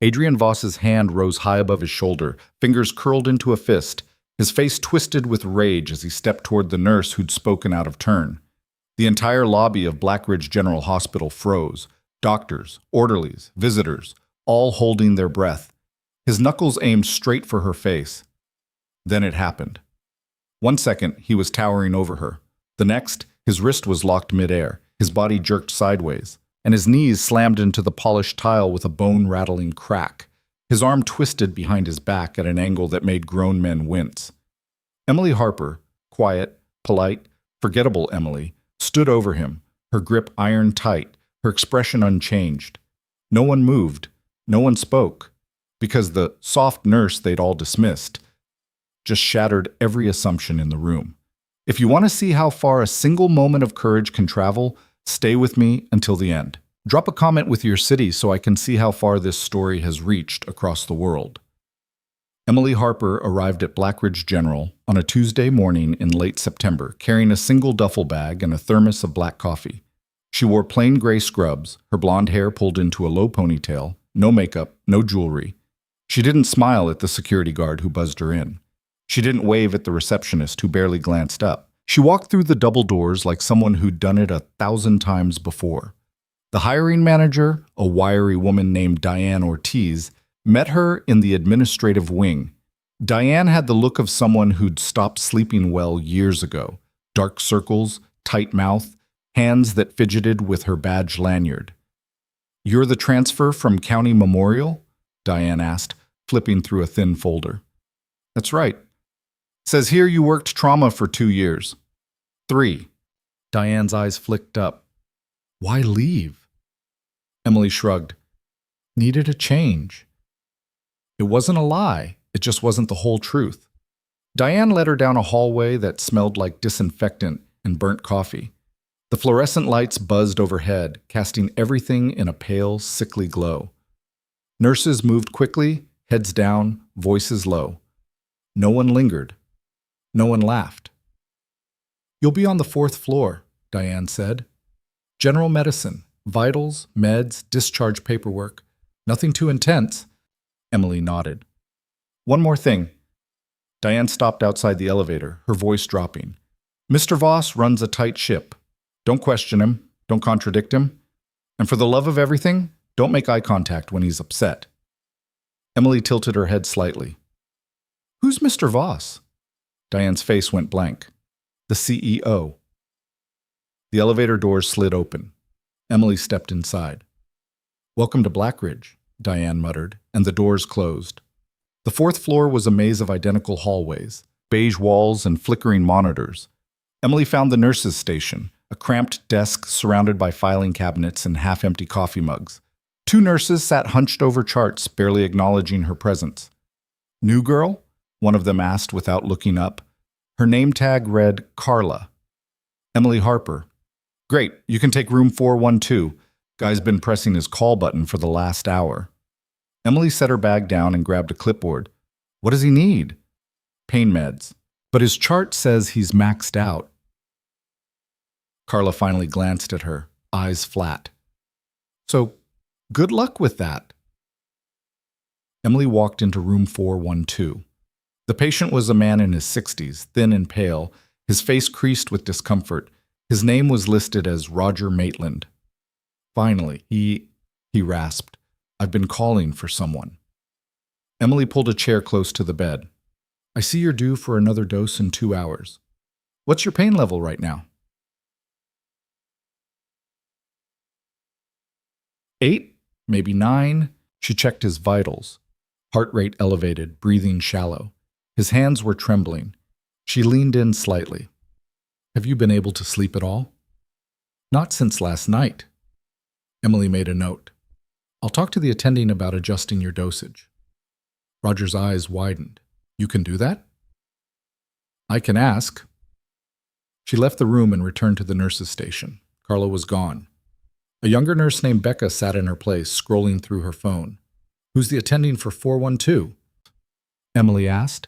Adrian Voss's hand rose high above his shoulder, fingers curled into a fist. His face twisted with rage as he stepped toward the nurse who'd spoken out of turn. The entire lobby of Blackridge General Hospital froze. Doctors, orderlies, visitors, all holding their breath. His knuckles aimed straight for her face. Then it happened. 1 second, he was towering over her. The next, his wrist was locked midair, his body jerked sideways, and his knees slammed into the polished tile with a bone-rattling crack. His arm twisted behind his back at an angle that made grown men wince. Emily Harper, quiet, polite, forgettable Emily, stood over him, her grip iron tight, her expression unchanged. No one moved, no one spoke, because the soft nurse they'd all dismissed just shattered every assumption in the room. If you want to see how far a single moment of courage can travel, stay with me until the end. Drop a comment with your city so I can see how far this story has reached across the world. Emily Harper arrived at Blackridge General on a Tuesday morning in late September, carrying a single duffel bag and a thermos of black coffee. She wore plain gray scrubs, her blonde hair pulled into a low ponytail, no makeup, no jewelry. She didn't smile at the security guard who buzzed her in. She didn't wave at the receptionist who barely glanced up. She walked through the double doors like someone who'd done it 1,000 times before. The hiring manager, a wiry woman named Diane Ortiz, met her in the administrative wing. Diane had the look of someone who'd stopped sleeping well years ago. Dark circles, tight mouth, hands that fidgeted with her badge lanyard. "You're the transfer from County Memorial?" Diane asked, flipping through a thin folder. "That's right. Says here you worked trauma for 2 years. 3. Diane's eyes flicked up. "Why leave?" Emily shrugged. "Needed a change." It wasn't a lie, it just wasn't the whole truth. Diane led her down a hallway that smelled like disinfectant and burnt coffee. The fluorescent lights buzzed overhead, casting everything in a pale, sickly glow. Nurses moved quickly, heads down, voices low. No one lingered. No one laughed. "You'll be on the 4th floor," Diane said. "General medicine, vitals, meds, discharge paperwork. Nothing too intense." Emily nodded. "One more thing." Diane stopped outside the elevator, her voice dropping. "Mr. Voss runs a tight ship. Don't question him. Don't contradict him. And for the love of everything, don't make eye contact when he's upset." Emily tilted her head slightly. "Who's Mr. Voss?" Diane's face went blank. "The CEO." The elevator doors slid open. Emily stepped inside. "Welcome to Blackridge," Diane muttered, and the doors closed. The 4th floor was a maze of identical hallways, beige walls and flickering monitors. Emily found the nurses' station, a cramped desk surrounded by filing cabinets and half-empty coffee mugs. 2 nurses sat hunched over charts, barely acknowledging her presence. "New girl?" one of them asked without looking up. Her name tag read Carla. "Emily Harper." "Great, you can take room 412. Guy's been pressing his call button for the last hour." Emily set her bag down and grabbed a clipboard. "What does he need?" "Pain meds. But his chart says he's maxed out." Carla finally glanced at her, eyes flat. "So, good luck with that." Emily walked into room 412. The patient was a man in his 60s, thin and pale, his face creased with discomfort. His name was listed as Roger Maitland. "Finally, he rasped. I've been calling for someone." Emily pulled a chair close to the bed. "I see you're due for another dose in 2 hours. What's your pain level right now?" 8, maybe 9. She checked his vitals. Heart rate elevated, breathing shallow. His hands were trembling. She leaned in slightly. "Have you been able to sleep at all?" "Not since last night." Emily made a note. "I'll talk to the attending about adjusting your dosage." Roger's eyes widened. "You can do that?" "I can ask." She left the room and returned to the nurse's station. Carla was gone. A younger nurse named Becca sat in her place, scrolling through her phone. "Who's the attending for 412? Emily asked.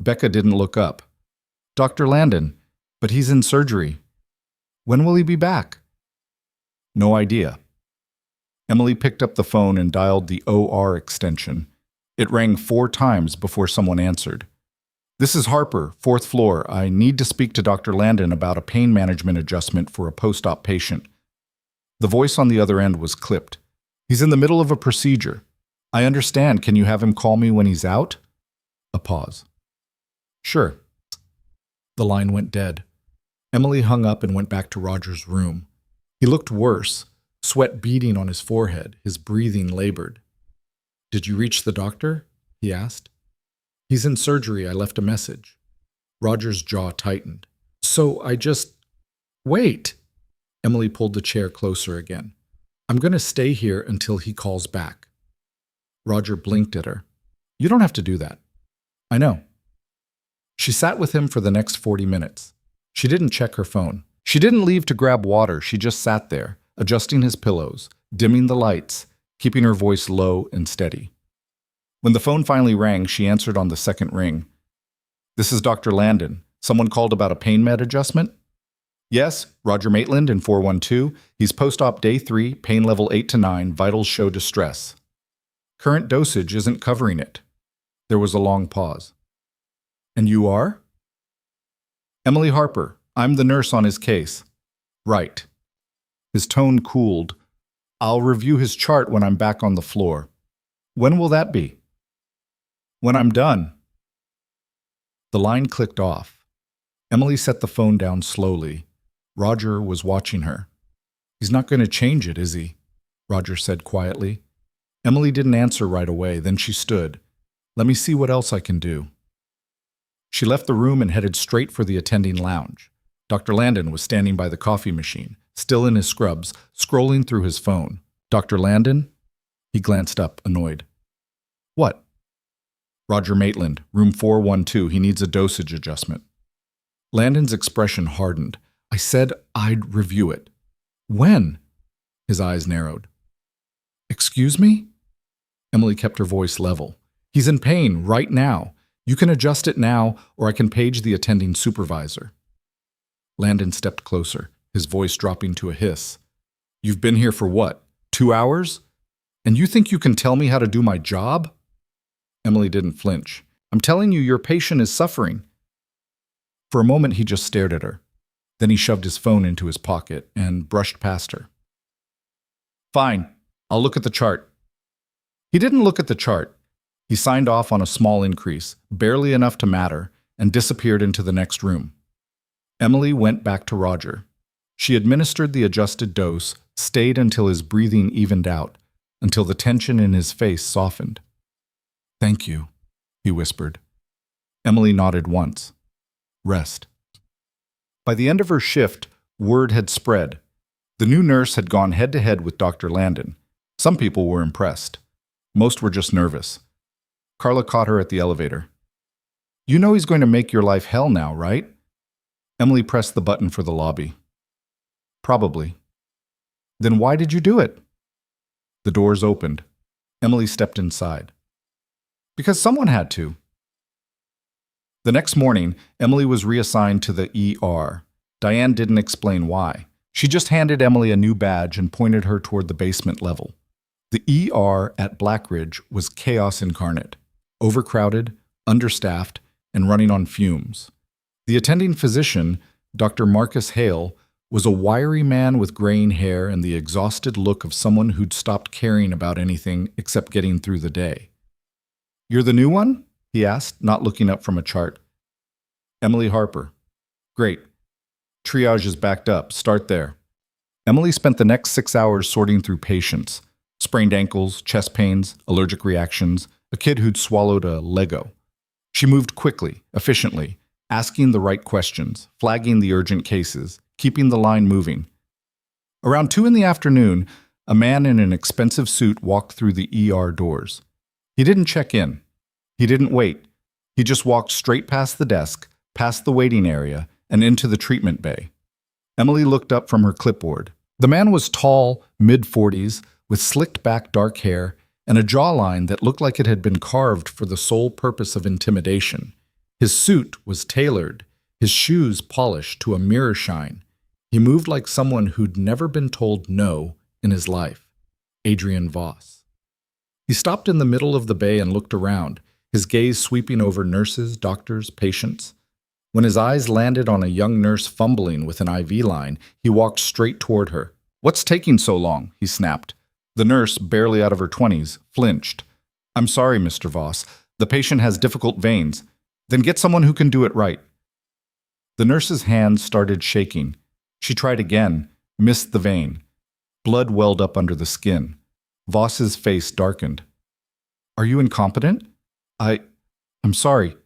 Becca didn't look up. "Dr. Landon, but he's in surgery." "When will he be back?" "No idea." Emily picked up the phone and dialed the OR extension. It rang 4 times before someone answered. "This is Harper, 4th floor. I need to speak to Dr. Landon about a pain management adjustment for a post-op patient." The voice on the other end was clipped. "He's in the middle of a procedure. I understand. Can you have him call me when he's out?" A pause. "Sure." The line went dead. Emily hung up and went back to Roger's room. He looked worse, sweat beading on his forehead, his breathing labored. "Did you reach the doctor?" he asked. "He's in surgery. I left a message." Roger's jaw tightened. "So I just... Wait!" Emily pulled the chair closer again. "I'm going to stay here until he calls back." Roger blinked at her. "You don't have to do that." "I know." She sat with him for the next 40 minutes. She didn't check her phone. She didn't leave to grab water. She just sat there, adjusting his pillows, dimming the lights, keeping her voice low and steady. When the phone finally rang, she answered on the second ring. "This is Dr. Landon. Someone called about a pain med adjustment?" "Yes, Roger Maitland in 412. He's post-op day 3, pain level 8 to 9, vitals show distress. Current dosage isn't covering it." There was a long pause. "And you are?" "Emily Harper. I'm the nurse on his case." "Right." His tone cooled. "I'll review his chart when I'm back on the floor." "When will that be?" "When I'm done." The line clicked off. Emily set the phone down slowly. Roger was watching her. "He's not going to change it, is he?" Roger said quietly. Emily didn't answer right away. Then she stood. "Let me see what else I can do." She left the room and headed straight for the attending lounge. Dr. Landon was standing by the coffee machine, still in his scrubs, scrolling through his phone. "Dr. Landon?" He glanced up, annoyed. "What?" "Roger Maitland, room 412. He needs a dosage adjustment." Landon's expression hardened. "I said I'd review it." "When?" His eyes narrowed. "Excuse me?" Emily kept her voice level. "He's in pain right now. You can adjust it now, or I can page the attending supervisor." Landon stepped closer, his voice dropping to a hiss. "You've been here for what, 2 hours? And you think you can tell me how to do my job?" Emily didn't flinch. "I'm telling you, your patient is suffering." For a moment, he just stared at her. Then he shoved his phone into his pocket and brushed past her. "Fine, I'll look at the chart." He didn't look at the chart. He signed off on a small increase, barely enough to matter, and disappeared into the next room. Emily went back to Roger. She administered the adjusted dose, stayed until his breathing evened out, until the tension in his face softened. "Thank you," he whispered. Emily nodded once. "Rest." By the end of her shift, word had spread. The new nurse had gone head-to-head with Dr. Landon. Some people were impressed. Most were just nervous. Carla caught her at the elevator. "You know he's going to make your life hell now, right?" Emily pressed the button for the lobby. "Probably." "Then why did you do it?" The doors opened. Emily stepped inside. "Because someone had to." The next morning, Emily was reassigned to the ER. Diane didn't explain why. She just handed Emily a new badge and pointed her toward the basement level. The ER at Blackridge was chaos incarnate. Overcrowded, understaffed, and running on fumes. The attending physician, Dr. Marcus Hale, was a wiry man with graying hair and the exhausted look of someone who'd stopped caring about anything except getting through the day. "You're the new one?" he asked, not looking up from a chart. "Emily Harper." "Great. Triage is backed up. Start there." Emily spent the next 6 hours sorting through patients. Sprained ankles, chest pains, allergic reactions, a kid who'd swallowed a Lego. She moved quickly, efficiently, asking the right questions, flagging the urgent cases, keeping the line moving. Around 2 in the afternoon, a man in an expensive suit walked through the ER doors. He didn't check in. He didn't wait. He just walked straight past the desk, past the waiting area, and into the treatment bay. Emily looked up from her clipboard. The man was tall, mid-40s, with slicked-back dark hair and a jawline that looked like it had been carved for the sole purpose of intimidation. His suit was tailored, his shoes polished to a mirror shine. He moved like someone who'd never been told no in his life. Adrian Voss. He stopped in the middle of the bay and looked around, his gaze sweeping over nurses, doctors, patients. When his eyes landed on a young nurse fumbling with an IV line, he walked straight toward her. "What's taking so long?" he snapped. The nurse, barely out of her 20s, flinched. "I'm sorry, Mr. Voss. The patient has difficult veins. Then get someone who can do it right." The nurse's hands started shaking. She tried again, missed the vein. Blood welled up under the skin. Voss's face darkened. "Are you incompetent?" I'm sorry.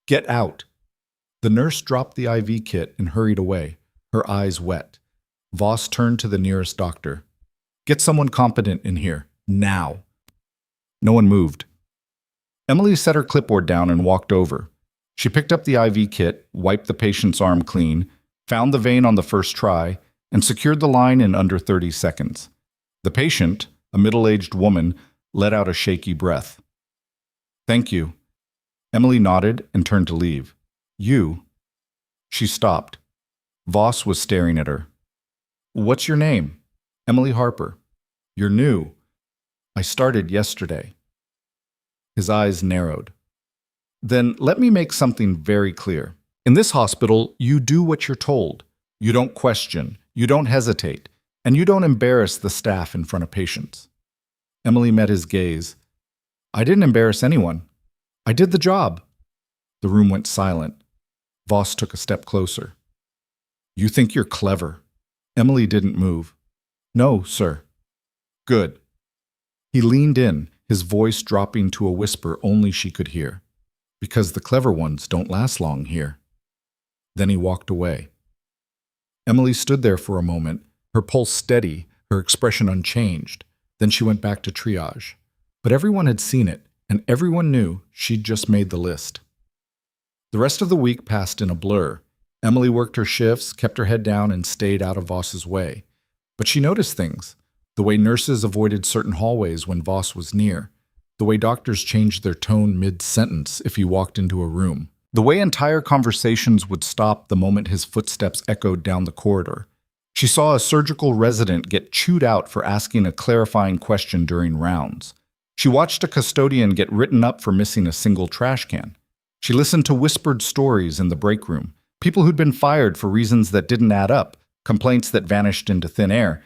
Get out." The nurse dropped the IV kit and hurried away, her eyes wet. Voss turned to the nearest doctor. "Get someone competent in here, now." No one moved. Emily set her clipboard down and walked over. She picked up the IV kit, wiped the patient's arm clean, found the vein on the first try, and secured the line in under 30 seconds. The patient, a middle-aged woman, let out a shaky breath. "Thank you." Emily nodded and turned to leave. "You?" She stopped. Voss was staring at her. "What's your name?" "Emily Harper." "You're new." "I started yesterday." His eyes narrowed. "Then let me make something very clear. In this hospital, you do what you're told. You don't question, you don't hesitate, and you don't embarrass the staff in front of patients." Emily met his gaze. "I didn't embarrass anyone. I did the job." The room went silent. Voss took a step closer. "You think you're clever." Emily didn't move. "No, sir." "Good." He leaned in, his voice dropping to a whisper only she could hear. "Because the clever ones don't last long here." Then he walked away. Emily stood there for a moment, her pulse steady, her expression unchanged. Then she went back to triage. But everyone had seen it, and everyone knew she'd just made the list. The rest of the week passed in a blur. Emily worked her shifts, kept her head down, and stayed out of Voss's way. But she noticed things. The way nurses avoided certain hallways when Voss was near. The way doctors changed their tone mid-sentence if he walked into a room. The way entire conversations would stop the moment his footsteps echoed down the corridor. She saw a surgical resident get chewed out for asking a clarifying question during rounds. She watched a custodian get written up for missing a single trash can. She listened to whispered stories in the break room, people who'd been fired for reasons that didn't add up, complaints that vanished into thin air,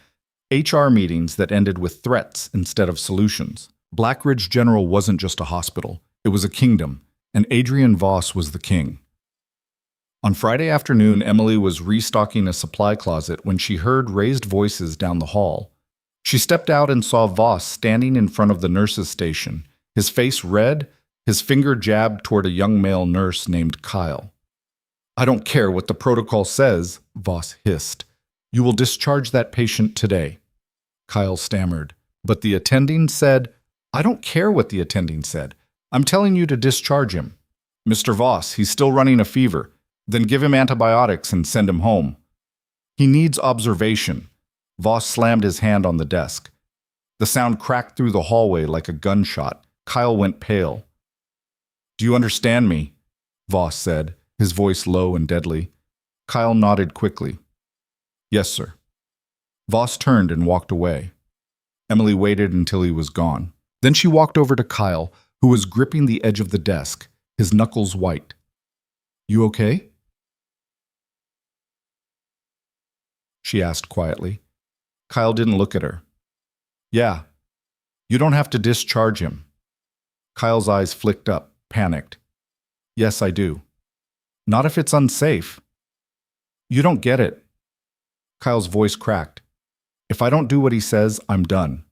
HR meetings that ended with threats instead of solutions. Blackridge General wasn't just a hospital, it was a kingdom, and Adrian Voss was the king. On Friday afternoon, Emily was restocking a supply closet when she heard raised voices down the hall. She stepped out and saw Voss standing in front of the nurse's station, his face red, his finger jabbed toward a young male nurse named Kyle. "I don't care what the protocol says," Voss hissed. "You will discharge that patient today." Kyle stammered, but the attending said, "I don't care what the attending said. I'm telling you to discharge him." "Mr. Voss, he's still running a fever. Then give him antibiotics and send him home." "He needs observation." Voss slammed his hand on the desk. The sound cracked through the hallway like a gunshot. Kyle went pale. "Do you understand me?" Voss said, his voice low and deadly. Kyle nodded quickly. "Yes, sir." Voss turned and walked away. Emily waited until he was gone. Then she walked over to Kyle, who was gripping the edge of the desk, his knuckles white. "You okay?" she asked quietly. Kyle didn't look at her. "Yeah. You don't have to discharge him." Kyle's eyes flicked up, panicked. "Yes, I do." "Not if it's unsafe." "You don't get it." Kyle's voice cracked. "If I don't do what he says, I'm done.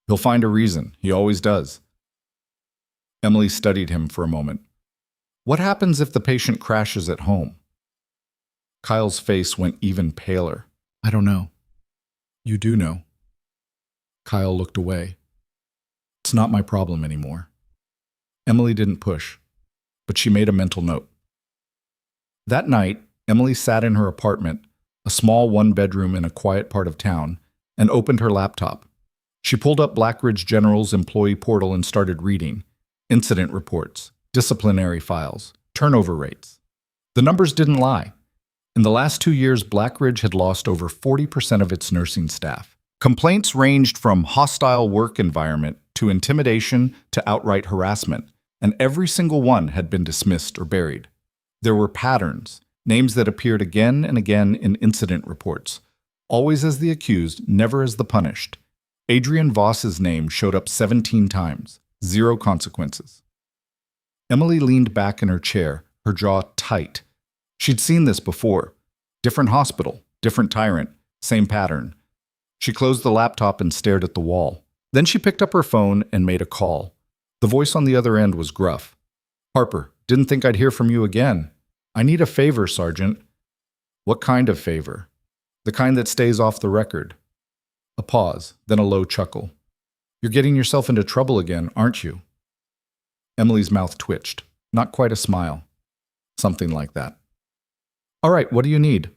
He'll find a reason. He always does." Emily studied him for a moment. "What happens if the patient crashes at home?" Kyle's face went even paler. "I don't know." "You do know." Kyle looked away. "It's not my problem anymore." Emily didn't push, but she made a mental note. That night, Emily sat in her apartment, a small one-bedroom in a quiet part of town, and opened her laptop. She pulled up Blackridge General's employee portal and started reading. Incident reports, disciplinary files, turnover rates. The numbers didn't lie. In the last 2 years, Blackridge had lost over 40% of its nursing staff. Complaints ranged from hostile work environment to intimidation to outright harassment, and every single one had been dismissed or buried. There were patterns, names that appeared again and again in incident reports, always as the accused, never as the punished. Adrian Voss's name showed up 17 times, 0 consequences. Emily leaned back in her chair, her jaw tight. She'd seen this before. Different hospital, different tyrant, same pattern. She closed the laptop and stared at the wall. Then she picked up her phone and made a call. The voice on the other end was gruff. "Harper, didn't think I'd hear from you again. I need a favor, Sergeant." "What kind of favor?" "The kind that stays off the record." A pause, then a low chuckle. "You're getting yourself into trouble again, aren't you?" Emily's mouth twitched. Not quite a smile. Something like that. "All right, what do you need?"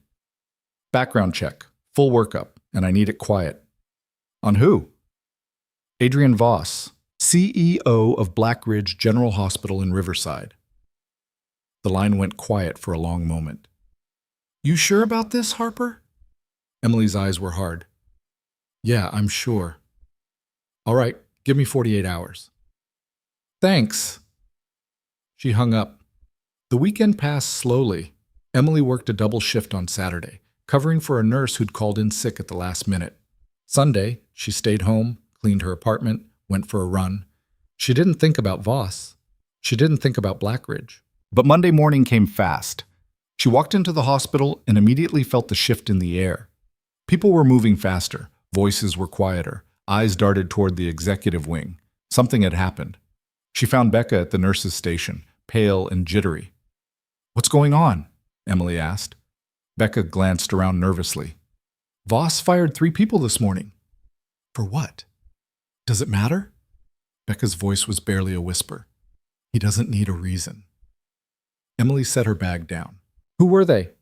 "Background check, full workup, and I need it quiet." "On who?" "Adrian Voss, CEO of Black Ridge General Hospital in Riverside." The line went quiet for a long moment. "You sure about this, Harper?" Emily's eyes were hard. "Yeah, I'm sure." "All right, give me 48 hours. "Thanks." She hung up. The weekend passed slowly. Emily worked a double shift on Saturday, covering for a nurse who'd called in sick at the last minute. Sunday, she stayed home, cleaned her apartment, went for a run. She didn't think about Voss. She didn't think about Black Ridge. But Monday morning came fast. She walked into the hospital and immediately felt the shift in the air. People were moving faster. Voices were quieter. Eyes darted toward the executive wing. Something had happened. She found Becca at the nurse's station, pale and jittery. "What's going on?" Emily asked. Becca glanced around nervously. "Voss fired 3 people this morning." "For what?" "Does it matter?" Becca's voice was barely a whisper. "He doesn't need a reason." Emily set her bag down. "Who were they?"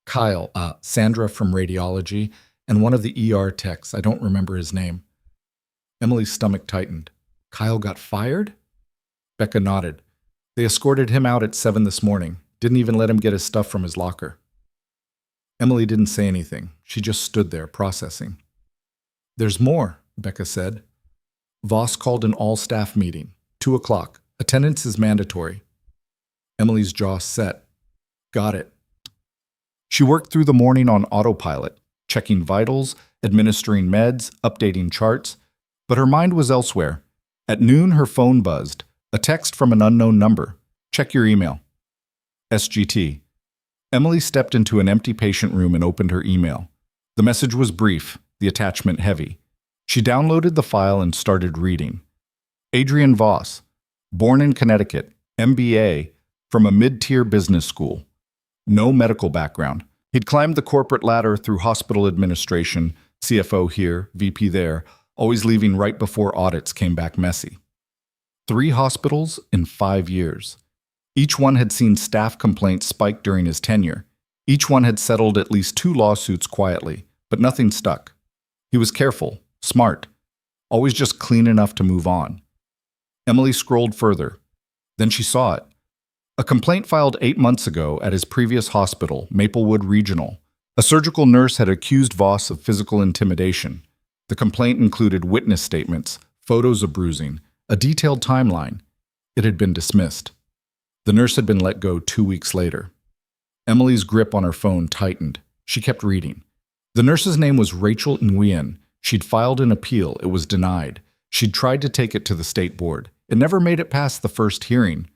"Kyle, Sandra from radiology, and one of the ER techs. I don't remember his name." Emily's stomach tightened. "Kyle got fired?" Becca nodded. "They escorted him out at 7 this morning. Didn't even let him get his stuff from his locker." Emily didn't say anything. She just stood there, processing. "There's more," Becca said. "Voss called an all-staff meeting. 2 o'clock. Attendance is mandatory." Emily's jaw set. "Got it." She worked through the morning on autopilot, checking vitals, administering meds, updating charts, but her mind was elsewhere. At noon, her phone buzzed. A text from an unknown number. "Check your email." SGT. Emily stepped into an empty patient room and opened her email. The message was brief, the attachment heavy. She downloaded the file and started reading. Adrian Voss, born in Connecticut, MBA, from a mid-tier business school. No medical background. He'd climbed the corporate ladder through hospital administration, CFO here, VP there, always leaving right before audits came back messy. 3 hospitals in 5 years. Each one had seen staff complaints spike during his tenure. Each one had settled at least 2 lawsuits quietly, but nothing stuck. He was careful, smart, always just clean enough to move on. Emily scrolled further. Then she saw it. A complaint filed 8 months ago at his previous hospital, Maplewood Regional. A surgical nurse had accused Voss of physical intimidation. The complaint included witness statements, photos of bruising, a detailed timeline. It had been dismissed. The nurse had been let go 2 weeks later. Emily's grip on her phone tightened. She kept reading. The nurse's name was Rachel Nguyen. She'd filed an appeal. It was denied. She'd tried to take it to the state board. It never made it past the first hearing.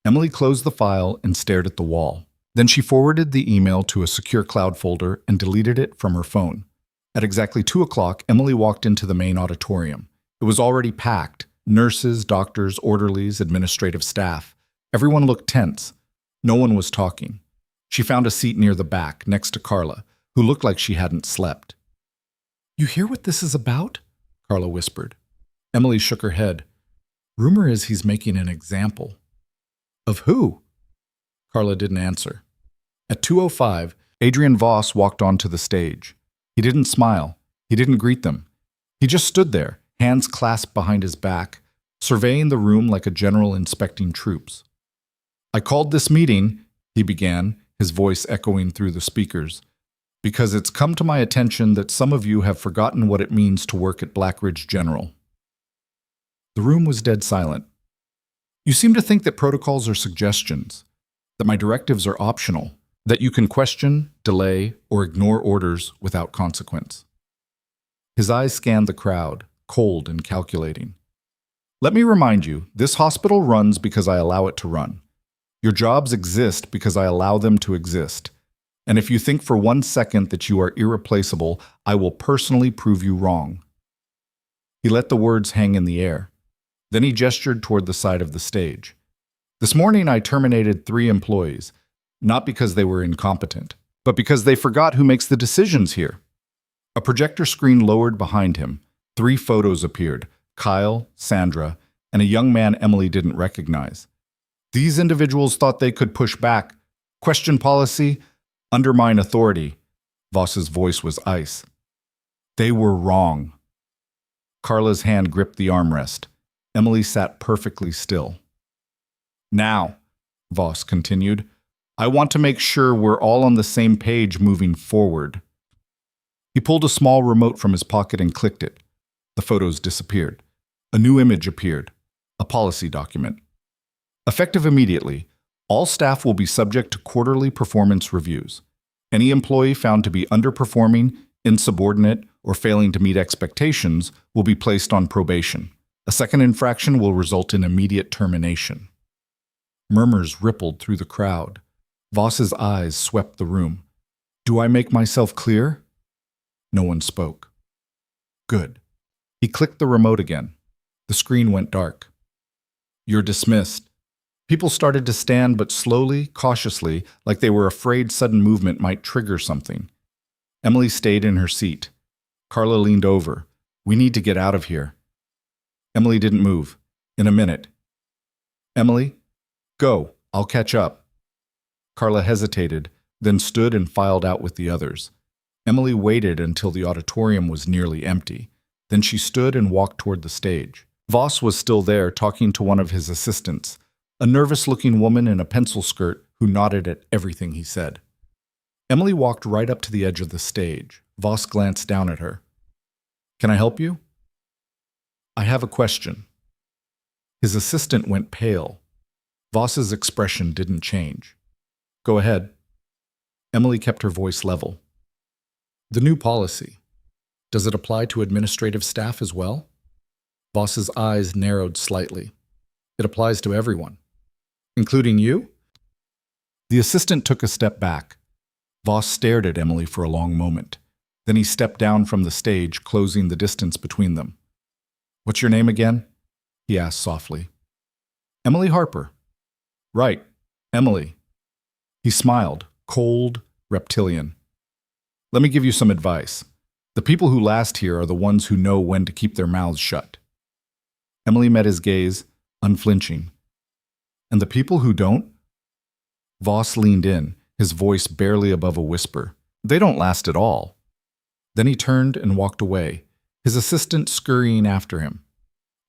Emily closed the file and stared at the wall. Then she forwarded the email to a secure cloud folder and deleted it from her phone. At exactly 2 o'clock, Emily walked into the main auditorium. It was already packed. Nurses, doctors, orderlies, administrative staff. Everyone looked tense. No one was talking. She found a seat near the back, next to Carla, who looked like she hadn't slept. "You hear what this is about?" Carla whispered. Emily shook her head. "Rumor is he's making an example." "Of who?" Carla didn't answer. At 2:05, Adrian Voss walked onto the stage. He didn't smile. He didn't greet them. He just stood there, hands clasped behind his back, surveying the room like a general inspecting troops. "I called this meeting," he began, his voice echoing through the speakers, Because it's come to my attention that some of you have forgotten what it means to work at Blackridge General. The room was dead silent. You seem to think that protocols are suggestions, that my directives are optional, that you can question, delay, or ignore orders without consequence. His eyes scanned the crowd, cold and calculating. Let me remind you, this hospital runs because I allow it to run. Your jobs exist because I allow them to exist. And if you think for 1 second that you are irreplaceable, I will personally prove you wrong. He let the words hang in the air. Then he gestured toward the side of the stage. This morning I terminated 3 employees, not because they were incompetent, but because they forgot who makes the decisions here. A projector screen lowered behind him. 3 photos appeared, Kyle, Sandra, and a young man Emily didn't recognize. These individuals thought they could push back, question policy, undermine authority. Voss's voice was ice. They were wrong. Carla's hand gripped the armrest. Emily sat perfectly still. Now, Voss continued, I want to make sure we're all on the same page moving forward. He pulled a small remote from his pocket and clicked it. The photos disappeared. A new image appeared, a policy document. Effective immediately, all staff will be subject to quarterly performance reviews. Any employee found to be underperforming, insubordinate, or failing to meet expectations will be placed on probation. A second infraction will result in immediate termination. Murmurs rippled through the crowd. Voss's eyes swept the room. Do I make myself clear? No one spoke. Good. He clicked the remote again. The screen went dark. You're dismissed. People started to stand, but slowly, cautiously, like they were afraid sudden movement might trigger something. Emily stayed in her seat. Carla leaned over. We need to get out of here. Emily didn't move. In a minute. Emily, go. I'll catch up. Carla hesitated, then stood and filed out with the others. Emily waited until the auditorium was nearly empty. Then she stood and walked toward the stage. Voss was still there, talking to one of his assistants, a nervous-looking woman in a pencil skirt who nodded at everything he said. Emily walked right up to the edge of the stage. Voss glanced down at her. Can I help you? I have a question. His assistant went pale. Voss's expression didn't change. Go ahead. Emily kept her voice level. The new policy. Does it apply to administrative staff as well? Voss's eyes narrowed slightly. It applies to everyone. Including you? The assistant took a step back. Voss stared at Emily for a long moment. Then he stepped down from the stage, closing the distance between them. What's your name again? He asked softly. Emily Harper. Right, Emily. He smiled, cold, reptilian. Let me give you some advice. The people who last here are the ones who know when to keep their mouths shut. Emily met his gaze, unflinching. And the people who don't? Voss leaned in, his voice barely above a whisper. They don't last at all. Then he turned and walked away, his assistant scurrying after him.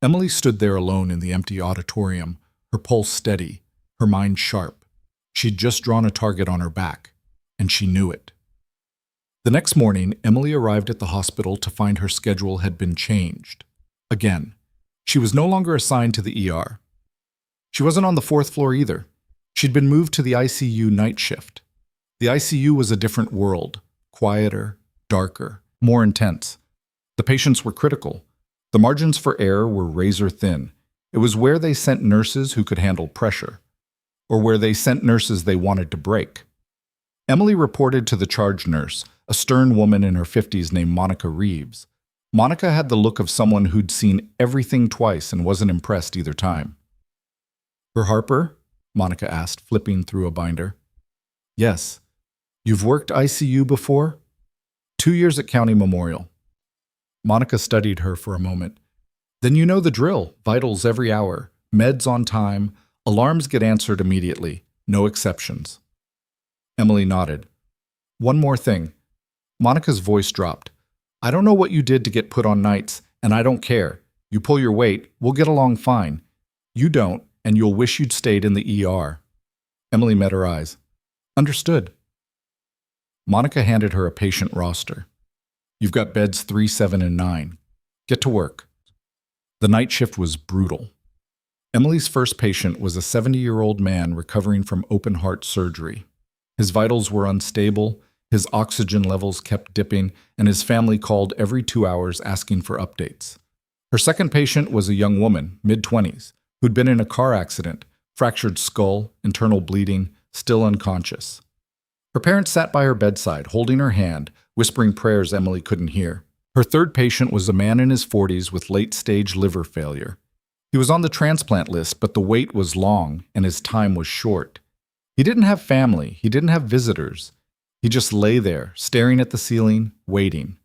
Emily stood there alone in the empty auditorium, her pulse steady, her mind sharp. She'd just drawn a target on her back, and she knew it. The next morning, Emily arrived at the hospital to find her schedule had been changed. Again, she was no longer assigned to the ER. She wasn't on the 4th floor either. She'd been moved to the ICU night shift. The ICU was a different world, quieter, darker, more intense. The patients were critical. The margins for error were razor thin. It was where they sent nurses who could handle pressure, or where they sent nurses they wanted to break. Emily reported to the charge nurse, a stern woman in her 50s named Monica Reeves. Monica had the look of someone who'd seen everything twice and wasn't impressed either time. For Harper? Monica asked, flipping through a binder. Yes. You've worked ICU before? 2 years at County Memorial. Monica studied her for a moment. Then you know the drill, vitals every hour, meds on time, alarms get answered immediately, no exceptions. Emily nodded. One more thing. Monica's voice dropped. I don't know what you did to get put on nights, and I don't care. You pull your weight, we'll get along fine. You don't, and you'll wish you'd stayed in the ER. Emily met her eyes. Understood. Monica handed her a patient roster. You've got beds 3, 7, and 9. Get to work. The night shift was brutal. Emily's first patient was a 70-year-old man recovering from open-heart surgery. His vitals were unstable, his oxygen levels kept dipping, and his family called every 2 hours asking for updates. Her second patient was a young woman, mid-20s, who'd been in a car accident, fractured skull, internal bleeding, still unconscious. Her parents sat by her bedside, holding her hand, whispering prayers Emily couldn't hear. Her third patient was a man in his 40s with late-stage liver failure. He was on the transplant list, but the wait was long and his time was short. He didn't have family, he didn't have visitors. He just lay there, staring at the ceiling, waiting.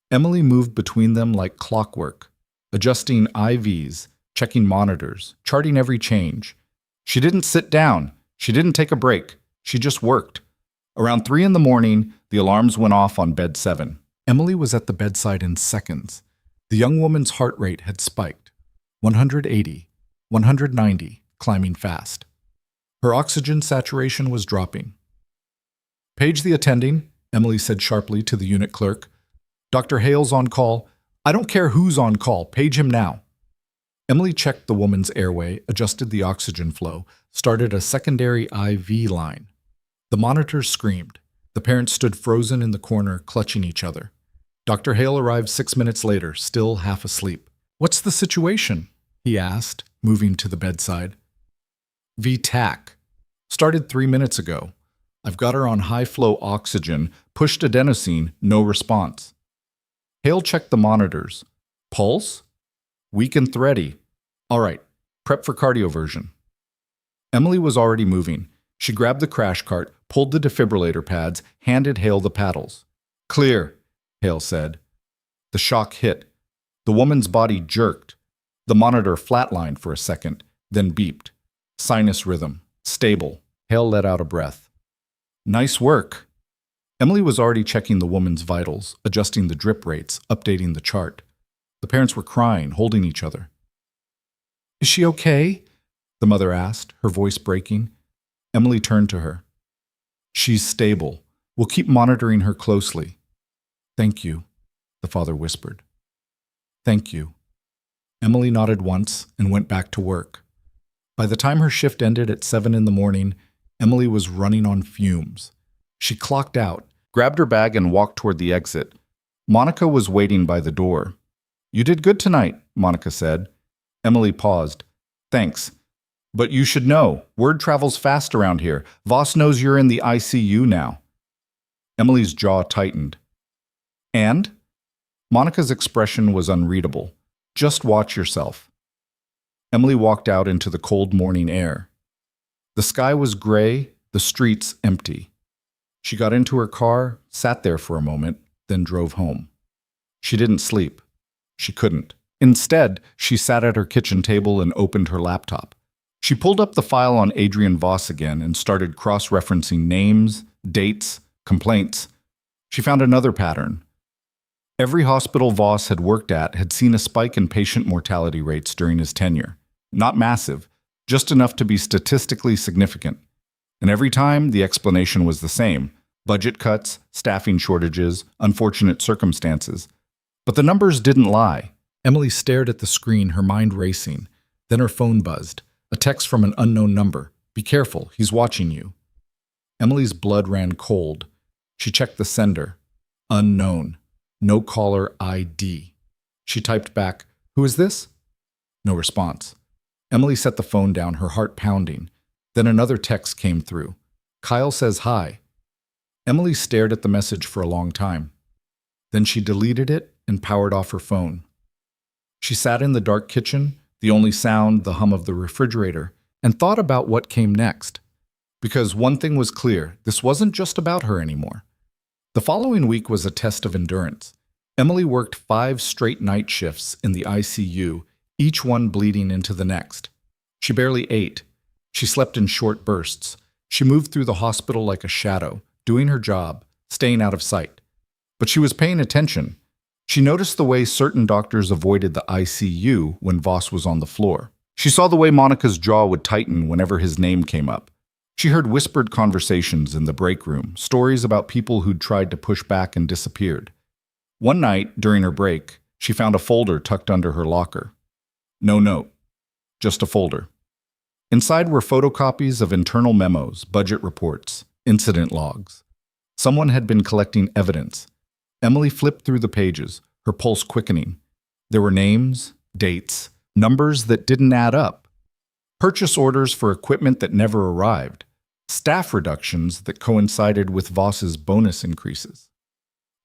Emily moved between them like clockwork, adjusting IVs, checking monitors, charting every change. She didn't sit down, she didn't take a break, she just worked. Around 3 in the morning, the alarms went off on bed 7. Emily was at the bedside in seconds. The young woman's heart rate had spiked. 180, 190, climbing fast. Her oxygen saturation was dropping. Page the attending, Emily said sharply to the unit clerk. Dr. Hale's on call. I don't care who's on call, page him now. Emily checked the woman's airway, adjusted the oxygen flow, started a secondary IV line. The monitors screamed. The parents stood frozen in the corner, clutching each other. Dr. Hale arrived 6 minutes later, still half asleep. What's the situation? He asked, moving to the bedside. V-TAC. Started 3 minutes ago. I've got her on high-flow oxygen, pushed adenosine, no response. Hale checked the monitors. Pulse? Weak and thready. All right, prep for cardioversion. Emily was already moving. She grabbed the crash cart, pulled the defibrillator pads, handed Hale the paddles. Clear, Hale said. The shock hit. The woman's body jerked. The monitor flatlined for a second, then beeped. Sinus rhythm. Stable. Hale let out a breath. Nice work. Emily was already checking the woman's vitals, adjusting the drip rates, updating the chart. The parents were crying, holding each other. Is she okay? The mother asked, her voice breaking. Emily turned to her. She's stable. We'll keep monitoring her closely. Thank you, the father whispered. Thank you. Emily nodded once and went back to work. By the time her shift ended at 7 in the morning, Emily was running on fumes. She clocked out, grabbed her bag and walked toward the exit. Monica was waiting by the door. You did good tonight, Monica said. Emily paused. Thanks. But you should know, word travels fast around here. Voss knows you're in the ICU now. Emily's jaw tightened. And? Monica's expression was unreadable. Just watch yourself. Emily walked out into the cold morning air. The sky was gray, the streets empty. She got into her car, sat there for a moment, then drove home. She didn't sleep. She couldn't. Instead, she sat at her kitchen table and opened her laptop. She pulled up the file on Adrian Voss again and started cross-referencing names, dates, complaints. She found another pattern. Every hospital Voss had worked at had seen a spike in patient mortality rates during his tenure. Not massive, just enough to be statistically significant. And every time, the explanation was the same: budget cuts, staffing shortages, unfortunate circumstances. But the numbers didn't lie. Emily stared at the screen, her mind racing. Then her phone buzzed. A text from an unknown number. Be careful, he's watching you. Emily's blood ran cold. She checked the sender. Unknown. No caller ID. She typed back, "Who is this?" No response. Emily set the phone down, her heart pounding. Then another text came through. "Kyle says hi." Emily stared at the message for a long time. Then she deleted it and powered off her phone. She sat in the dark kitchen, the only sound the hum of the refrigerator, and thought about what came next. Because one thing was clear, this wasn't just about her anymore. The following week was a test of endurance. Emily worked 5 straight night shifts in the ICU, each one bleeding into the next. She barely ate. She slept in short bursts. She moved through the hospital like a shadow, doing her job, staying out of sight. But she was paying attention. She noticed the way certain doctors avoided the ICU when Voss was on the floor. She saw the way Monica's jaw would tighten whenever his name came up. She heard whispered conversations in the break room, stories about people who'd tried to push back and disappeared. One night, during her break, she found a folder tucked under her locker. No note, just a folder. Inside were photocopies of internal memos, budget reports, incident logs. Someone had been collecting evidence. Emily flipped through the pages, her pulse quickening. There were names, dates, numbers that didn't add up. Purchase orders for equipment that never arrived. Staff reductions that coincided with Voss's bonus increases.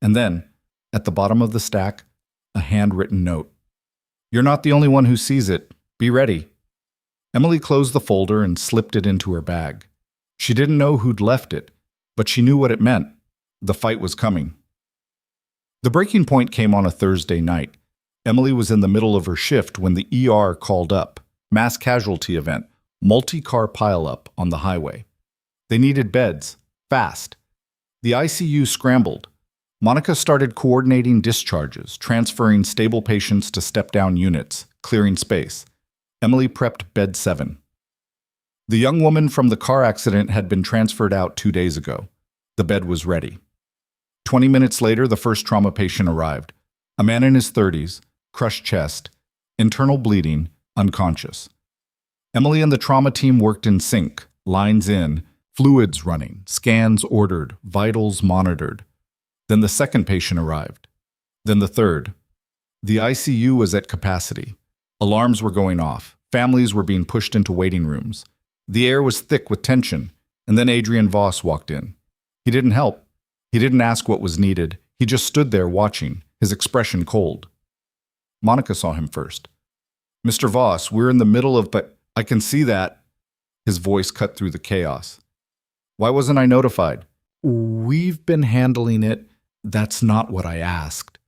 And then, at the bottom of the stack, a handwritten note. You're not the only one who sees it. Be ready. Emily closed the folder and slipped it into her bag. She didn't know who'd left it, but she knew what it meant. The fight was coming. The breaking point came on a Thursday night. Emily was in the middle of her shift when the ER called up. Mass casualty event, multi-car pileup on the highway. They needed beds, fast. The ICU scrambled. Monica started coordinating discharges, transferring stable patients to step-down units, clearing space. Emily prepped bed 7. The young woman from the car accident had been transferred out 2 days ago. The bed was ready. 20 minutes later, the first trauma patient arrived. A man in his 30s, crushed chest, internal bleeding, unconscious. Emily and the trauma team worked in sync, lines in, fluids running, scans ordered, vitals monitored. Then the second patient arrived. Then the third. The ICU was at capacity. Alarms were going off. Families were being pushed into waiting rooms. The air was thick with tension, and then Adrian Voss walked in. He didn't help. He didn't ask what was needed. He just stood there watching, his expression cold. Monica saw him first. Mr. Voss, we're in the middle of, but I can see that. His voice cut through the chaos. Why wasn't I notified? We've been handling it. That's not what I asked.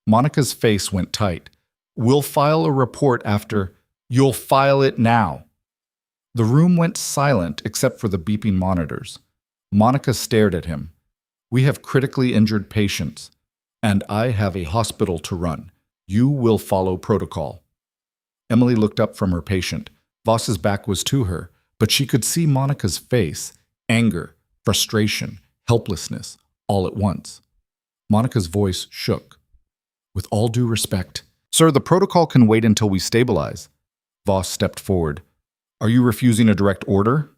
Monica's face went tight. We'll file a report after. You'll file it now. The room went silent except for the beeping monitors. Monica stared at him. We have critically injured patients, and I have a hospital to run. You will follow protocol. Emily looked up from her patient. Voss's back was to her, but she could see Monica's face, anger, frustration, helplessness, all at once. Monica's voice shook. With all due respect, sir, the protocol can wait until we stabilize. Voss stepped forward. Are you refusing a direct order?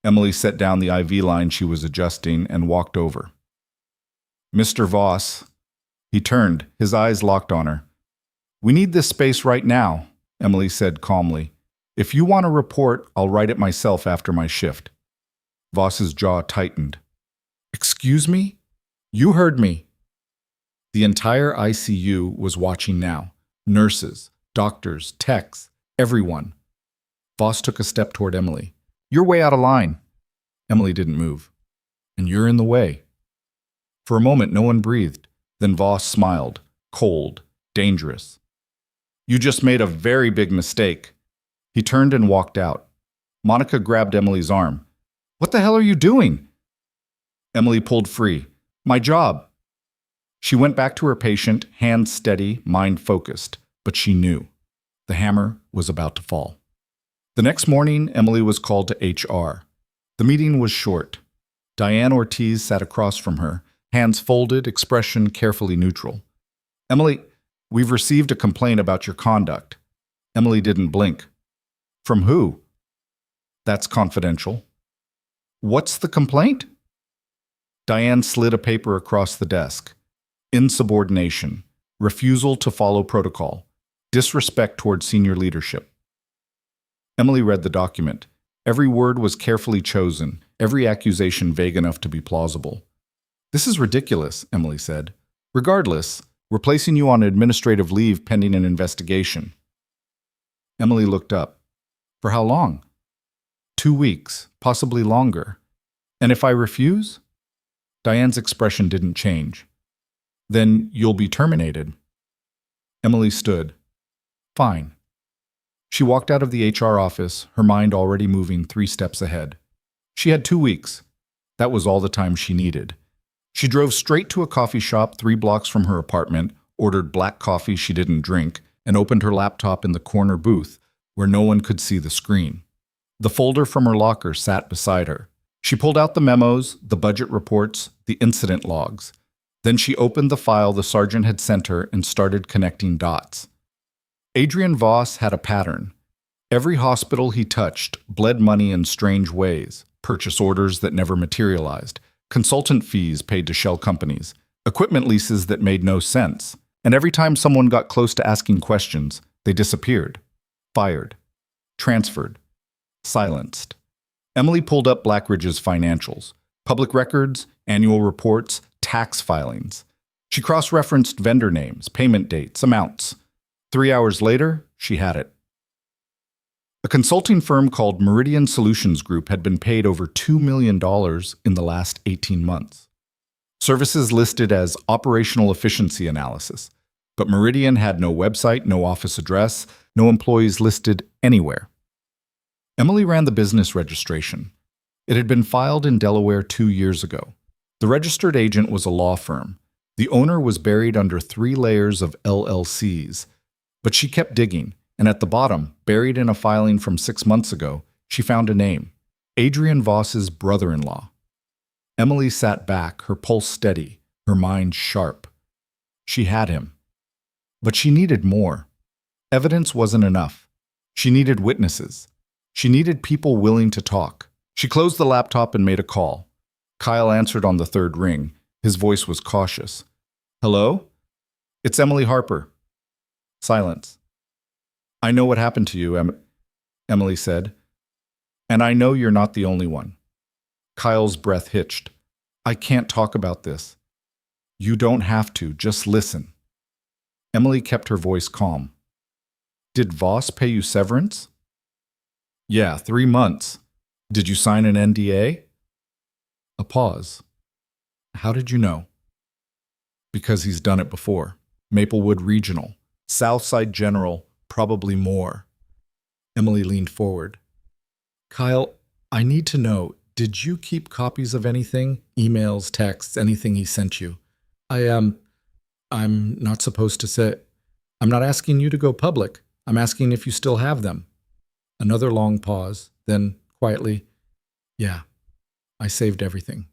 Emily set down the IV line she was adjusting and walked over. Mr. Voss. He turned, his eyes locked on her. We need this space right now, Emily said calmly. If you want a report, I'll write it myself after my shift. Voss's jaw tightened. Excuse me? You heard me. The entire ICU was watching now. Nurses, doctors, techs, everyone. Voss took a step toward Emily. You're way out of line. Emily didn't move. And you're in the way. For a moment, no one breathed. Then Voss smiled, cold, dangerous. You just made a very big mistake. He turned and walked out. Monica grabbed Emily's arm. What the hell are you doing? Emily pulled free. My job. She went back to her patient, hands steady, mind focused, but she knew. The hammer was about to fall. The next morning, Emily was called to HR. The meeting was short. Diane Ortiz sat across from her, hands folded, expression carefully neutral. Emily, we've received a complaint about your conduct. Emily didn't blink. From who? That's confidential. What's the complaint? Diane slid a paper across the desk. Insubordination, refusal to follow protocol, disrespect toward senior leadership. Emily read the document. Every word was carefully chosen, every accusation vague enough to be plausible. This is ridiculous, Emily said. Regardless, we're placing you on administrative leave pending an investigation. Emily looked up. For how long? 2 weeks, possibly longer. And if I refuse? Diane's expression didn't change. Then you'll be terminated. Emily stood. Fine. She walked out of the HR office, her mind already moving 3 steps ahead. She had 2 weeks. That was all the time she needed. She drove straight to a coffee shop 3 blocks from her apartment, ordered black coffee she didn't drink, and opened her laptop in the corner booth where no one could see the screen. The folder from her locker sat beside her. She pulled out the memos, the budget reports, the incident logs. Then she opened the file the sergeant had sent her and started connecting dots. Adrian Voss had a pattern. Every hospital he touched bled money in strange ways, purchase orders that never materialized, consultant fees paid to shell companies, equipment leases that made no sense, and every time someone got close to asking questions, they disappeared, fired, transferred, silenced. Emily pulled up Blackridge's financials, public records, annual reports, tax filings. She cross-referenced vendor names, payment dates, amounts. 3 hours later, she had it. A consulting firm called Meridian Solutions Group had been paid over $2 million in the last 18 months. Services listed as operational efficiency analysis, but Meridian had no website, no office address, no employees listed anywhere. Emily ran the business registration. It had been filed in Delaware 2 years ago. The registered agent was a law firm. The owner was buried under 3 layers of LLCs. But she kept digging, and at the bottom, buried in a filing from 6 months ago, she found a name: Adrian Voss's brother-in-law. Emily sat back, her pulse steady, her mind sharp. She had him. But she needed more. Evidence wasn't enough. She needed witnesses. She needed people willing to talk. She closed the laptop and made a call. Kyle answered on the 3rd ring. His voice was cautious. "Hello? It's Emily Harper." Silence. "I know what happened to you," Emily said. "And I know you're not the only one." Kyle's breath hitched. "I can't talk about this." "You don't have to. Just listen." Emily kept her voice calm. "Did Voss pay you severance?" "Yeah, 3 months. Did you sign an NDA?" A pause. "How did you know?" "Because he's done it before. Maplewood Regional, Southside General, probably more." Emily leaned forward. "Kyle, I need to know, did you keep copies of anything? Emails, texts, anything he sent you?" I'm not supposed to say. I'm not asking you to go public. I'm asking if you still have them." Another long pause, then quietly, "Yeah, I saved everything."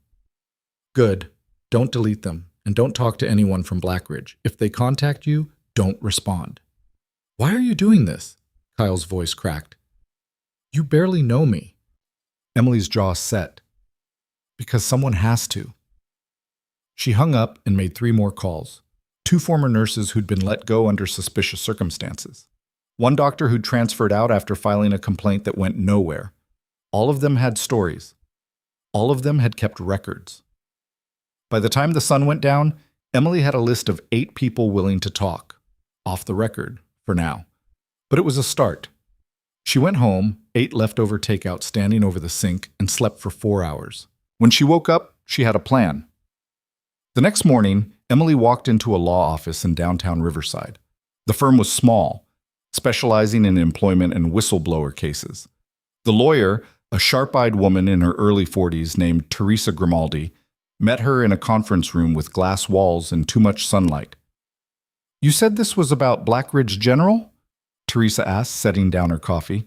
"Good. Don't delete them, and don't talk to anyone from Blackridge. If they contact you, don't respond." "Why are you doing this?" Kyle's voice cracked. "You barely know me." Emily's jaw set. "Because someone has to." She hung up and made 3 more calls. 2 former nurses who'd been let go under suspicious circumstances. 1 doctor who'd transferred out after filing a complaint that went nowhere. All of them had stories. All of them had kept records. By the time the sun went down, Emily had a list of 8 people willing to talk. Off the record, for now. But it was a start. She went home, ate leftover takeout standing over the sink, and slept for 4 hours. When she woke up, she had a plan. The next morning, Emily walked into a law office in downtown Riverside. The firm was small, specializing in employment and whistleblower cases. The lawyer, a sharp-eyed woman in her early 40s named Teresa Grimaldi, met her in a conference room with glass walls and too much sunlight. "You said this was about Blackridge General?" Teresa asked, setting down her coffee.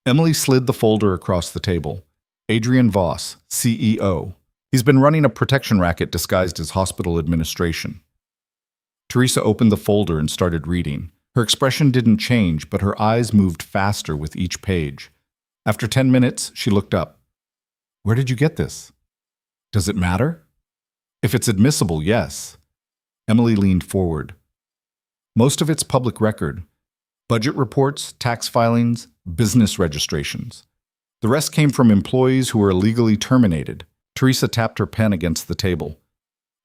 Emily slid the folder across the table. "Adrian Voss, CEO. He's been running a protection racket disguised as hospital administration." Teresa opened the folder and started reading. Her expression didn't change, but her eyes moved faster with each page. After 10 minutes, she looked up. "Where did you get this? Does it matter?" "If it's admissible, yes." Emily leaned forward. "Most of it's public record. Budget reports, tax filings, business registrations. The rest came from employees who were illegally terminated." Teresa tapped her pen against the table.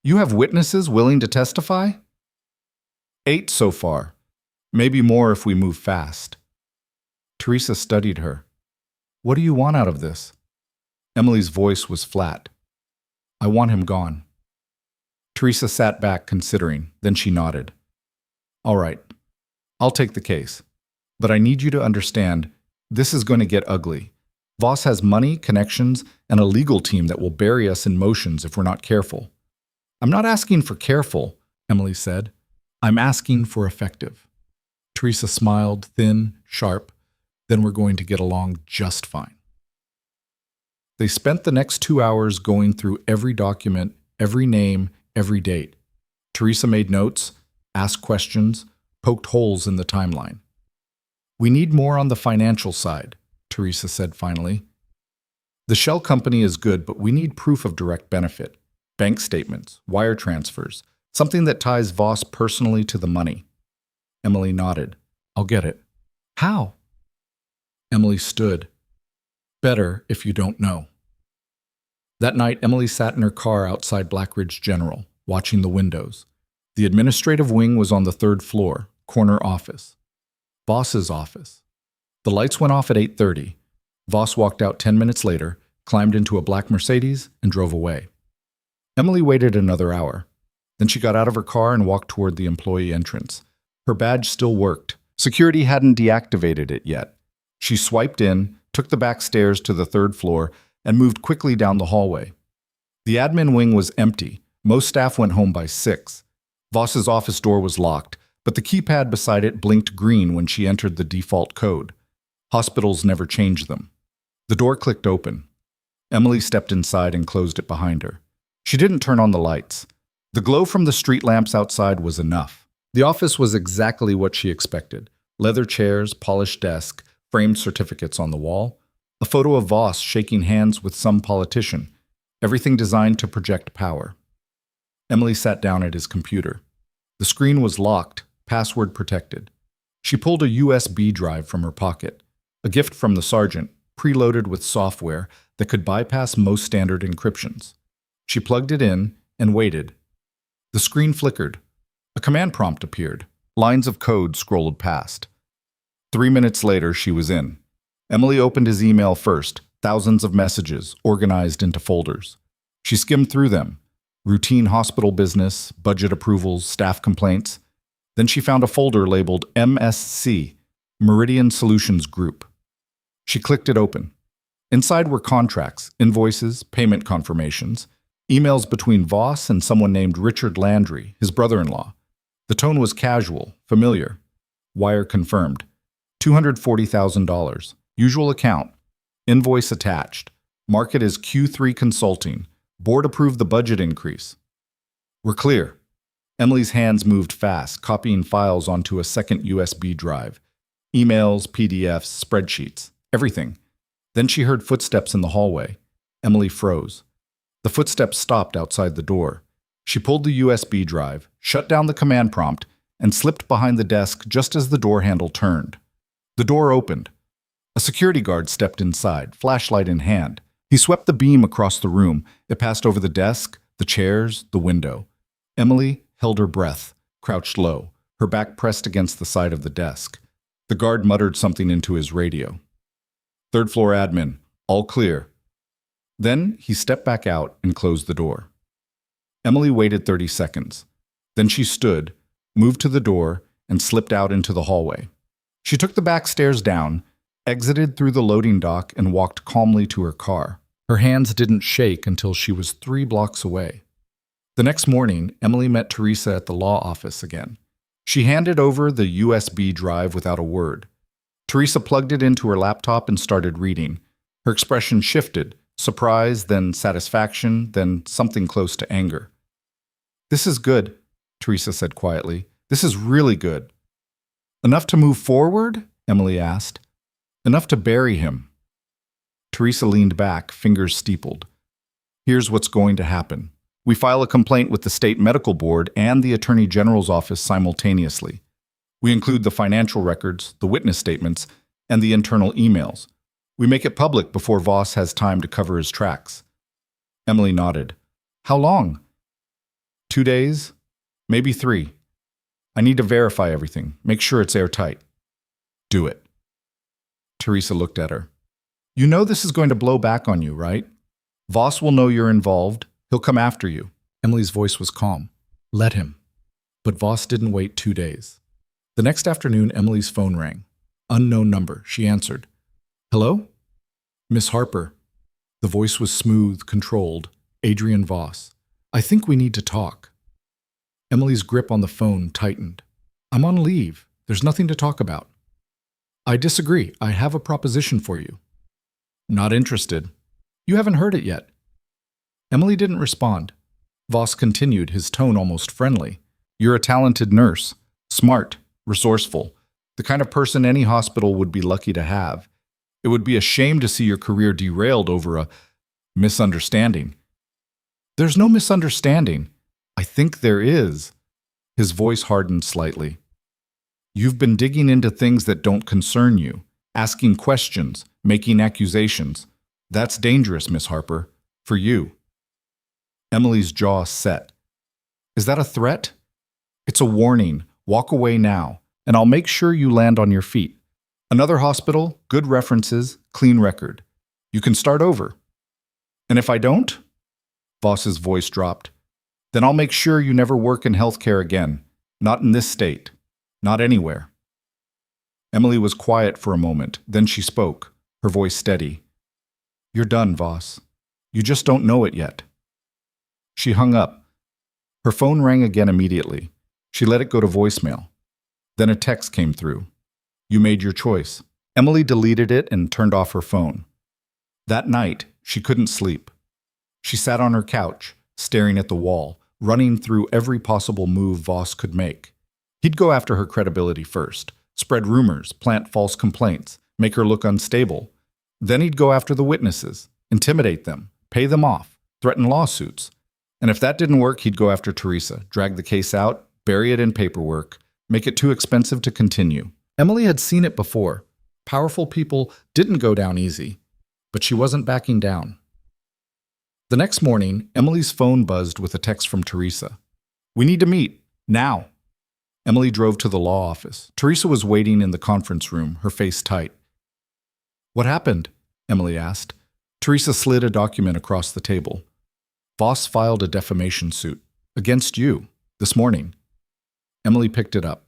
"You have witnesses willing to testify?" "8 so far. Maybe more if we move fast." Teresa studied her. "What do you want out of this?" Emily's voice was flat. "I want him gone." Teresa sat back, considering. Then she nodded. "All right. I'll take the case. But I need you to understand, this is going to get ugly. Voss has money, connections, and a legal team that will bury us in motions if we're not careful." "I'm not asking for careful," Emily said. "I'm asking for effective." Teresa smiled, thin, sharp. "Then we're going to get along just fine." They spent the next 2 hours going through every document, every name, every date. Teresa made notes, asked questions, poked holes in the timeline. "We need more on the financial side," Teresa said finally. "The shell company is good, but we need proof of direct benefit. Bank statements, wire transfers, something that ties Voss personally to the money." Emily nodded. "I'll get it." "How?" Emily stood. "Better if you don't know." That night, Emily sat in her car outside Blackridge General, watching the windows. The administrative wing was on the 3rd floor, corner office. Voss's office. The lights went off at 8:30. Voss walked out 10 minutes later, climbed into a black Mercedes, and drove away. Emily waited another hour. Then she got out of her car and walked toward the employee entrance. Her badge still worked. Security hadn't deactivated it yet. She swiped in, took the back stairs to the 3rd floor, and moved quickly down the hallway. The admin wing was empty. Most staff went home by 6. Voss's office door was locked, but the keypad beside it blinked green when she entered the default code. Hospitals never changed them. The door clicked open. Emily stepped inside and closed it behind her. She didn't turn on the lights. The glow from the street lamps outside was enough. The office was exactly what she expected. Leather chairs, polished desk, framed certificates on the wall, a photo of Voss shaking hands with some politician, everything designed to project power. Emily sat down at his computer. The screen was locked, password protected. She pulled a USB drive from her pocket, a gift from the sergeant, preloaded with software that could bypass most standard encryptions. She plugged it in and waited. The screen flickered. A command prompt appeared. Lines of code scrolled past. 3 minutes later, she was in. Emily opened his email first, thousands of messages organized into folders. She skimmed through them. Routine hospital business, budget approvals, staff complaints. Then she found a folder labeled MSC, Meridian Solutions Group. She clicked it open. Inside were contracts, invoices, payment confirmations, emails between Voss and someone named Richard Landry, his brother-in-law. The tone was casual, familiar. Wire confirmed. $240,000. Usual account. Invoice attached. Market as Q3 Consulting. Board approved the budget increase. We're clear. Emily's hands moved fast, copying files onto a second USB drive. Emails, PDFs, spreadsheets, everything. Then she heard footsteps in the hallway. Emily froze. The footsteps stopped outside the door. She pulled the USB drive, shut down the command prompt, and slipped behind the desk just as the door handle turned. The door opened. A security guard stepped inside, flashlight in hand. He swept the beam across the room. It passed over the desk, the chairs, the window. Emily held her breath, crouched low, her back pressed against the side of the desk. The guard muttered something into his radio. "3rd floor admin, all clear." Then he stepped back out and closed the door. Emily waited 30 seconds. Then she stood, moved to the door, and slipped out into the hallway. She took the back stairs down, exited through the loading dock, and walked calmly to her car. Her hands didn't shake until she was 3 blocks away. The next morning, Emily met Teresa at the law office again. She handed over the USB drive without a word. Teresa plugged it into her laptop and started reading. Her expression shifted, surprise, then satisfaction, then something close to anger. "This is good," Teresa said quietly. "This is really good." "Enough to move forward?" Emily asked. "Enough to bury him." Teresa leaned back, fingers steepled. "Here's what's going to happen. We file a complaint with the State Medical Board and the Attorney General's office simultaneously. We include the financial records, the witness statements, and the internal emails. We make it public before Voss has time to cover his tracks." Emily nodded. "How long?" 2 days, maybe 3. I need to verify everything, make sure it's airtight." "Do it." Teresa looked at her. "You know this is going to blow back on you, right? Voss will know you're involved. He'll come after you." Emily's voice was calm. "Let him." But Voss didn't wait 2 days. The next afternoon, Emily's phone rang. Unknown number. She answered. "Hello?" "Miss Harper." The voice was smooth, controlled. "Adrian Voss. I think we need to talk." Emily's grip on the phone tightened. "I'm on leave. There's nothing to talk about." "I disagree. I have a proposition for you." "Not interested." You haven't heard it yet." Emily didn't respond. Voss continued, his tone almost friendly. "You're a talented nurse. Smart, resourceful. The kind of person any hospital would be lucky to have. It would be a shame to see your career derailed over a misunderstanding." "There's no misunderstanding." "I think there is." His voice hardened slightly. "You've been digging into things that don't concern you, asking questions, making accusations. That's dangerous, Miss Harper. For you." Emily's jaw set. "Is that a threat?" "It's a warning. Walk away now, and I'll make sure you land on your feet. Another hospital, good references, clean record. You can start over." "And if I don't?" Voss's voice dropped. "Then I'll make sure you never work in healthcare again. Not in this state. Not anywhere." Emily was quiet for a moment, then she spoke, her voice steady. "You're done, Voss. You just don't know it yet." She hung up. Her phone rang again immediately. She let it go to voicemail. Then a text came through. "You made your choice." Emily deleted it and turned off her phone. That night, she couldn't sleep. She sat on her couch, staring at the wall, running through every possible move Voss could make. He'd go after her credibility first, spread rumors, plant false complaints, make her look unstable. Then he'd go after the witnesses, intimidate them, pay them off, threaten lawsuits. And if that didn't work, he'd go after Teresa, drag the case out, bury it in paperwork, make it too expensive to continue. Emily had seen it before. Powerful people didn't go down easy, but she wasn't backing down. The next morning, Emily's phone buzzed with a text from Teresa. "We need to meet, now." Emily drove to the law office. Teresa was waiting in the conference room, her face tight. "What happened?" Emily asked. Teresa slid a document across the table. "Voss filed a defamation suit. Against you. This morning." Emily picked it up.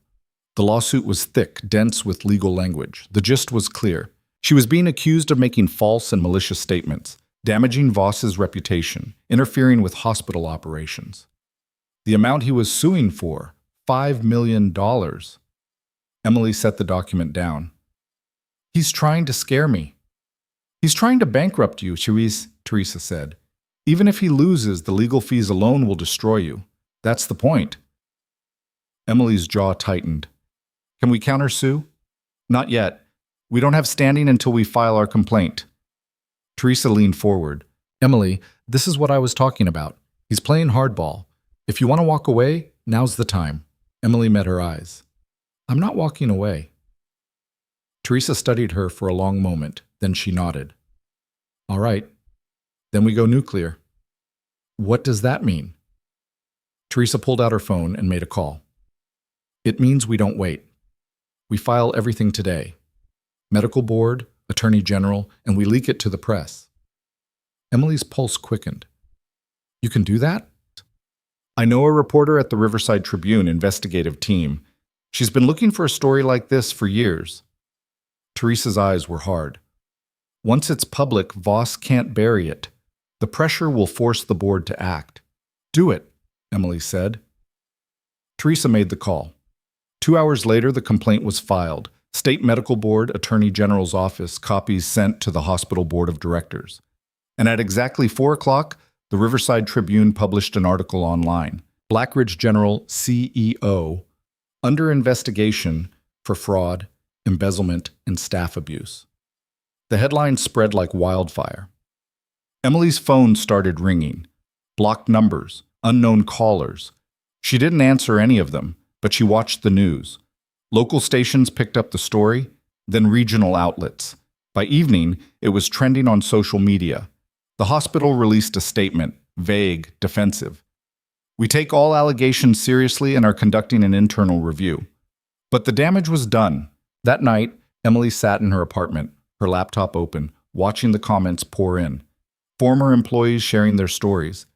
The lawsuit was thick, dense with legal language. The gist was clear. She was being accused of making false and malicious statements, damaging Voss's reputation, interfering with hospital operations. The amount he was suing for, $5 million. Emily set the document down. "He's trying to scare me." "He's trying to bankrupt you, Teresa said. "Even if he loses, the legal fees alone will destroy you. That's the point." Emily's jaw tightened. "Can we countersue?" "Not yet. We don't have standing until we file our complaint." Teresa leaned forward. "Emily, this is what I was talking about. He's playing hardball. If you want to walk away, now's the time." Emily met her eyes. "I'm not walking away." Teresa studied her for a long moment, then she nodded. "All right. Then we go nuclear." "What does that mean?" Teresa pulled out her phone and made a call. "It means we don't wait. We file everything today. Medical board, Attorney General, and we leak it to the press." Emily's pulse quickened. "You can do that?" "I know a reporter at the Riverside Tribune investigative team. She's been looking for a story like this for years." Teresa's eyes were hard. "Once it's public, Voss can't bury it. The pressure will force the board to act." "Do it," Emily said. Teresa made the call. 2 hours later, the complaint was filed. State Medical Board, Attorney General's office, copies sent to the hospital board of directors. And at exactly 4 o'clock, the Riverside Tribune published an article online. Blackridge General CEO, under investigation for fraud, embezzlement, and staff abuse. The headline spread like wildfire. Emily's phone started ringing. Blocked numbers, unknown callers. She didn't answer any of them, but she watched the news. Local stations picked up the story, then regional outlets. By evening, it was trending on social media. The hospital released a statement, vague, defensive. "We take all allegations seriously and are conducting an internal review." But the damage was done. That night, Emily sat in her apartment, her laptop open, watching the comments pour in. Former employees sharing their stories.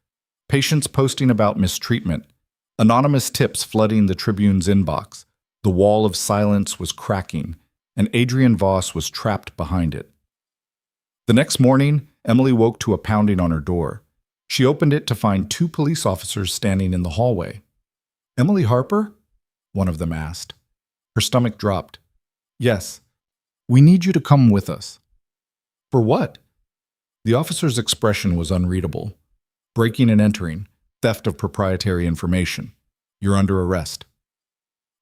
Patients posting about mistreatment. Anonymous tips flooding the Tribune's inbox. The wall of silence was cracking, and Adrian Voss was trapped behind it. The next morning, Emily woke to a pounding on her door. She opened it to find 2 police officers standing in the hallway. "Emily Harper?" one of them asked. Her stomach dropped. "Yes. We need you to come with us." "For what?" The officer's expression was unreadable. Breaking and entering, theft of proprietary information. You're under arrest.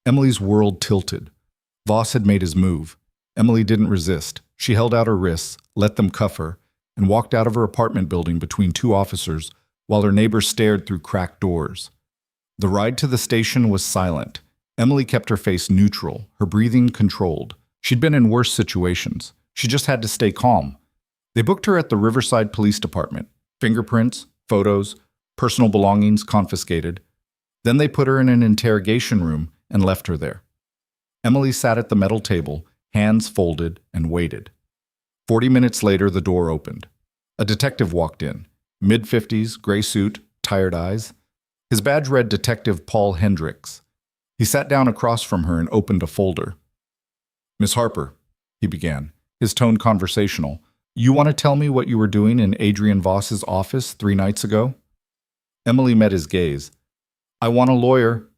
Emily's world tilted. Voss had made his move. Emily didn't resist. She held out her wrists, let them cuff her, and walked out of her apartment building between two officers while her neighbors stared through cracked doors. The ride to the station was silent. Emily kept her face neutral, her breathing controlled. She'd been in worse situations. She just had to stay calm. They booked her at the Riverside Police Department. Fingerprints, photos, personal belongings confiscated. Then they put her in an interrogation room and left her there. Emily sat at the metal table, hands folded, and waited. 40 minutes later, the door opened. A detective walked in. Mid-50s, gray suit, tired eyes. His badge read Detective Paul Hendricks. He sat down across from her and opened a folder. "Miss Harper," he began, his tone conversational, "you want to tell me what you were doing in Adrian Voss's office 3 nights ago?" Emily met his gaze. "I want a lawyer."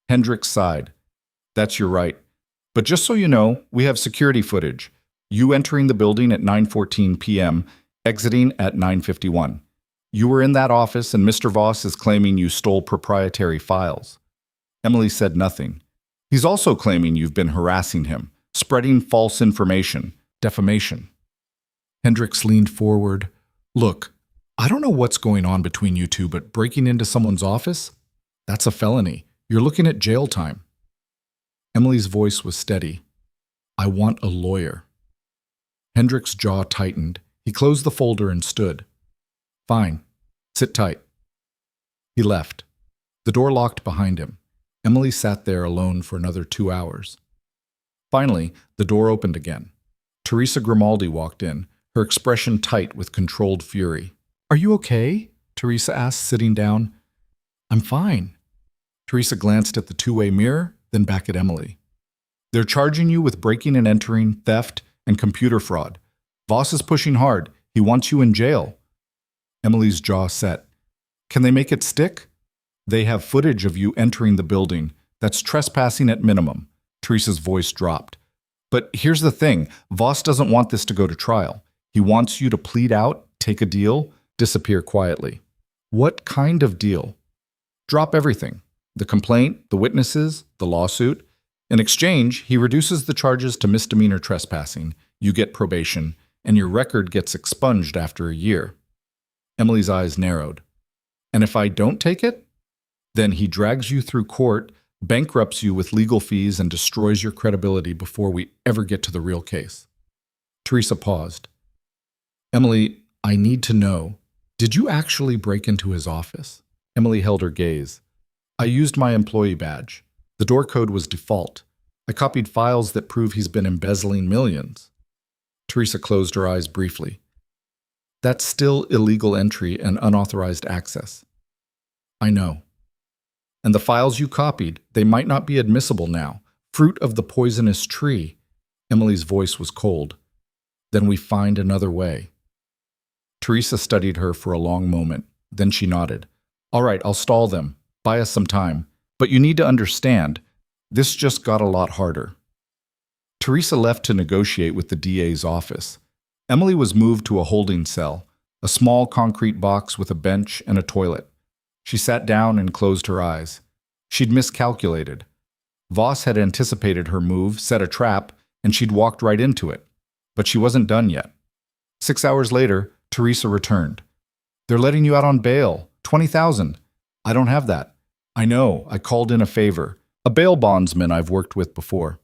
Hendricks sighed. "That's your right. But just so you know, we have security footage. You entering the building at 9:14 p.m., exiting at 9:51. You were in that office and Mr. Voss is claiming you stole proprietary files." Emily said nothing. "He's also claiming you've been harassing him, spreading false information, defamation." Hendricks leaned forward. "Look, I don't know what's going on between you two, but breaking into someone's office? That's a felony. You're looking at jail time." Emily's voice was steady. "I want a lawyer." Hendricks' jaw tightened. He closed the folder and stood. "Fine. Sit tight." He left. The door locked behind him. Emily sat there alone for another 2 hours. Finally, the door opened again. Teresa Grimaldi walked in, her expression tight with controlled fury. "Are you okay?" Teresa asked, sitting down. "I'm fine." Teresa glanced at the two-way mirror, then back at Emily. "They're charging you with breaking and entering, theft, and computer fraud. Voss is pushing hard. He wants you in jail." Emily's jaw set. "Can they make it stick?" "They have footage of you entering the building. That's trespassing at minimum." Teresa's voice dropped. "But here's the thing. Voss doesn't want this to go to trial. He wants you to plead out, take a deal, disappear quietly." "What kind of deal?" "Drop everything. The complaint, the witnesses, the lawsuit. In exchange, he reduces the charges to misdemeanor trespassing. You get probation, and your record gets expunged after a year." Emily's eyes narrowed. "And if I don't take it?" "Then he drags you through court, bankrupts you with legal fees, and destroys your credibility before we ever get to the real case." Teresa paused. "Emily, I need to know, did you actually break into his office?" Emily held her gaze. "I used my employee badge. The door code was default. I copied files that prove he's been embezzling millions." Teresa closed her eyes briefly. "That's still illegal entry and unauthorized access." "I know. And the files you copied, they might not be admissible now. Fruit of the poisonous tree." Emily's voice was cold. "Then we find another way." Teresa studied her for a long moment. Then she nodded. "All right, I'll stall them. Buy us some time. But you need to understand, this just got a lot harder." Teresa left to negotiate with the DA's office. Emily was moved to a holding cell, a small concrete box with a bench and a toilet. She sat down and closed her eyes. She'd miscalculated. Voss had anticipated her move, set a trap, and she'd walked right into it. But she wasn't done yet. 6 hours later, Teresa returned. "They're letting you out on bail. 20,000. I don't have that." "I know. I called in a favor. A bail bondsman I've worked with before.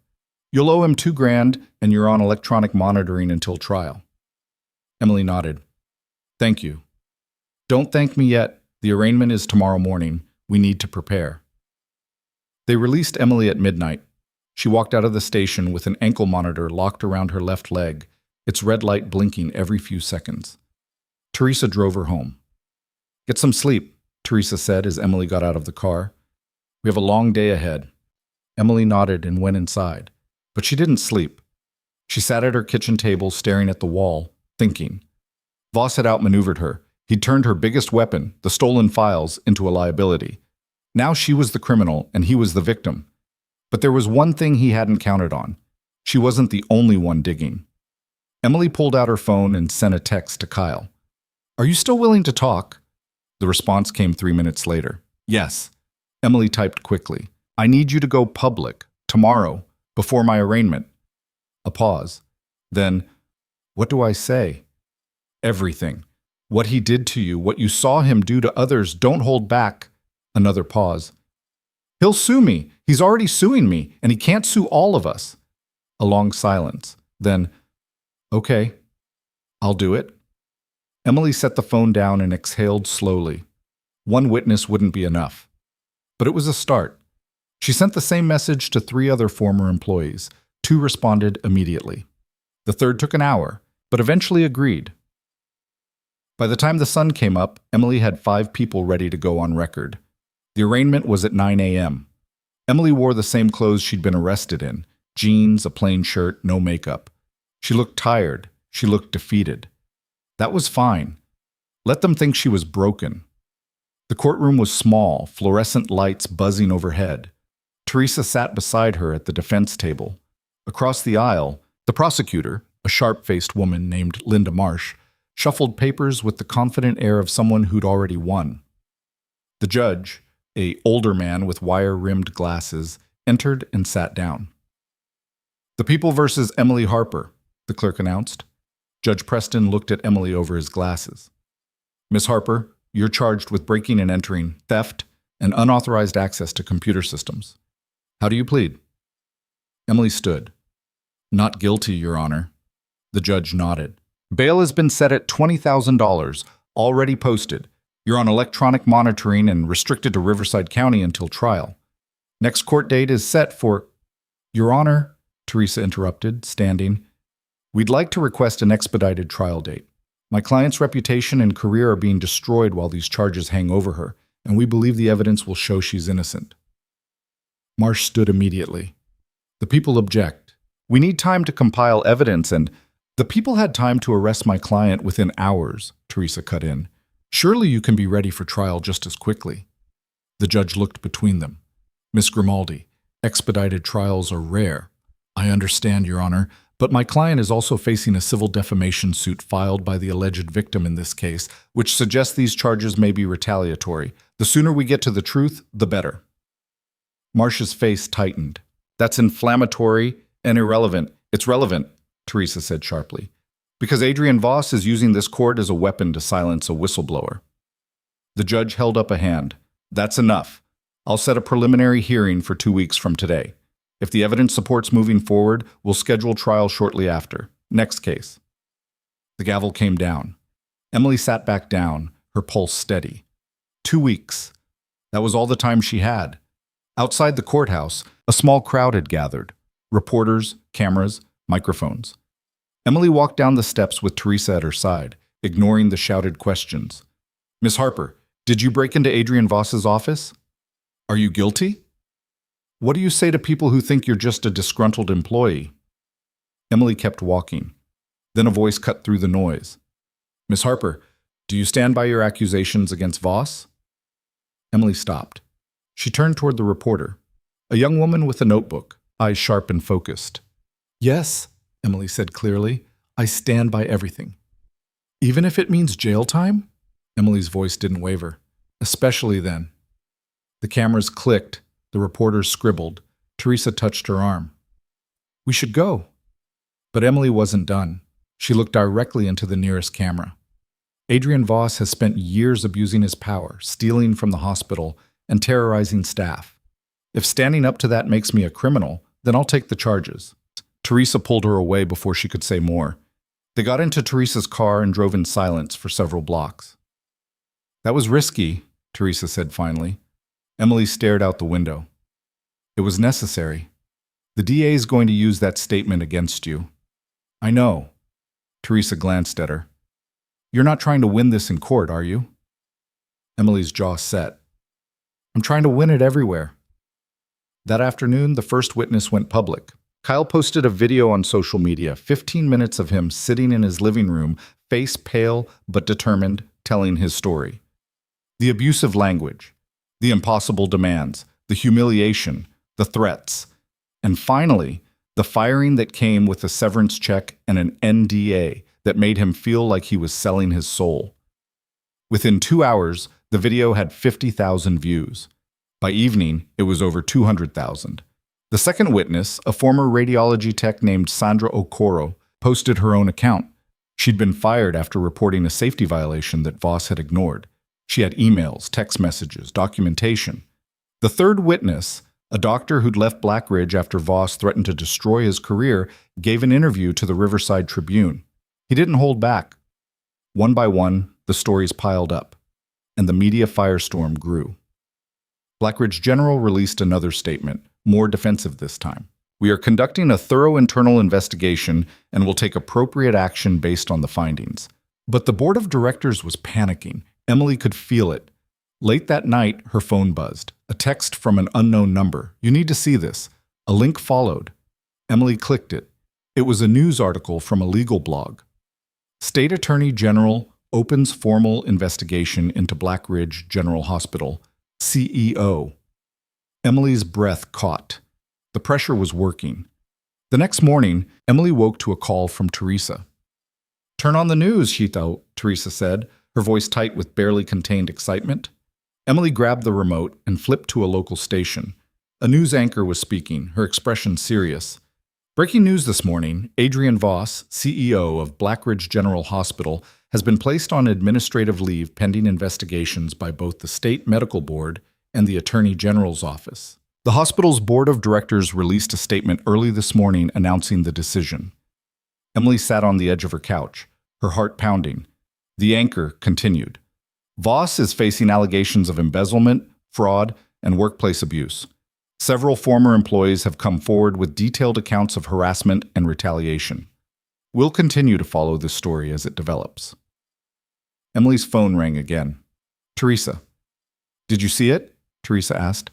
You'll owe him $2,000 and you're on electronic monitoring until trial." Emily nodded. "Thank you." "Don't thank me yet. The arraignment is tomorrow morning. We need to prepare." They released Emily at midnight. She walked out of the station with an ankle monitor locked around her left leg, its red light blinking every few seconds. Teresa drove her home. "Get some sleep," Teresa said as Emily got out of the car. "We have a long day ahead." Emily nodded and went inside, but she didn't sleep. She sat at her kitchen table staring at the wall, thinking. Voss had outmaneuvered her. He'd turned her biggest weapon, the stolen files, into a liability. Now she was the criminal and he was the victim. But there was one thing he hadn't counted on. She wasn't the only one digging. Emily pulled out her phone and sent a text to Kyle. Are you still willing to talk? The response came 3 minutes later. Yes. Emily typed quickly. I need you to go public, tomorrow, before my arraignment. A pause. Then, what do I say? Everything. What he did to you, what you saw him do to others, don't hold back. Another pause. He'll sue me. He's already suing me, and he can't sue all of us. A long silence. Then, okay, I'll do it. Emily set the phone down and exhaled slowly. One witness wouldn't be enough. But it was a start. She sent the same message to 3 other former employees. 2 responded immediately. The third took an hour, but eventually agreed. By the time the sun came up, Emily had 5 people ready to go on record. The arraignment was at 9 a.m. Emily wore the same clothes she'd been arrested in, jeans, a plain shirt, no makeup. She looked tired. She looked defeated. That was fine. Let them think she was broken. The courtroom was small, fluorescent lights buzzing overhead. Teresa sat beside her at the defense table. Across the aisle, the prosecutor, a sharp-faced woman named Linda Marsh, shuffled papers with the confident air of someone who'd already won. The judge, an older man with wire-rimmed glasses, entered and sat down. The people versus Emily Harper, the clerk announced. Judge Preston looked at Emily over his glasses. Miss Harper, you're charged with breaking and entering, theft, and unauthorized access to computer systems. How do you plead? Emily stood. Not guilty, Your Honor. The judge nodded. Bail has been set at $20,000, already posted. You're on electronic monitoring and restricted to Riverside County until trial. Next court date is set for... Your Honor, Teresa interrupted, standing. We'd like to request an expedited trial date. My client's reputation and career are being destroyed while these charges hang over her, and we believe the evidence will show she's innocent. Marsh stood immediately. The people object. We need time to compile evidence, and the people had time to arrest my client within hours, Teresa cut in. Surely you can be ready for trial just as quickly. The judge looked between them. Miss Grimaldi, expedited trials are rare. I understand, Your Honor, but my client is also facing a civil defamation suit filed by the alleged victim in this case, which suggests these charges may be retaliatory. The sooner we get to the truth, the better. Marsh's face tightened. That's inflammatory and irrelevant. It's relevant, Teresa said sharply, because Adrian Voss is using this court as a weapon to silence a whistleblower. The judge held up a hand. That's enough. I'll set a preliminary hearing for 2 weeks from today. If the evidence supports moving forward, we'll schedule trial shortly after. Next case. The gavel came down. Emily sat back down, her pulse steady. 2 weeks. That was all the time she had. Outside the courthouse, a small crowd had gathered. Reporters, cameras, microphones. Emily walked down the steps with Teresa at her side, ignoring the shouted questions. Miss Harper, did you break into Adrian Voss's office? Are you guilty? What do you say to people who think you're just a disgruntled employee? Emily kept walking. Then a voice cut through the noise. Miss Harper, do you stand by your accusations against Voss? Emily stopped. She turned toward the reporter, a young woman with a notebook, eyes sharp and focused. Yes, Emily said clearly, I stand by everything. Even if it means jail time? Emily's voice didn't waver, especially then. The cameras clicked. The reporters scribbled. Teresa touched her arm. We should go. But Emily wasn't done. She looked directly into the nearest camera. Adrian Voss has spent years abusing his power, stealing from the hospital, and terrorizing staff. If standing up to that makes me a criminal, then I'll take the charges. Teresa pulled her away before she could say more. They got into Teresa's car and drove in silence for several blocks. That was risky, Teresa said finally. Emily stared out the window. It was necessary. The DA is going to use that statement against you. I know. Teresa glanced at her. You're not trying to win this in court, are you? Emily's jaw set. I'm trying to win it everywhere. That afternoon, the first witness went public. Kyle posted a video on social media, 15 minutes of him sitting in his living room, face pale but determined, telling his story. The abusive language, the impossible demands, the humiliation, the threats, and finally, The firing that came with a severance check and an NDA that made him feel like he was selling his soul. Within 2 hours, the video had 50,000 views. By evening, it was over 200,000. The second witness, a former radiology tech named Sandra Okoro, posted her own account. She'd been fired after reporting a safety violation that Voss had ignored. She had emails, text messages, documentation. The third witness, a doctor who'd left Blackridge after Voss threatened to destroy his career, gave an interview to the Riverside Tribune. He didn't hold back. One by one, the stories piled up, and the media firestorm grew. Blackridge General released another statement, more defensive this time. We are conducting a thorough internal investigation and will take appropriate action based on the findings. But the board of directors was panicking. Emily could feel it. Late that night, her phone buzzed. A text from an unknown number. You need to see this. A link followed. Emily clicked it. It was a news article from a legal blog. State Attorney General opens formal investigation into Blackridge General Hospital. CEO. Emily's breath caught. The pressure was working. The next morning, Emily woke to a call from Teresa. Turn on the news, Shito, Teresa said, her voice tight with barely contained excitement. Emily grabbed the remote and flipped to a local station. A news anchor was speaking, her expression serious. Breaking news this morning, Adrian Voss, CEO of Blackridge General Hospital, has been placed on administrative leave pending investigations by both the State Medical Board and the Attorney General's office. The hospital's board of directors released a statement early this morning announcing the decision. Emily sat on the edge of her couch, her heart pounding. The anchor continued. Voss is facing allegations of embezzlement, fraud, and workplace abuse. Several former employees have come forward with detailed accounts of harassment and retaliation. We'll continue to follow this story as it develops. Emily's phone rang again. Teresa. Did you see it? Teresa asked.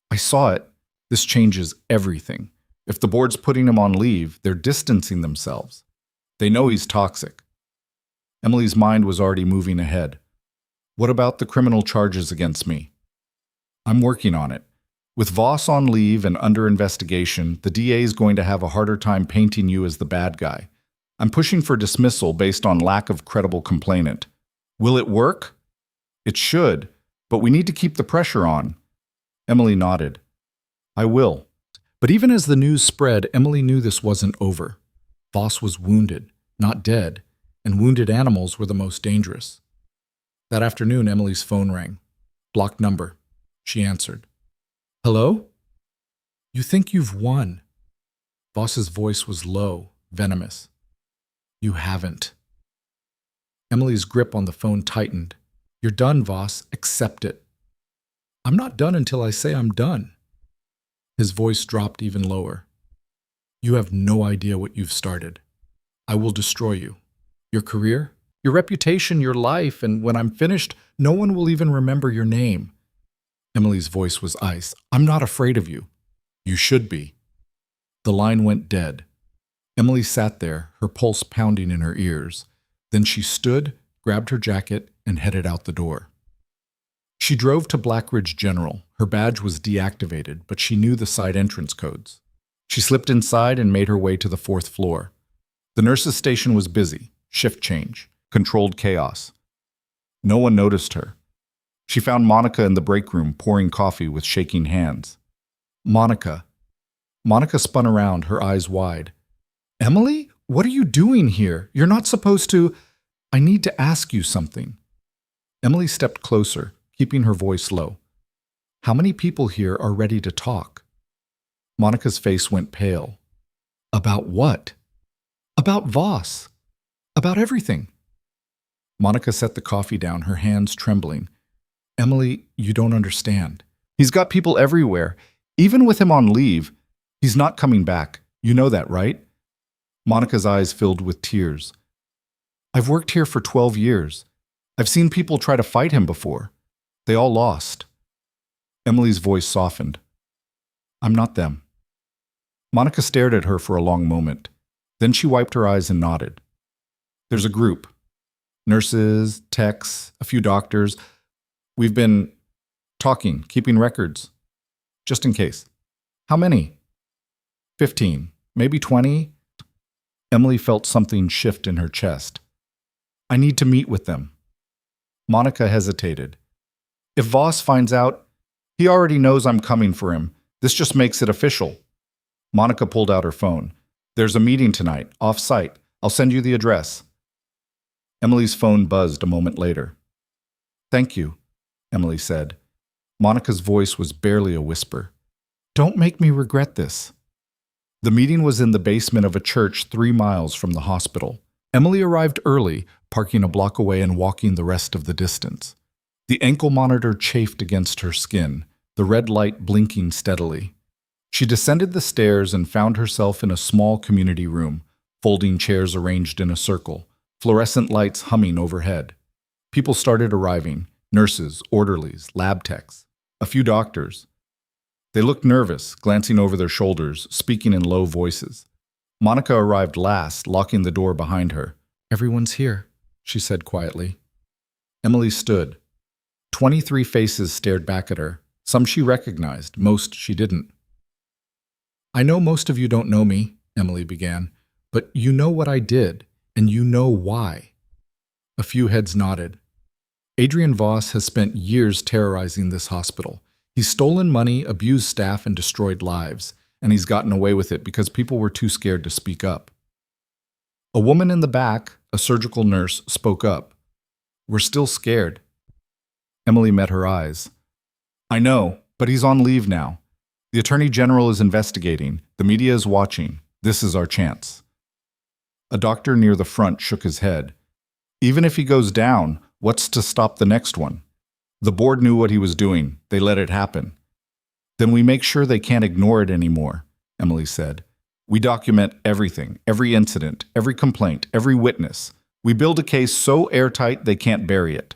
I saw it. This changes everything. If the board's putting him on leave, they're distancing themselves. They know he's toxic. Emily's mind was already moving ahead. What about the criminal charges against me? I'm working on it. With Voss on leave and under investigation, the DA is going to have a harder time painting you as the bad guy. I'm pushing for dismissal based on lack of credible complainant. Will it work? It should, but we need to keep the pressure on. Emily nodded. I will. But even as the news spread, Emily knew this wasn't over. Voss was wounded, not dead, and wounded animals were the most dangerous. That afternoon, Emily's phone rang. Blocked number. She answered. Hello? You think you've won. Voss's voice was low, venomous. You haven't. Emily's grip on the phone tightened. You're done, Voss. Accept it. I'm not done until I say I'm done. His voice dropped even lower. You have no idea what you've started. I will destroy you. Your career, your reputation, your life, and when I'm finished, no one will even remember your name. Emily's voice was ice. I'm not afraid of you. You should be. The line went dead. Emily sat there, her pulse pounding in her ears. Then she stood, grabbed her jacket, and headed out the door. She drove to Blackridge General. Her badge was deactivated, but she knew the side entrance codes. She slipped inside and made her way to the 4th floor. The nurse's station was busy, shift change, controlled chaos. No one noticed her. She found Monica in the break room pouring coffee with shaking hands. Monica. Monica spun around, her eyes wide. Emily? What are you doing here? You're not supposed to… I need to ask you something. Emily stepped closer, keeping her voice low. How many people here are ready to talk? Monica's face went pale. About what? About Voss. About everything. Monica set the coffee down, her hands trembling. Emily, you don't understand. He's got people everywhere. Even with him on leave, he's not coming back. You know that, right? Monica's eyes filled with tears. I've worked here for 12 years. I've seen people try to fight him before. They all lost. Emily's voice softened. I'm not them. Monica stared at her for a long moment. Then she wiped her eyes and nodded. There's a group. Nurses, techs, a few doctors. We've been talking, keeping records. Just in case. How many? 15. Maybe 20? Emily felt something shift in her chest. I need to meet with them. Monica hesitated. If Voss finds out, he already knows I'm coming for him. This just makes it official. Monica pulled out her phone. There's a meeting tonight, off-site. I'll send you the address. Emily's phone buzzed a moment later. Thank you, Emily said. Monica's voice was barely a whisper. Don't make me regret this. The meeting was in the basement of a church 3 miles from the hospital. Emily arrived early, parking a block away and walking the rest of the distance. The ankle monitor chafed against her skin, the red light blinking steadily. She descended the stairs and found herself in a small community room, folding chairs arranged in a circle, fluorescent lights humming overhead. People started arriving, nurses, orderlies, lab techs, a few doctors. They looked nervous, glancing over their shoulders, speaking in low voices. Monica arrived last, locking the door behind her. Everyone's here, she said quietly. Emily stood. 23 faces stared back at her. Some she recognized, most she didn't. I know most of you don't know me, Emily began, but you know what I did, and you know why. A few heads nodded. Adrian Voss has spent years terrorizing this hospital. He's stolen money, abused staff, and destroyed lives, and he's gotten away with it because people were too scared to speak up. A woman in the back, a surgical nurse, spoke up. We're still scared. Emily met her eyes. I know, but he's on leave now. The Attorney General is investigating. The media is watching. This is our chance. A doctor near the front shook his head. Even if he goes down, what's to stop the next one? The board knew what he was doing. They let it happen. Then we make sure they can't ignore it anymore, Emily said. We document everything, every incident, every complaint, every witness. We build a case so airtight they can't bury it.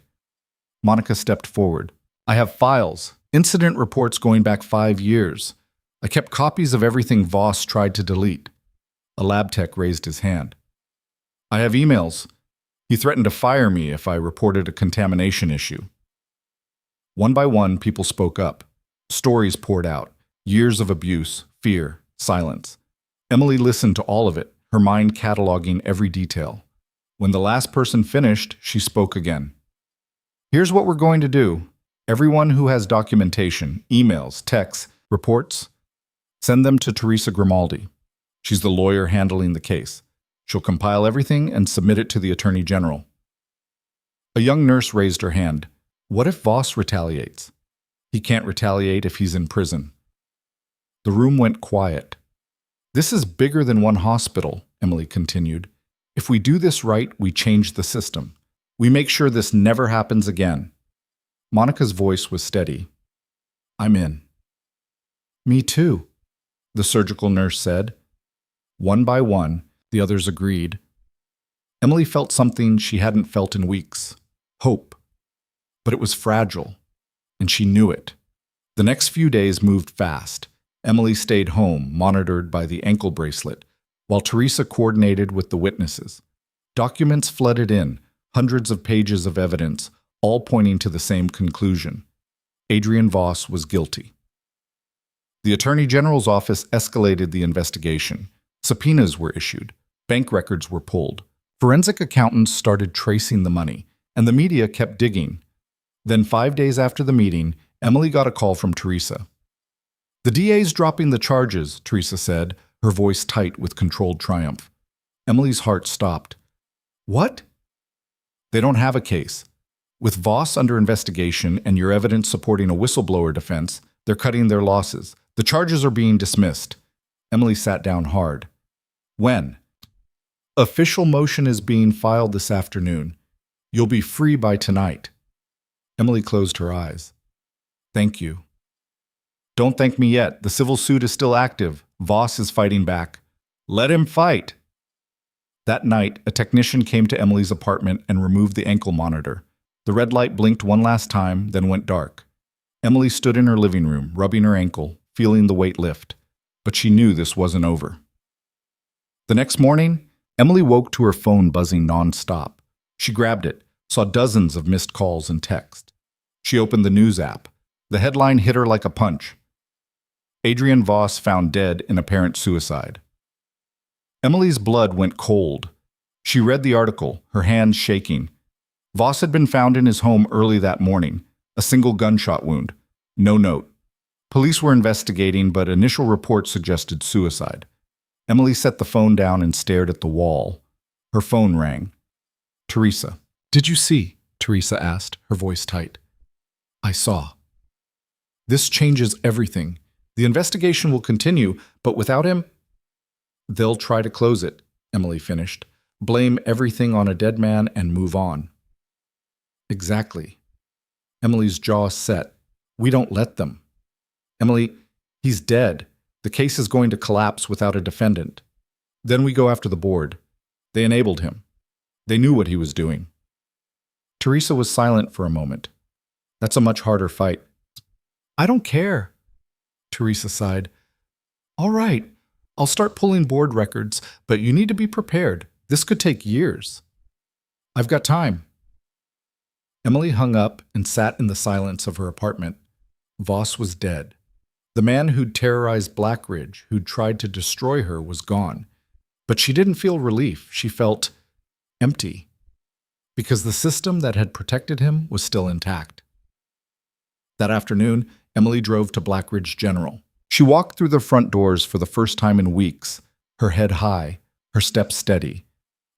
Monica stepped forward. I have files, incident reports going back 5 years. I kept copies of everything Voss tried to delete. A lab tech raised his hand. I have emails. He threatened to fire me if I reported a contamination issue. One by one, people spoke up. Stories poured out. Years of abuse, fear, silence. Emily listened to all of it, her mind cataloging every detail. When the last person finished, she spoke again. Here's what we're going to do. Everyone who has documentation, emails, texts, reports, send them to Teresa Grimaldi. She's the lawyer handling the case. She'll compile everything and submit it to the Attorney General. A young nurse raised her hand. What if Voss retaliates? He can't retaliate if he's in prison. The room went quiet. This is bigger than one hospital, Emily continued. If we do this right, we change the system. We make sure this never happens again. Monica's voice was steady. I'm in. Me too, the surgical nurse said. One by one, the others agreed. Emily felt something she hadn't felt in weeks. Hope. But it was fragile, and she knew it. The next few days moved fast. Emily stayed home, monitored by the ankle bracelet, while Teresa coordinated with the witnesses. Documents flooded in, hundreds of pages of evidence, all pointing to the same conclusion. Adrian Voss was guilty. The Attorney General's office escalated the investigation. Subpoenas were issued. Bank records were pulled. Forensic accountants started tracing the money, and the media kept digging. Then 5 days after the meeting, Emily got a call from Teresa. The DA's dropping the charges, Teresa said, her voice tight with controlled triumph. Emily's heart stopped. What? They don't have a case. With Voss under investigation and your evidence supporting a whistleblower defense, they're cutting their losses. The charges are being dismissed. Emily sat down hard. When? Official motion is being filed this afternoon. You'll be free by tonight. Emily closed her eyes. Thank you. Don't thank me yet. The civil suit is still active. Voss is fighting back. Let him fight. That night, a technician came to Emily's apartment and removed the ankle monitor. The red light blinked one last time, then went dark. Emily stood in her living room, rubbing her ankle, feeling the weight lift. But she knew this wasn't over. The next morning, Emily woke to her phone buzzing nonstop. She grabbed it, saw dozens of missed calls and texts. She opened the news app. The headline hit her like a punch. Adrian Voss found dead in apparent suicide. Emily's blood went cold. She read the article, her hands shaking. Voss had been found in his home early that morning, a single gunshot wound. No note. Police were investigating, but initial reports suggested suicide. Emily set the phone down and stared at the wall. Her phone rang. Teresa. "Did you see?" Teresa asked, her voice tight. "I saw." "This changes everything. The investigation will continue, but without him, they'll try to close it," Emily finished. "Blame everything on a dead man and move on." "Exactly." Emily's jaw set. "We don't let them." "Emily, he's dead. The case is going to collapse without a defendant. Then we go after the board. They enabled him. They knew what he was doing." Teresa was silent for a moment. "That's a much harder fight." "I don't care." Teresa sighed. "All right, I'll start pulling board records, but you need to be prepared. This could take years." "I've got time." Emily hung up and sat in the silence of her apartment. Voss was dead. The man who'd terrorized Blackridge, who'd tried to destroy her, was gone. But she didn't feel relief. She felt empty, because the system that had protected him was still intact. That afternoon, Emily drove to Blackridge General. She walked through the front doors for the first time in weeks, her head high, her steps steady.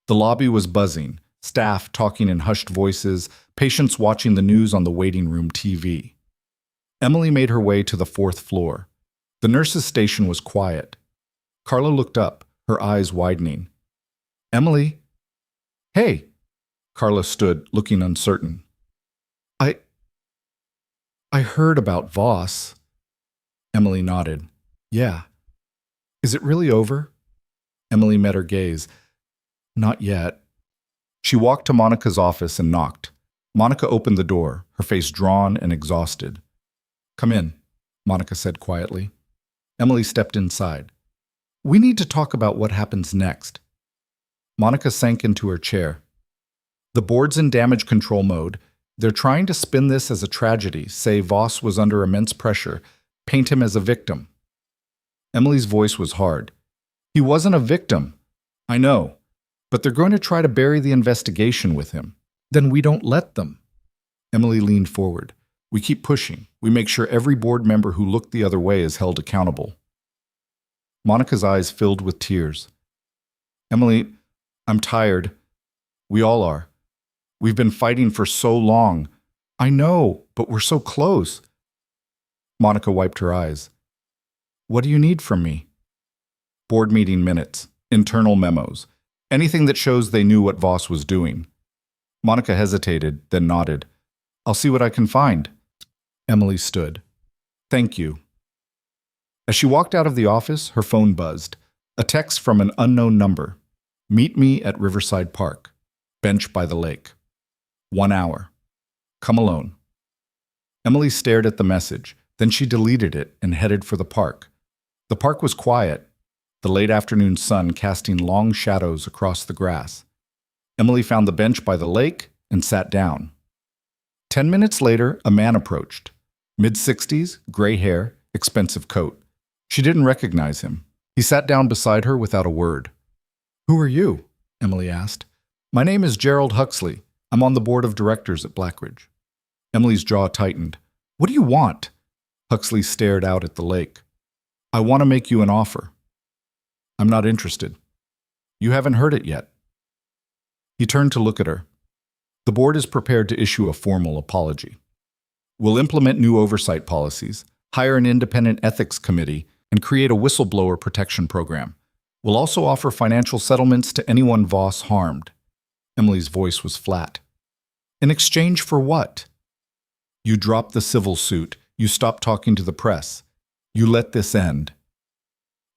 The lobby was buzzing, staff talking in hushed voices, patients watching the news on the waiting room TV. Emily made her way to the 4th floor. The nurse's station was quiet. Carla looked up, her eyes widening. "Emily?" "Hey." Carla stood, looking uncertain. I heard about Voss." Emily nodded. "Yeah. Is it really over?" Emily met her gaze. "Not yet." She walked to Monica's office and knocked. Monica opened the door, her face drawn and exhausted. "Come in," Monica said quietly. Emily stepped inside. "We need to talk about what happens next." Monica sank into her chair. "The board's in damage control mode. They're trying to spin this as a tragedy, say Voss was under immense pressure, paint him as a victim." Emily's voice was hard. "He wasn't a victim. I know. But they're going to try to bury the investigation with him. Then we don't let them." Emily leaned forward. "We keep pushing. We make sure every board member who looked the other way is held accountable." Monica's eyes filled with tears. "Emily, I'm tired. We all are. We've been fighting for so long. I know, but we're so close." Monica wiped her eyes. "What do you need from me?" "Board meeting minutes, internal memos, anything that shows they knew what Voss was doing." Monica hesitated, then nodded. "I'll see what I can find." Emily stood. "Thank you." As she walked out of the office, her phone buzzed. A text from an unknown number. "Meet me at Riverside Park. Bench by the lake. 1 hour. Come alone." Emily stared at the message. Then she deleted it and headed for the park. The park was quiet, the late afternoon sun casting long shadows across the grass. Emily found the bench by the lake and sat down. 10 minutes later, a man approached. Mid-60s, gray hair, expensive coat. She didn't recognize him. He sat down beside her without a word. "Who are you?" Emily asked. "My name is Gerald Huxley. I'm on the board of directors at Blackridge." Emily's jaw tightened. "What do you want?" Huxley stared out at the lake. "I want to make you an offer." "I'm not interested." "You haven't heard it yet." He turned to look at her. "The board is prepared to issue a formal apology. We'll implement new oversight policies, hire an independent ethics committee, and create a whistleblower protection program. We'll also offer financial settlements to anyone Voss harmed." Emily's voice was flat. "In exchange for what?" "You drop the civil suit. You stop talking to the press. You let this end."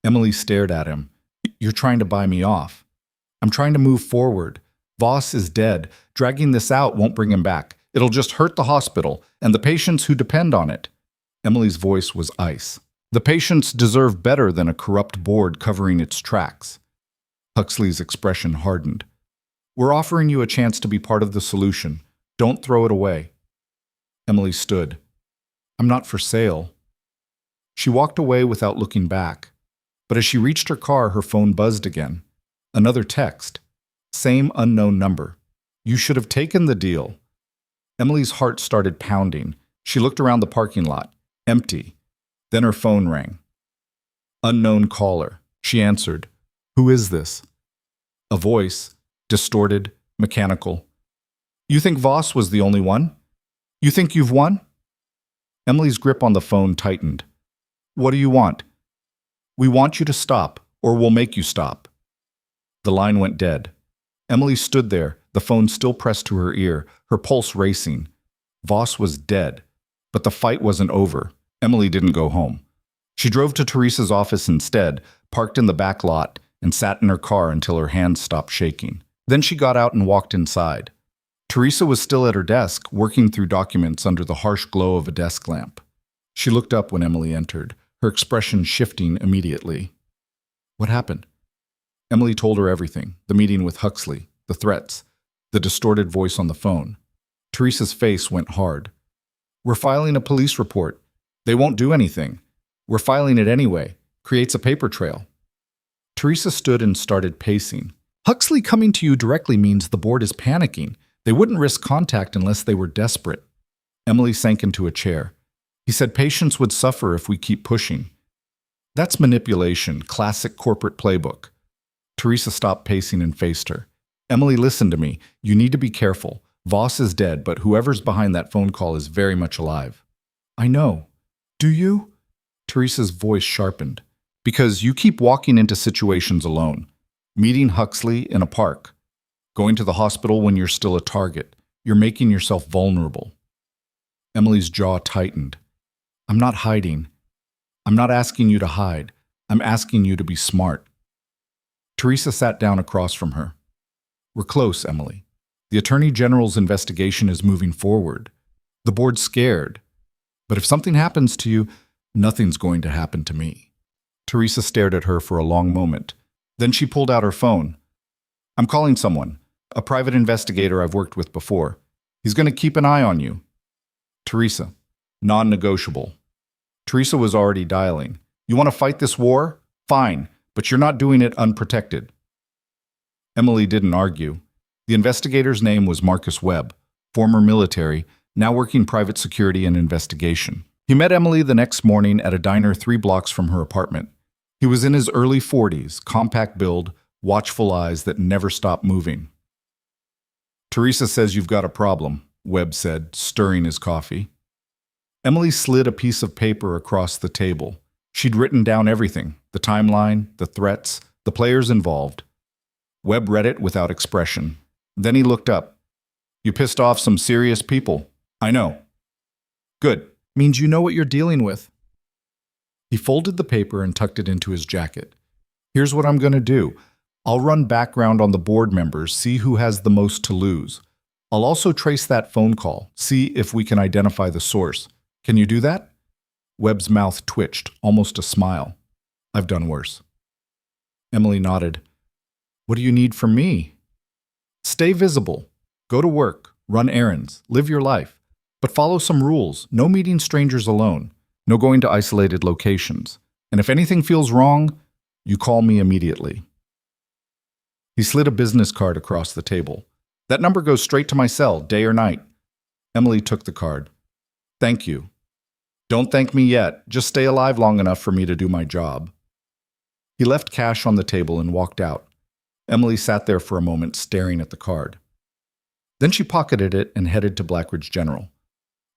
Emily stared at him. "You're trying to buy me off." "I'm trying to move forward. Voss is dead. Dragging this out won't bring him back. It'll just hurt the hospital and the patients who depend on it." Emily's voice was ice. "The patients deserve better than a corrupt board covering its tracks." Huxley's expression hardened. "We're offering you a chance to be part of the solution. Don't throw it away." Emily stood. "I'm not for sale." She walked away without looking back. But as she reached her car, her phone buzzed again. Another text. Same unknown number. You should have taken the deal. Emily's heart started pounding. She looked around the parking lot. Empty. Then her phone rang. Unknown caller. She answered. Who is this? A voice, distorted, mechanical. You think Voss was the only one? You think you've won? Emily's grip on the phone tightened. What do you want? We want you to stop, or we'll make you stop. The line went dead. Emily stood there, the phone still pressed to her ear, her pulse racing. Voss was dead, but the fight wasn't over. Emily didn't go home. She drove to Teresa's office instead, parked in the back lot, and sat in her car until her hands stopped shaking. Then she got out and walked inside. Teresa was still at her desk, working through documents under the harsh glow of a desk lamp. She looked up when Emily entered, her expression shifting immediately. What happened? Emily told her everything, the meeting with Huxley, the threats, the distorted voice on the phone. Teresa's face went hard. We're filing a police report. They won't do anything. We're filing it anyway. Creates a paper trail. Teresa stood and started pacing. Huxley coming to you directly means the board is panicking. They wouldn't risk contact unless they were desperate. Emily sank into a chair. He said patients would suffer if we keep pushing. That's manipulation, classic corporate playbook. Teresa stopped pacing and faced her. Emily, listen to me. You need to be careful. Voss is dead, but whoever's behind that phone call is very much alive. I know. Do you? Teresa's voice sharpened. Because you keep walking into situations alone. Meeting Huxley in a park. Going to the hospital when you're still a target. You're making yourself vulnerable. Emily's jaw tightened. I'm not hiding. I'm not asking you to hide. I'm asking you to be smart. Teresa sat down across from her. We're close, Emily. The Attorney General's investigation is moving forward. The board's scared. But if something happens to you, nothing's going to happen to me. Teresa stared at her for a long moment. Then she pulled out her phone. I'm calling someone, a private investigator I've worked with before. He's going to keep an eye on you. Teresa, non-negotiable. Teresa was already dialing. You want to fight this war? Fine, but you're not doing it unprotected. Emily didn't argue. The investigator's name was Marcus Webb, former military, now working private security and investigation. He met Emily the next morning at a diner 3 blocks from her apartment. He was in his early 40s, compact build, watchful eyes that never stopped moving. Teresa says you've got a problem, Webb said, stirring his coffee. Emily slid a piece of paper across the table. She'd written down everything, the timeline, the threats, the players involved. Webb read it without expression. Then he looked up. You pissed off some serious people. I know. Good. Means you know what you're dealing with. He folded the paper and tucked it into his jacket. Here's what I'm going to do. I'll run background on the board members, see who has the most to lose. I'll also trace that phone call, see if we can identify the source. Can you do that? Webb's mouth twitched, almost a smile. I've done worse. Emily nodded. What do you need from me? Stay visible. Go to work. Run errands. Live your life. But follow some rules. No meeting strangers alone. No going to isolated locations. And if anything feels wrong, you call me immediately. He slid a business card across the table. That number goes straight to my cell, day or night. Emily took the card. Thank you. Don't thank me yet. Just stay alive long enough for me to do my job. He left cash on the table and walked out. Emily sat there for a moment, staring at the card. Then she pocketed it and headed to Blackridge General.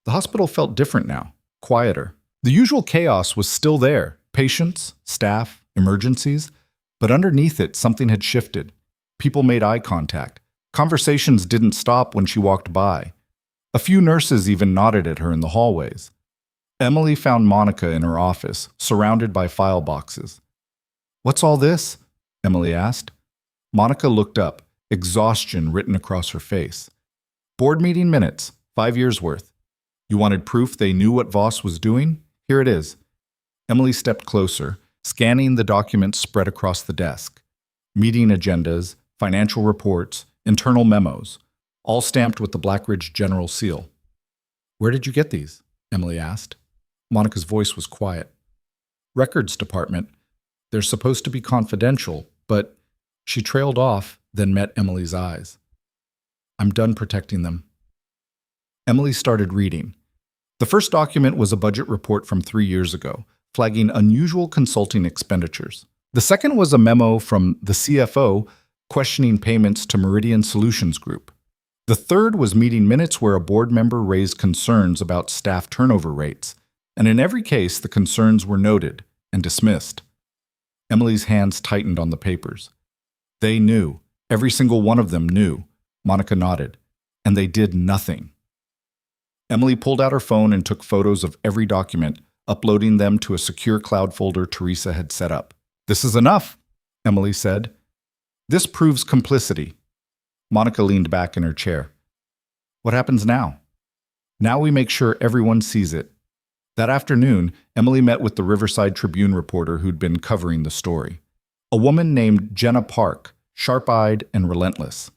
The hospital felt different now, quieter. The usual chaos was still there, patients, staff, emergencies, but underneath it something had shifted. People made eye contact. Conversations didn't stop when she walked by. A few nurses even nodded at her in the hallways. Emily found Monica in her office, surrounded by file boxes. What's all this? Emily asked. Monica looked up, exhaustion written across her face. Board meeting minutes, 5 years worth. You wanted proof they knew what Voss was doing? Here it is. Emily stepped closer, scanning the documents spread across the desk. Meeting agendas, financial reports, internal memos, all stamped with the Blackridge General seal. Where did you get these? Emily asked. Monica's voice was quiet. Records department. They're supposed to be confidential, but She trailed off, then met Emily's eyes. I'm done protecting them. Emily started reading. The first document was a budget report from 3 years ago, flagging unusual consulting expenditures. The second was a memo from the CFO questioning payments to Meridian Solutions Group. The third was meeting minutes where a board member raised concerns about staff turnover rates, and in every case the concerns were noted and dismissed. Emily's hands tightened on the papers. They knew. Every single one of them knew. Monica nodded. And they did nothing. Emily pulled out her phone and took photos of every document, uploading them to a secure cloud folder Teresa had set up. This is enough, Emily said. This proves complicity. Monica leaned back in her chair. What happens now? Now we make sure everyone sees it. That afternoon, Emily met with the Riverside Tribune reporter who'd been covering the story. A woman named Jenna Park, sharp-eyed and relentless.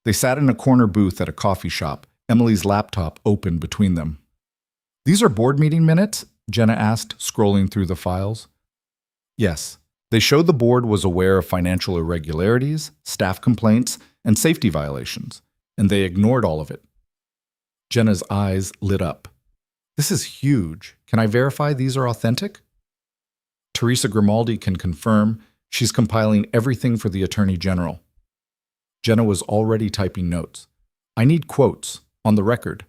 They sat in a corner booth at a coffee shop, Emily's laptop open between them. These are board meeting minutes? Jenna asked, scrolling through the files. Yes. They showed the board was aware of financial irregularities, staff complaints, and safety violations, and they ignored all of it. Jenna's eyes lit up. This is huge. Can I verify these are authentic? Teresa Grimaldi can confirm. She's compiling everything for the Attorney General. Jenna was already typing notes. I need quotes, on the record.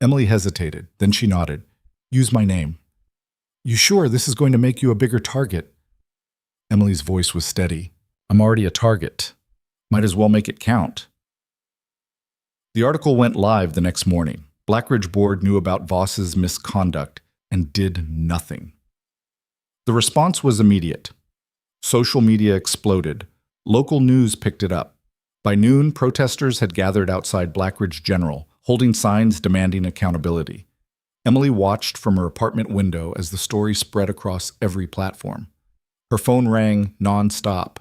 Emily hesitated, then she nodded. Use my name. You sure this is going to make you a bigger target? Emily's voice was steady. I'm already a target. Might as well make it count. The article went live the next morning. Blackridge Board knew about Voss's misconduct and did nothing. The response was immediate. Social media exploded. Local news picked it up. By noon, protesters had gathered outside Blackridge General, holding signs demanding accountability. Emily watched from her apartment window as the story spread across every platform. Her phone rang non-stop.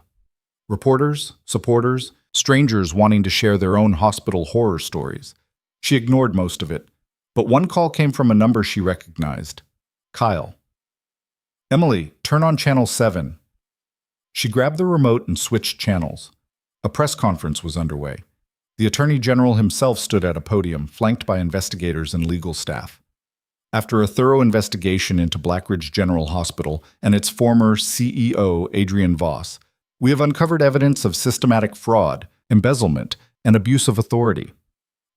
Reporters, supporters, strangers wanting to share their own hospital horror stories. She ignored most of it, but one call came from a number she recognized. Kyle. Emily, turn on channel 7. She grabbed the remote and switched channels. A press conference was underway. The Attorney General himself stood at a podium, flanked by investigators and legal staff. After a thorough investigation into Blackridge General Hospital and its former CEO, Adrian Voss, we have uncovered evidence of systematic fraud, embezzlement, and abuse of authority.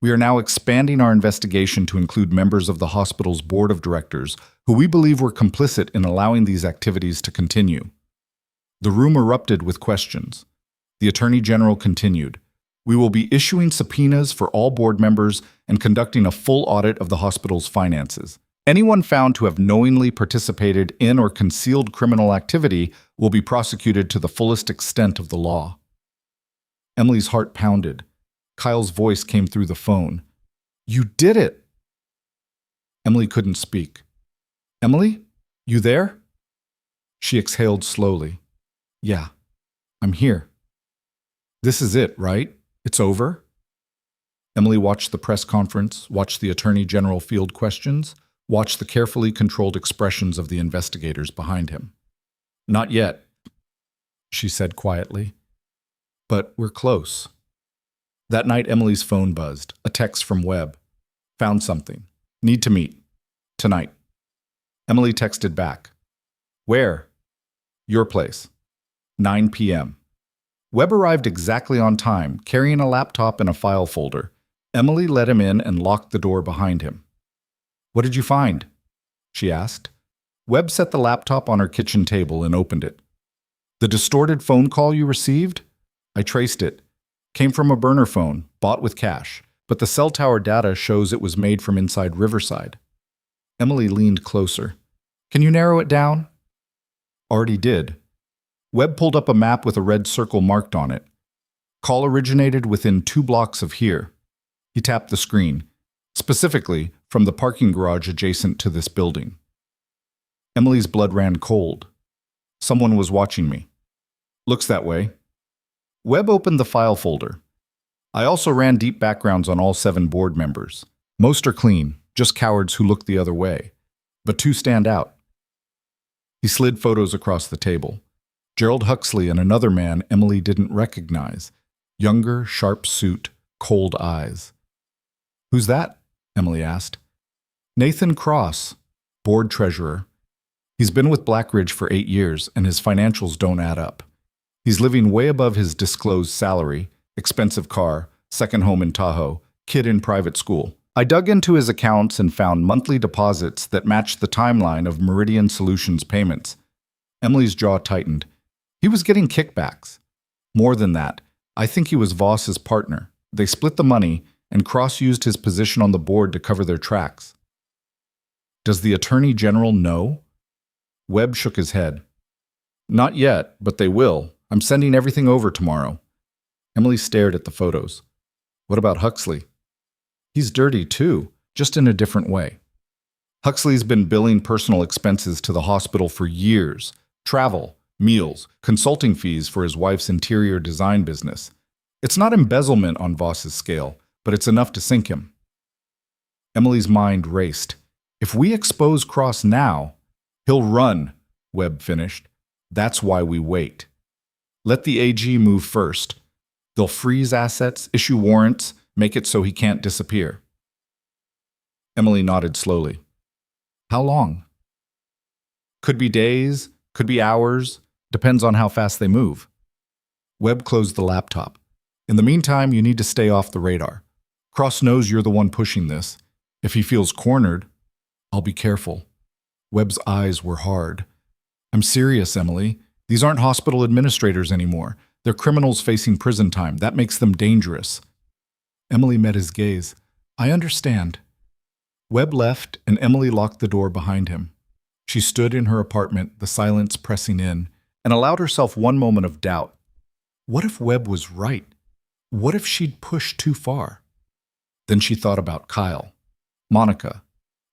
We are now expanding our investigation to include members of the hospital's board of directors who we believe were complicit in allowing these activities to continue. The room erupted with questions. The Attorney General continued, We will be issuing subpoenas for all board members and conducting a full audit of the hospital's finances. Anyone found to have knowingly participated in or concealed criminal activity will be prosecuted to the fullest extent of the law. Emily's heart pounded. Kyle's voice came through the phone. You did it! Emily couldn't speak. Emily? You there? She exhaled slowly. Yeah, I'm here. This is it, right? It's over? Emily watched the press conference, watched the Attorney General field questions, watched the carefully controlled expressions of the investigators behind him. Not yet, she said quietly. But we're close. That night, Emily's phone buzzed. A text from Webb. Found something. Need to meet. Tonight. Emily texted back. Where? Your place. 9 p.m. Webb arrived exactly on time, carrying a laptop and a file folder. Emily let him in and locked the door behind him. What did you find? She asked. Webb set the laptop on her kitchen table and opened it. The distorted phone call you received? I traced it. Came from a burner phone, bought with cash, but the cell tower data shows it was made from inside Riverside. Emily leaned closer. Can you narrow it down? Already did. Webb pulled up a map with a red circle marked on it. Call originated within 2 blocks of here. He tapped the screen, specifically from the parking garage adjacent to this building. Emily's blood ran cold. Someone was watching me. Looks that way. Webb opened the file folder. I also ran deep backgrounds on all 7 board members. Most are clean, just cowards who look the other way. But 2 stand out. He slid photos across the table. Gerald Huxley and another man Emily didn't recognize. Younger, sharp suit, cold eyes. "Who's that?" Emily asked. "Nathan Cross, board treasurer. He's been with Blackridge for 8 years, and his financials don't add up. He's living way above his disclosed salary, expensive car, second home in Tahoe, kid in private school." I dug into his accounts and found monthly deposits that matched the timeline of Meridian Solutions payments. Emily's jaw tightened. He was getting kickbacks. More than that, I think he was Voss's partner. They split the money, and Cross used his position on the board to cover their tracks. "Does the Attorney General know?" Webb shook his head. "Not yet, but they will. I'm sending everything over tomorrow." Emily stared at the photos. "What about Huxley?" "He's dirty too, just in a different way. Huxley's been billing personal expenses to the hospital for years. Travel, meals, consulting fees for his wife's interior design business. It's not embezzlement on Voss's scale, but it's enough to sink him." Emily's mind raced. "If we expose Cross now, he'll run," Webb finished. "That's why we wait. Let the AG move first. They'll freeze assets, issue warrants, make it so he can't disappear." Emily nodded slowly. "How long?" "Could be days, could be hours, depends on how fast they move." Webb closed the laptop. "In the meantime, you need to stay off the radar. Cross knows you're the one pushing this. If he feels cornered, I'll be careful." Webb's eyes were hard. "I'm serious, Emily. These aren't hospital administrators anymore. They're criminals facing prison time. That makes them dangerous." Emily met his gaze. "I understand." Webb left, and Emily locked the door behind him. She stood in her apartment, the silence pressing in, and allowed herself one moment of doubt. What if Webb was right? What if she'd pushed too far? Then she thought about Kyle, Monica,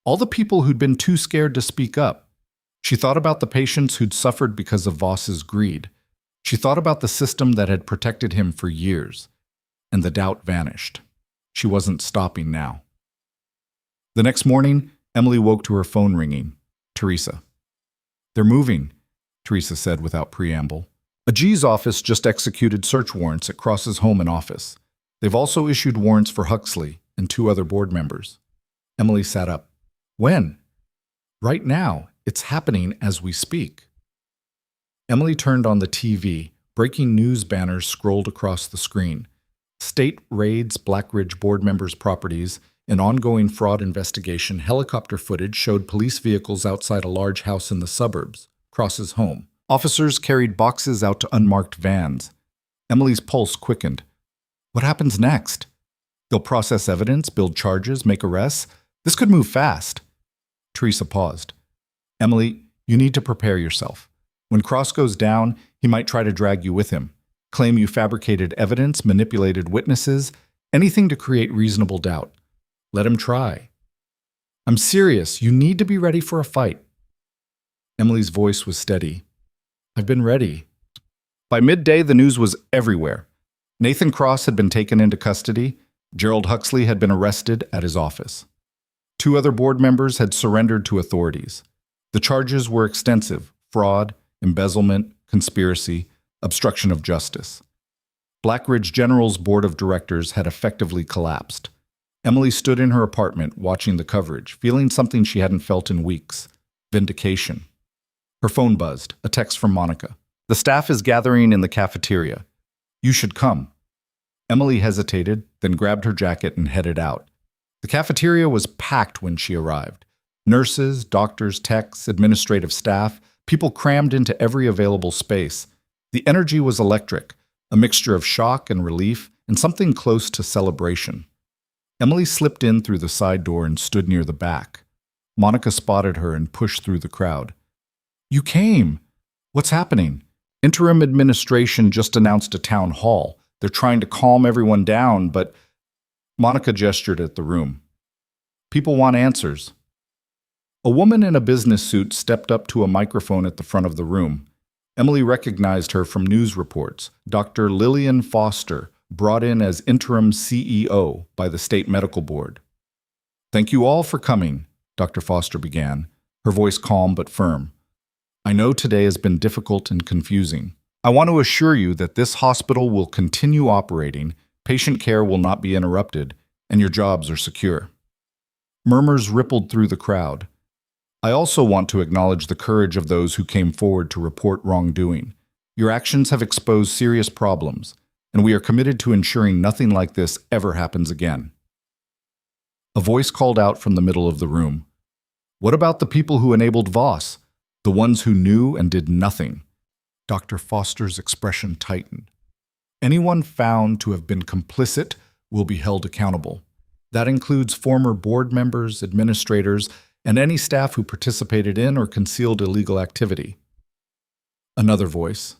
all the people who'd been too scared to speak up. She thought about the patients who'd suffered because of Voss's greed. She thought about the system that had protected him for years, and the doubt vanished. She wasn't stopping now. The next morning, Emily woke to her phone ringing. Teresa. "They're moving," Teresa said without preamble. "A G's office just executed search warrants at Cross's home and office. They've also issued warrants for Huxley and 2 other board members." Emily sat up. "When?" "Right now. It's happening as we speak." Emily turned on the TV. Breaking news banners scrolled across the screen. State raids Blackridge board members' properties. An ongoing fraud investigation. Helicopter footage showed police vehicles outside a large house in the suburbs, Cross's home. Officers carried boxes out to unmarked vans. Emily's pulse quickened. What happens next? They'll process evidence, build charges, make arrests. This could move fast. Teresa paused. "Emily, you need to prepare yourself. When Cross goes down, he might try to drag you with him. Claim you fabricated evidence, manipulated witnesses, anything to create reasonable doubt. Let him try." "I'm serious. You need to be ready for a fight." Emily's voice was steady. "I've been ready." By midday, the news was everywhere. Nathan Cross had been taken into custody. Gerald Huxley had been arrested at his office. 2 other board members had surrendered to authorities. The charges were extensive: fraud, embezzlement, conspiracy, obstruction of justice. Blackridge General's board of directors had effectively collapsed. Emily stood in her apartment watching the coverage, feeling something she hadn't felt in weeks: vindication. Her phone buzzed, a text from Monica. "The staff is gathering in the cafeteria. You should come." Emily hesitated, then grabbed her jacket and headed out. The cafeteria was packed when she arrived. Nurses, doctors, techs, administrative staff, people crammed into every available space. The energy was electric, a mixture of shock and relief, and something close to celebration. Emily slipped in through the side door and stood near the back. Monica spotted her and pushed through the crowd. "You came! What's happening?" "Interim administration just announced a town hall. They're trying to calm everyone down, but..." Monica gestured at the room. "People want answers." A woman in a business suit stepped up to a microphone at the front of the room. Emily recognized her from news reports. Dr. Lillian Foster, brought in as interim CEO by the State Medical Board. "Thank you all for coming," Dr. Foster began, her voice calm but firm. "I know today has been difficult and confusing. I want to assure you that this hospital will continue operating, patient care will not be interrupted, and your jobs are secure. Murmurs rippled through the crowd. I also want to acknowledge the courage of those who came forward to report wrongdoing. Your actions have exposed serious problems, and we are committed to ensuring nothing like this ever happens again. A voice called out from the middle of the room. What about the people who enabled Voss? The ones who knew and did nothing? Dr. Foster's expression tightened. Anyone found to have been complicit will be held accountable. That includes former board members, administrators, and any staff who participated in or concealed illegal activity. Another voice.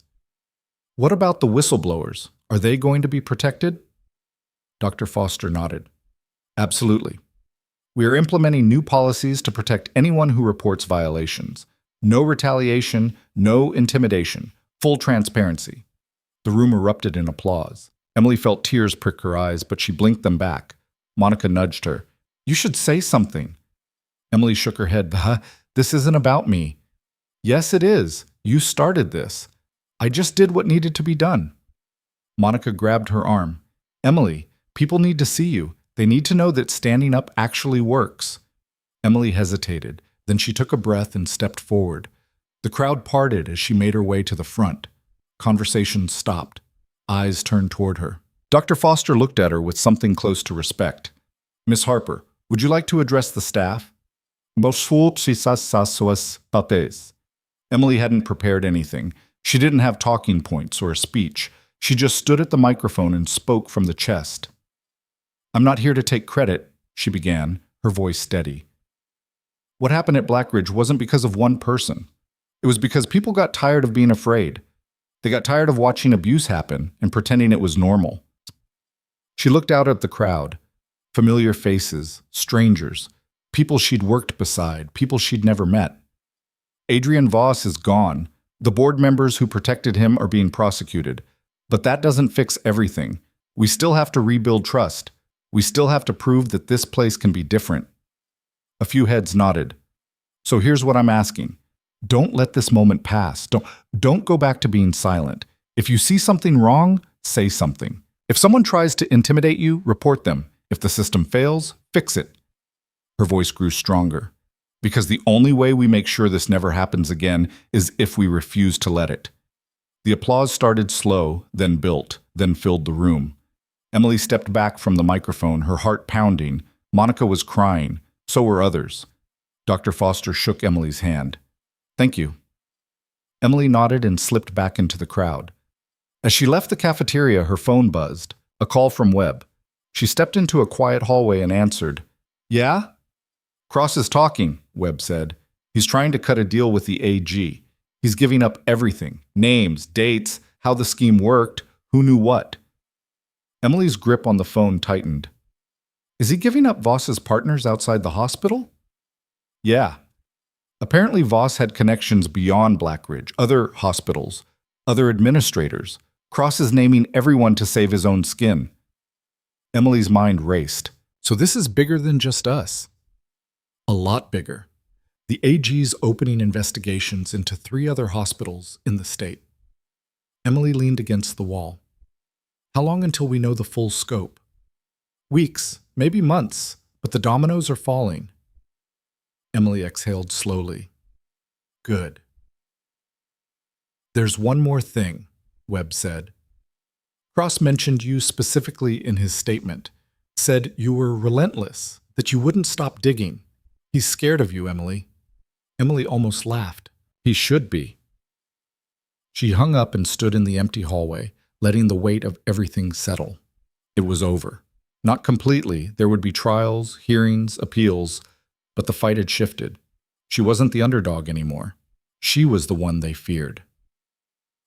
What about the whistleblowers? Are they going to be protected? Dr. Foster nodded. Absolutely. We are implementing new policies to protect anyone who reports violations. No retaliation, no intimidation, full transparency. The room erupted in applause. Emily felt tears prick her eyes, but she blinked them back. Monica nudged her. You should say something. Emily shook her head. This isn't about me. Yes, it is. You started this. I just did what needed to be done. Monica grabbed her arm. Emily, people need to see you. They need to know that standing up actually works. Emily hesitated. Then she took a breath and stepped forward. The crowd parted as she made her way to the front. Conversation stopped. Eyes turned toward her. Dr. Foster looked at her with something close to respect. Miss Harper, would you like to address the staff? Emily hadn't prepared anything. She didn't have talking points or a speech. She just stood at the microphone and spoke from the chest. I'm not here to take credit, she began, her voice steady. What happened at Blackridge wasn't because of one person. It was because people got tired of being afraid. They got tired of watching abuse happen and pretending it was normal. She looked out at the crowd. Familiar faces, strangers, people she'd worked beside, people she'd never met. Adrian Voss is gone. The board members who protected him are being prosecuted. But that doesn't fix everything. We still have to rebuild trust. We still have to prove that this place can be different. A few heads nodded. So here's what I'm asking. Don't let this moment pass. Don't go back to being silent. If you see something wrong, say something. If someone tries to intimidate you, report them. If the system fails, fix it. Her voice grew stronger. Because the only way we make sure this never happens again is if we refuse to let it. The applause started slow, then built, then filled the room. Emily stepped back from the microphone, her heart pounding. Monica was crying. So were others. Dr. Foster shook Emily's hand. Thank you. Emily nodded and slipped back into the crowd. As she left the cafeteria, her phone buzzed. A call from Webb. She stepped into a quiet hallway and answered. Yeah? Cross is talking, Webb said. He's trying to cut a deal with the AG. He's giving up everything. Names, dates, how the scheme worked, who knew what. Emily's grip on the phone tightened. Is he giving up Voss's partners outside the hospital? Yeah. Apparently Voss had connections beyond Blackridge, other hospitals, other administrators. Cross is naming everyone to save his own skin. Emily's mind raced. So this is bigger than just us. A lot bigger. The AG's opening investigations into 3 other hospitals in the state. Emily leaned against the wall. How long until we know the full scope? Weeks, maybe months, but the dominoes are falling. Emily exhaled slowly. Good. There's one more thing, Webb said. Cross mentioned you specifically in his statement, said you were relentless, that you wouldn't stop digging. He's scared of you, Emily. Emily almost laughed. He should be. She hung up and stood in the empty hallway, letting the weight of everything settle. It was over. Not completely. There would be trials, hearings, appeals, but the fight had shifted. She wasn't the underdog anymore. She was the one they feared.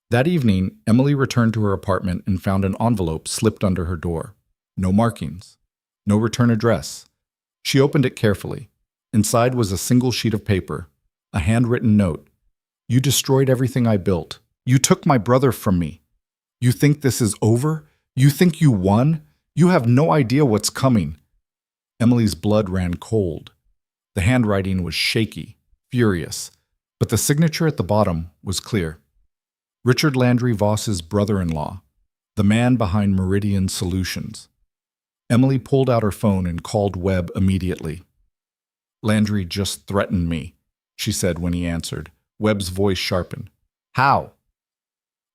That evening, Emily returned to her apartment and found an envelope slipped under her door. No markings. No return address. She opened it carefully. Inside was a single sheet of paper, a handwritten note. You destroyed everything I built. You took my brother from me. You think this is over? You think you won? You have no idea what's coming. Emily's blood ran cold. The handwriting was shaky, furious, but the signature at the bottom was clear. Richard Landry Voss's brother-in-law, the man behind Meridian Solutions. Emily pulled out her phone and called Webb immediately. Landry just threatened me, she said when he answered. Webb's voice sharpened. How?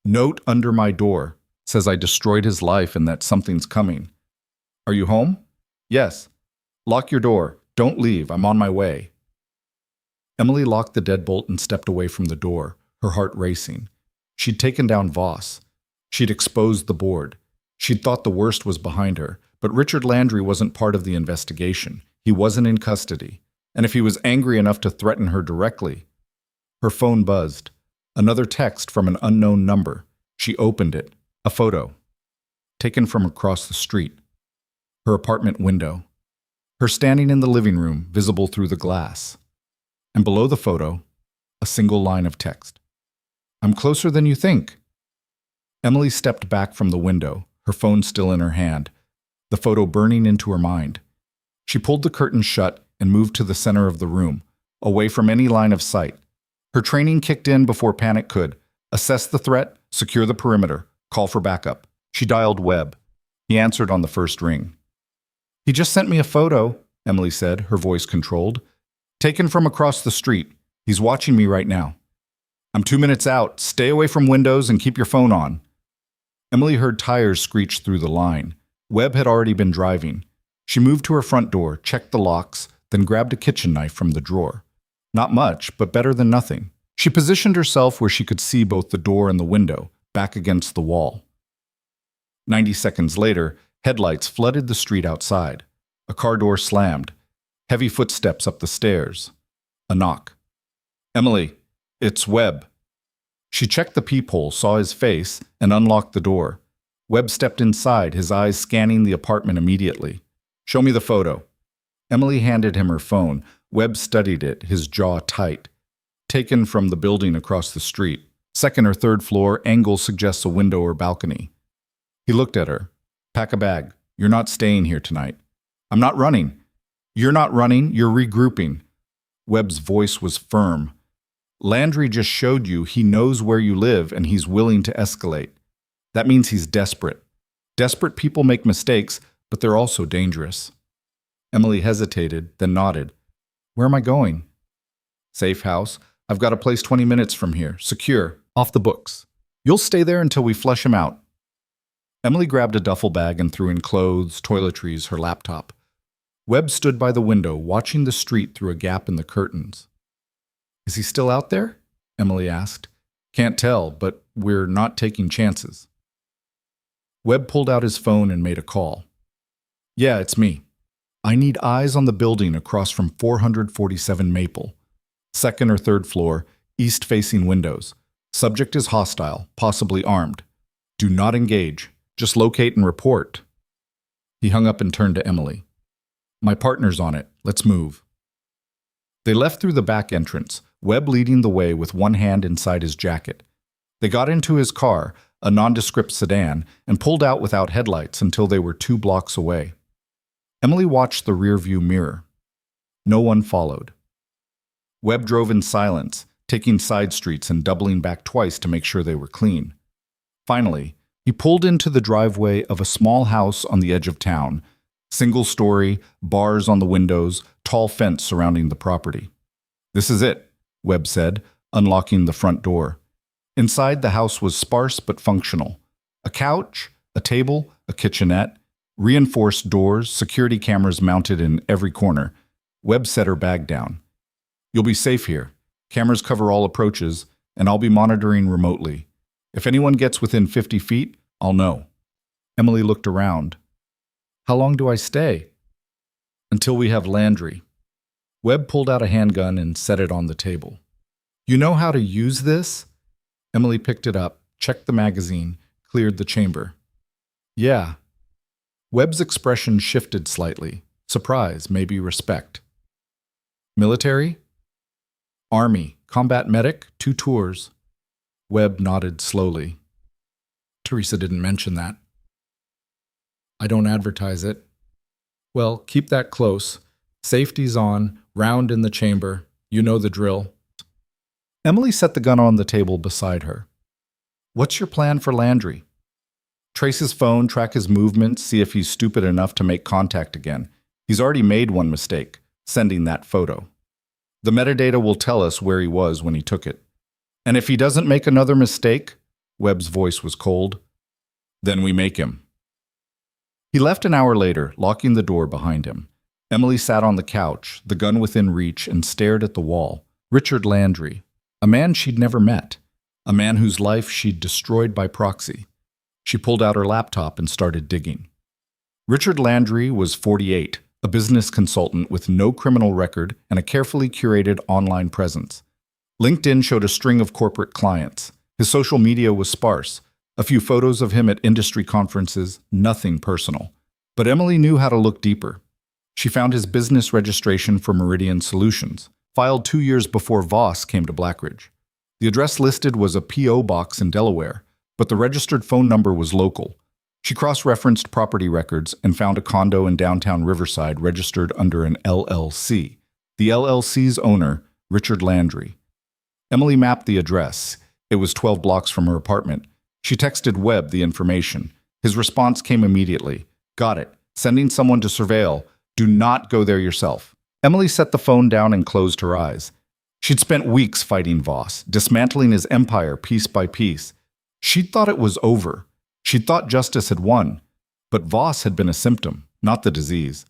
Note under my door. Says I destroyed his life and that something's coming. Are you home? Yes. Lock your door. Don't leave. I'm on my way. Emily locked the deadbolt and stepped away from the door, her heart racing. She'd taken down Voss. She'd exposed the board. She'd thought the worst was behind her, but Richard Landry wasn't part of the investigation. He wasn't in custody. And if he was angry enough to threaten her directly... Her phone buzzed. Another text from an unknown number. She opened it. A photo. Taken from across the street. Her apartment window. Her standing in the living room, visible through the glass. And below the photo, a single line of text. I'm closer than you think. Emily stepped back from the window, her phone still in her hand, the photo burning into her mind. She pulled the curtains shut and moved to the center of the room, away from any line of sight. Her training kicked in before panic could. Assess the threat, secure the perimeter, call for backup. She dialed Webb. He answered on the first ring. He just sent me a photo, Emily said, her voice controlled. Taken from across the street. He's watching me right now. I'm 2 minutes out. Stay away from windows and keep your phone on. Emily heard tires screech through the line. Webb had already been driving. She moved to her front door, checked the locks, then grabbed a kitchen knife from the drawer. Not much, but better than nothing. She positioned herself where she could see both the door and the window, back against the wall. 90 seconds later, headlights flooded the street outside. A car door slammed. Heavy footsteps up the stairs. A knock. Emily, it's Webb. She checked the peephole, saw his face, and unlocked the door. Webb stepped inside, his eyes scanning the apartment immediately. Show me the photo. Emily handed him her phone. Webb studied it, his jaw tight. Taken from the building across the street. Second or third floor, angle suggests a window or balcony. He looked at her. Pack a bag. You're not staying here tonight. I'm not running. You're not running, you're regrouping. Webb's voice was firm. Landry just showed you he knows where you live and he's willing to escalate. That means he's desperate. Desperate people make mistakes, but they're also dangerous. Emily hesitated, then nodded. Where am I going? Safe house. I've got a place 20 minutes from here. Secure. Off the books. You'll stay there until we flush him out. Emily grabbed a duffel bag and threw in clothes, toiletries, her laptop. Webb stood by the window, watching the street through a gap in the curtains. Is he still out there? Emily asked. Can't tell, but we're not taking chances. Webb pulled out his phone and made a call. Yeah, it's me. I need eyes on the building across from 447 Maple. Second or third floor, east-facing windows. Subject is hostile, possibly armed. Do not engage. Just locate and report. He hung up and turned to Emily. My partner's on it. Let's move. They left through the back entrance, Webb leading the way with one hand inside his jacket. They got into his car, a nondescript sedan, and pulled out without headlights until they were 2 blocks away. Emily watched the rearview mirror. No one followed. Webb drove in silence, taking side streets and doubling back twice to make sure they were clean. Finally, he pulled into the driveway of a small house on the edge of town. Single story, bars on the windows, tall fence surrounding the property. This is it, Webb said, unlocking the front door. Inside, the house was sparse but functional. A couch, a table, a kitchenette, reinforced doors, security cameras mounted in every corner. Webb set her bag down. You'll be safe here. Cameras cover all approaches, and I'll be monitoring remotely. If anyone gets within 50 feet, I'll know. Emily looked around. How long do I stay? Until we have Landry. Webb pulled out a handgun and set it on the table. You know how to use this? Emily picked it up, checked the magazine, cleared the chamber. Yeah. Webb's expression shifted slightly. Surprise, maybe respect. Military? Army, combat medic, 2 tours. Webb nodded slowly. Teresa didn't mention that. I don't advertise it. Well, keep that close. Safety's on, round in the chamber. You know the drill. Emily set the gun on the table beside her. What's your plan for Landry? Trace his phone, track his movements, see if he's stupid enough to make contact again. He's already made one mistake, sending that photo. The metadata will tell us where he was when he took it. And if he doesn't make another mistake, Webb's voice was cold, then we make him. He left an hour later, locking the door behind him. Emily sat on the couch, the gun within reach, and stared at the wall. Richard Landry, a man she'd never met, a man whose life she'd destroyed by proxy. She pulled out her laptop and started digging. Richard Landry was 48, a business consultant with no criminal record and a carefully curated online presence. LinkedIn showed a string of corporate clients. His social media was sparse, a few photos of him at industry conferences, nothing personal. But Emily knew how to look deeper. She found his business registration for Meridian Solutions, filed 2 years before Voss came to Blackridge. The address listed was a P.O. box in Delaware, but the registered phone number was local. She cross-referenced property records and found a condo in downtown Riverside registered under an LLC. The LLC's owner, Richard Landry. Emily mapped the address. It was 12 blocks from her apartment. She texted Webb the information. His response came immediately. Got it. Sending someone to surveil. Do not go there yourself. Emily set the phone down and closed her eyes. She'd spent weeks fighting Voss, dismantling his empire piece by piece. She'd thought it was over. She'd thought justice had won. But Voss had been a symptom, not the disease.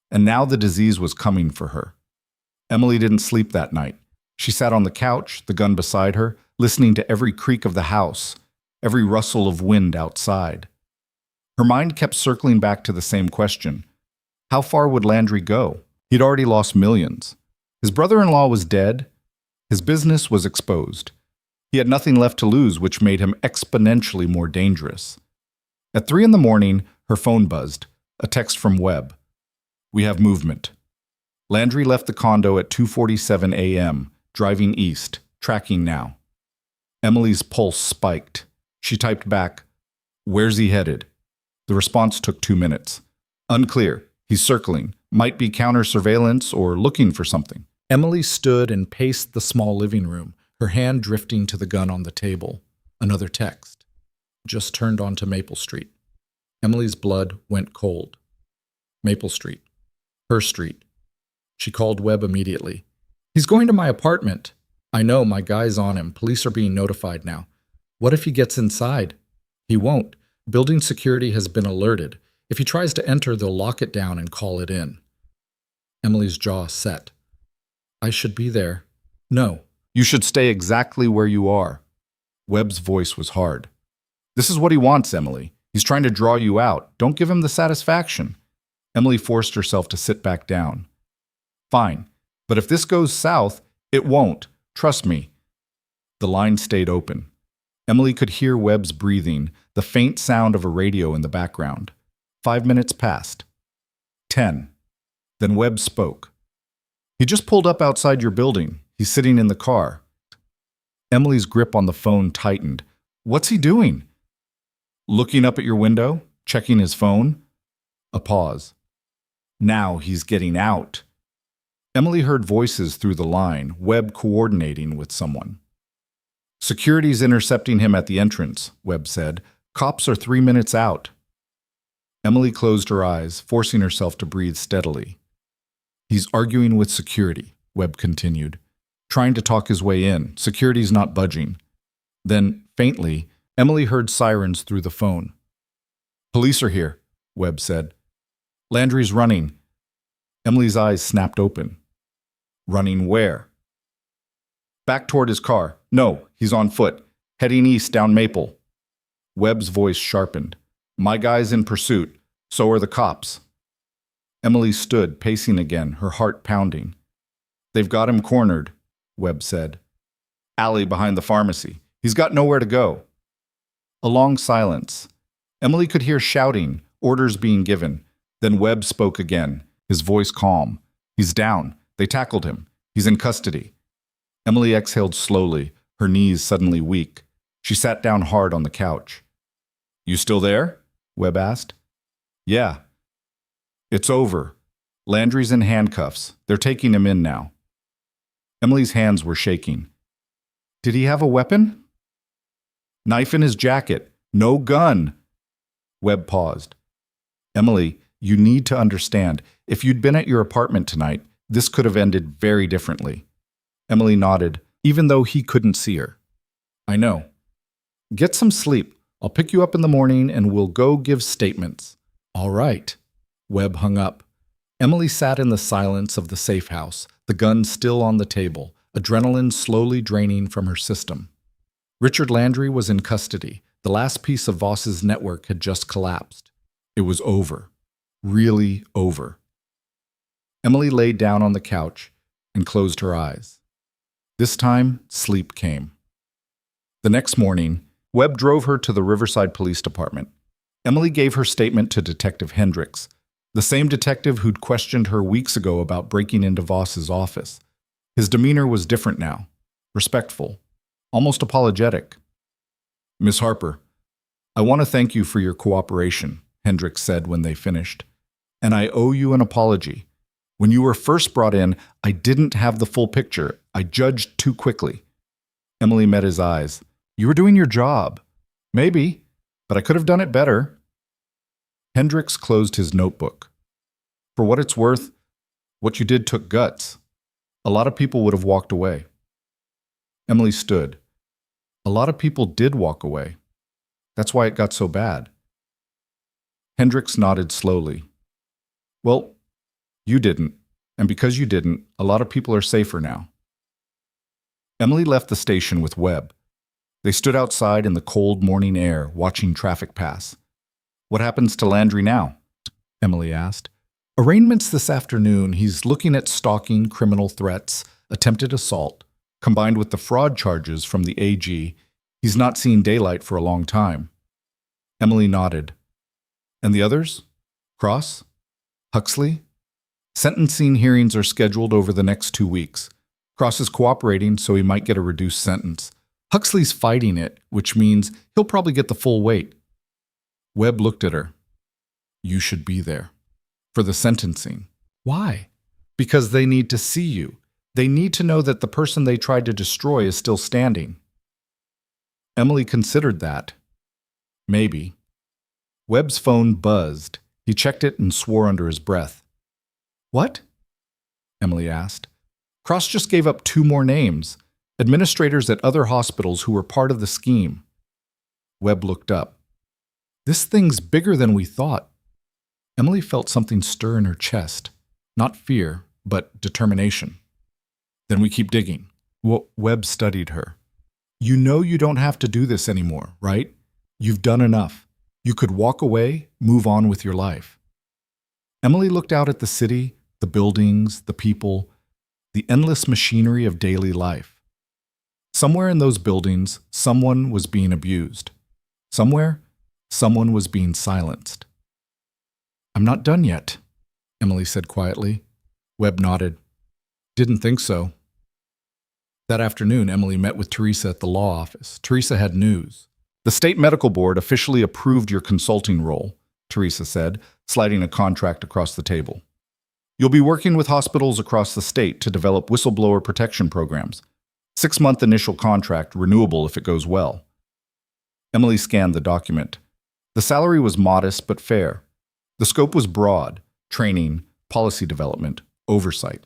And now the disease was coming for her. Emily didn't sleep that night. She sat on the couch, the gun beside her, listening to every creak of the house, every rustle of wind outside. Her mind kept circling back to the same question. How far would Landry go? He'd already lost millions. His brother-in-law was dead. His business was exposed. He had nothing left to lose, which made him exponentially more dangerous. At 3 a.m, her phone buzzed, a text from Webb. We have movement. Landry left the condo at 2:47 a.m., driving east, tracking now. Emily's pulse spiked. She typed back, Where's he headed? The response took 2 minutes. Unclear. He's circling. Might be counter-surveillance or looking for something. Emily stood and paced the small living room, her hand drifting to the gun on the table. Another text. Just turned onto Maple Street. Emily's blood went cold. Maple Street. Her street. She called Webb immediately. He's going to my apartment. I know, my guy's on him. Police are being notified now. What if he gets inside? He won't. Building security has been alerted. If he tries to enter, they'll lock it down and call it in. Emily's jaw set. I should be there. No. You should stay exactly where you are. Webb's voice was hard. This is what he wants, Emily. He's trying to draw you out. Don't give him the satisfaction. Emily forced herself to sit back down. Fine. But if this goes south, it won't. Trust me. The line stayed open. Emily could hear Webb's breathing, the faint sound of a radio in the background. 5 minutes passed. 10. Then Webb spoke. He just pulled up outside your building. He's sitting in the car. Emily's grip on the phone tightened. What's he doing? Looking up at your window? Checking his phone? A pause. Now he's getting out. Emily heard voices through the line, Webb coordinating with someone. Security's intercepting him at the entrance, Webb said. Cops are 3 minutes out. Emily closed her eyes, forcing herself to breathe steadily. He's arguing with security, Webb continued, trying to talk his way in. Security's not budging. Then, faintly, Emily heard sirens through the phone. Police are here, Webb said. Landry's running. Emily's eyes snapped open. Running where? Back toward his car. No, he's on foot, heading east down Maple. Webb's voice sharpened. My guy's in pursuit. So are the cops. Emily stood, pacing again, her heart pounding. They've got him cornered, Webb said. Alley behind the pharmacy. He's got nowhere to go. A long silence. Emily could hear shouting, orders being given. Then Webb spoke again, his voice calm. He's down. They tackled him. He's in custody. Emily exhaled slowly, her knees suddenly weak. She sat down hard on the couch. You still there? Webb asked. Yeah. It's over. Landry's in handcuffs. They're taking him in now. Emily's hands were shaking. Did he have a weapon? Knife in his jacket. No gun. Webb paused. Emily, you need to understand. If you'd been at your apartment tonight, this could have ended very differently. Emily nodded, even though he couldn't see her. I know. Get some sleep. I'll pick you up in the morning and we'll go give statements. All right. Webb hung up. Emily sat in the silence of the safe house, the gun still on the table, adrenaline slowly draining from her system. Richard Landry was in custody. The last piece of Voss's network had just collapsed. It was over. Really over. Emily lay down on the couch and closed her eyes. This time, sleep came. The next morning, Webb drove her to the Riverside Police Department. Emily gave her statement to Detective Hendricks, the same detective who'd questioned her weeks ago about breaking into Voss's office. His demeanor was different now, respectful, almost apologetic. Miss Harper, I want to thank you for your cooperation, Hendricks said when they finished. And I owe you an apology. When you were first brought in, I didn't have the full picture. I judged too quickly. Emily met his eyes. You were doing your job. Maybe, but I could have done it better. Hendricks closed his notebook. For what it's worth, what you did took guts. A lot of people would have walked away. Emily stood. A lot of people did walk away. That's why it got so bad. Hendricks nodded slowly. Well, you didn't, and because you didn't, a lot of people are safer now. Emily left the station with Webb. They stood outside in the cold morning air, watching traffic pass. What happens to Landry now? Emily asked. Arraignments this afternoon. He's looking at stalking, criminal threats, attempted assault. Combined with the fraud charges from the AG, he's not seen daylight for a long time. Emily nodded. And the others? Cross? Huxley? Sentencing hearings are scheduled over the next 2 weeks. Cross is cooperating, so he might get a reduced sentence. Huxley's fighting it, which means he'll probably get the full weight. Webb looked at her. You should be there. For the sentencing. Why? Because they need to see you. They need to know that the person they tried to destroy is still standing. Emily considered that. Maybe. Webb's phone buzzed. He checked it and swore under his breath. What? Emily asked. Cross just gave up 2 more names. Administrators at other hospitals who were part of the scheme. Webb looked up. This thing's bigger than we thought. Emily felt something stir in her chest. Not fear, but determination. Then we keep digging. Webb studied her. You know you don't have to do this anymore, right? You've done enough. You could walk away, move on with your life. Emily looked out at the city, the buildings, the people, the endless machinery of daily life. Somewhere in those buildings, someone was being abused. Somewhere, someone was being silenced. I'm not done yet, Emily said quietly. Webb nodded. Didn't think so. That afternoon, Emily met with Teresa at the law office. Teresa had news. The state medical board officially approved your consulting role, Teresa said, sliding a contract across the table. You'll be working with hospitals across the state to develop whistleblower protection programs. 6-month initial contract, renewable if it goes well. Emily scanned the document. The salary was modest but fair. The scope was broad: training, policy development, oversight.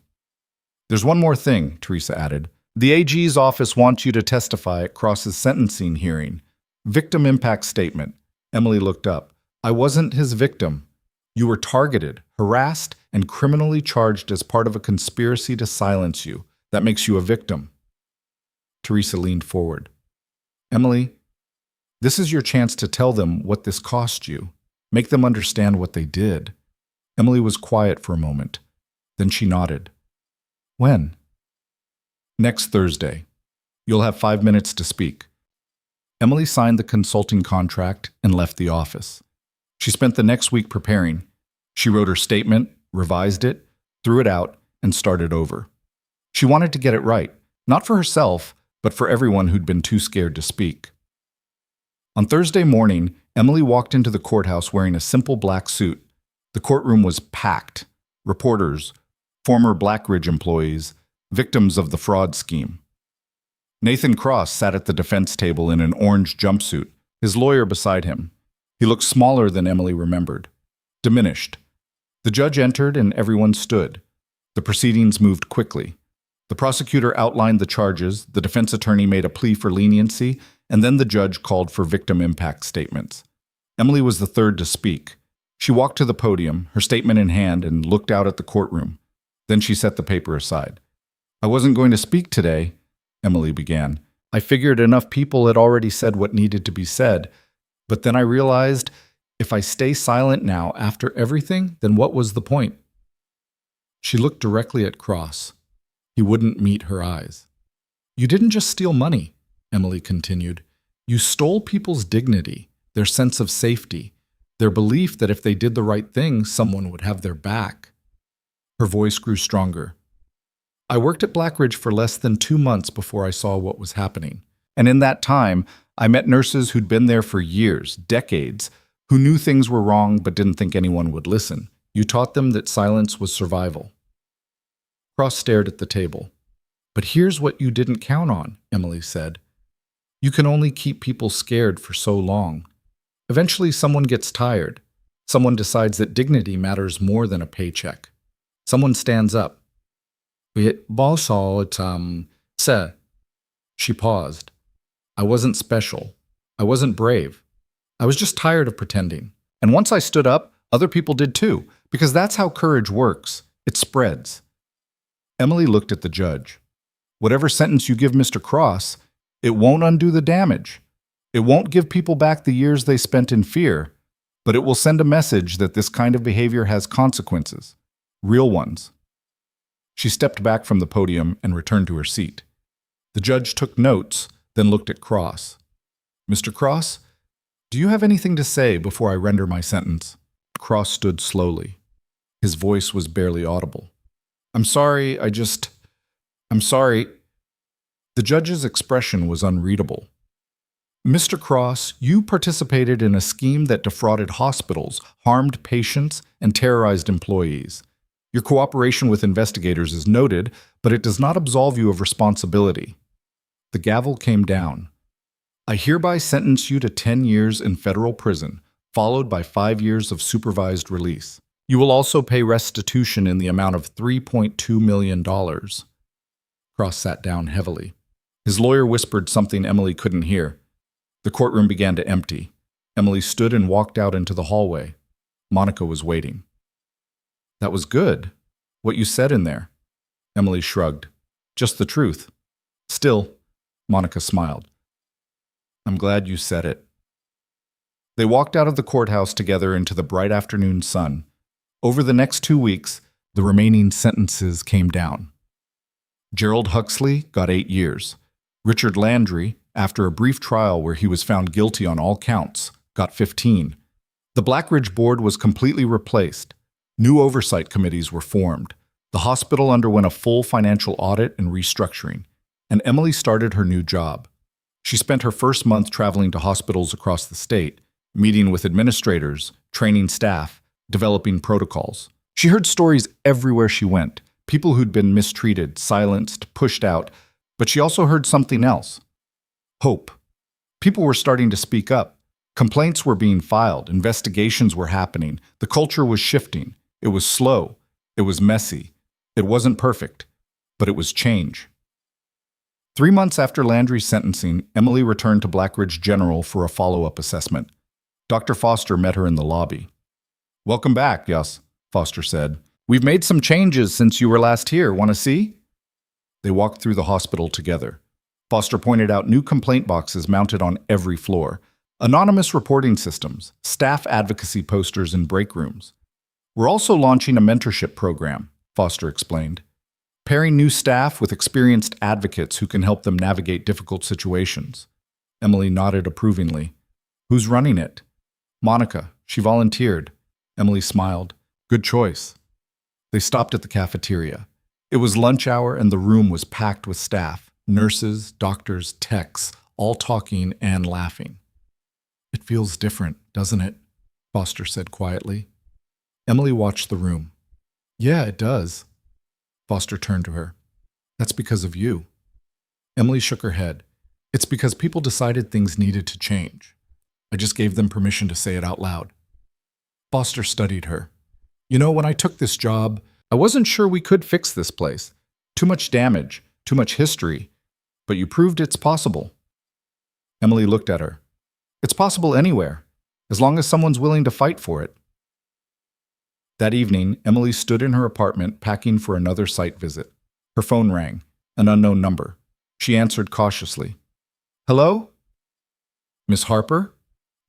There's one more thing, Teresa added. The AG's office wants you to testify at Cross's sentencing hearing. Victim impact statement. Emily looked up. I wasn't his victim. You were targeted, harassed, and criminally charged as part of a conspiracy to silence you. That makes you a victim. Teresa leaned forward. Emily, this is your chance to tell them what this cost you. Make them understand what they did. Emily was quiet for a moment. Then she nodded. When? Next Thursday. You'll have 5 minutes to speak. Emily signed the consulting contract and left the office. She spent the next week preparing. She wrote her statement, revised it, threw it out, and started over. She wanted to get it right, not for herself, but for everyone who'd been too scared to speak. On Thursday morning, Emily walked into the courthouse wearing a simple black suit. The courtroom was packed. Reporters, former Blackridge employees, victims of the fraud scheme. Nathan Cross sat at the defense table in an orange jumpsuit, his lawyer beside him. He looked smaller than Emily remembered. Diminished. The judge entered and everyone stood. The proceedings moved quickly. The prosecutor outlined the charges, the defense attorney made a plea for leniency, and then the judge called for victim impact statements. Emily was the third to speak. She walked to the podium, her statement in hand, and looked out at the courtroom. Then she set the paper aside. "I wasn't going to speak today," Emily began. "I figured enough people had already said what needed to be said, but then I realized if I stay silent now after everything, then what was the point?" She looked directly at Cross. He wouldn't meet her eyes. "You didn't just steal money," Emily continued. "You stole people's dignity, their sense of safety, their belief that if they did the right thing, someone would have their back." Her voice grew stronger. "I worked at Blackridge for less than 2 months before I saw what was happening. And in that time, I met nurses who'd been there for years, decades, who knew things were wrong but didn't think anyone would listen. You taught them that silence was survival." Cross stared at the table. "But here's what you didn't count on," Emily said. "You can only keep people scared for so long. Eventually someone gets tired. Someone decides that dignity matters more than a paycheck. Someone stands up. Sir." She paused. "I wasn't special. I wasn't brave. I was just tired of pretending. And once I stood up, other people did too, because that's how courage works. It spreads." Emily looked at the judge. "Whatever sentence you give Mr. Cross, it won't undo the damage. It won't give people back the years they spent in fear, but it will send a message that this kind of behavior has consequences. Real ones." She stepped back from the podium and returned to her seat. The judge took notes, then looked at Cross. "Mr. Cross, do you have anything to say before I render my sentence?" Cross stood slowly. His voice was barely audible. I'm sorry. The judge's expression was unreadable. "Mr. Cross, you participated in a scheme that defrauded hospitals, harmed patients, and terrorized employees. Your cooperation with investigators is noted, but it does not absolve you of responsibility." The gavel came down. "I hereby sentence you to 10 years in federal prison, followed by 5 years of supervised release. You will also pay restitution in the amount of $3.2 million. Cross sat down heavily. His lawyer whispered something Emily couldn't hear. The courtroom began to empty. Emily stood and walked out into the hallway. Monica was waiting. "That was good. What you said in there." Emily shrugged. "Just the truth." "Still," Monica smiled. "I'm glad you said it." They walked out of the courthouse together into the bright afternoon sun. Over the next 2 weeks, the remaining sentences came down. Gerald Huxley got 8 years. Richard Landry, after a brief trial where he was found guilty on all counts, got 15. The Blackridge board was completely replaced. New oversight committees were formed. The hospital underwent a full financial audit and restructuring, and Emily started her new job. She spent her first month traveling to hospitals across the state, meeting with administrators, training staff, developing protocols. She heard stories everywhere she went, people who'd been mistreated, silenced, pushed out, but she also heard something else. Hope. People were starting to speak up. Complaints were being filed, investigations were happening, the culture was shifting. It was slow, it was messy, it wasn't perfect, but it was change. 3 months after Landry's sentencing, Emily returned to Blackridge General for a follow-up assessment. Dr. Foster met her in the lobby. "Welcome back, Yas," Foster said. "We've made some changes since you were last here. Want to see?" They walked through the hospital together. Foster pointed out new complaint boxes mounted on every floor, anonymous reporting systems, staff advocacy posters in break rooms. "We're also launching a mentorship program," Foster explained, "pairing new staff with experienced advocates who can help them navigate difficult situations." Emily nodded approvingly. "Who's running it?" "Monica. She volunteered." Emily smiled. "Good choice." They stopped at the cafeteria. It was lunch hour and the room was packed with staff, nurses, doctors, techs, all talking and laughing. "It feels different, doesn't it?" Foster said quietly. Emily watched the room. "Yeah, it does." Foster turned to her. "That's because of you." Emily shook her head. It's because people decided things needed to change. I just gave them permission to say it out loud. Foster studied her. You know, when I took this job, I wasn't sure we could fix this place. Too much damage, too much history. But you proved it's possible. Emily looked at her. It's possible anywhere, as long as someone's willing to fight for it. That evening, Emily stood in her apartment packing for another site visit. Her phone rang, an unknown number. She answered cautiously. Hello? Miss Harper?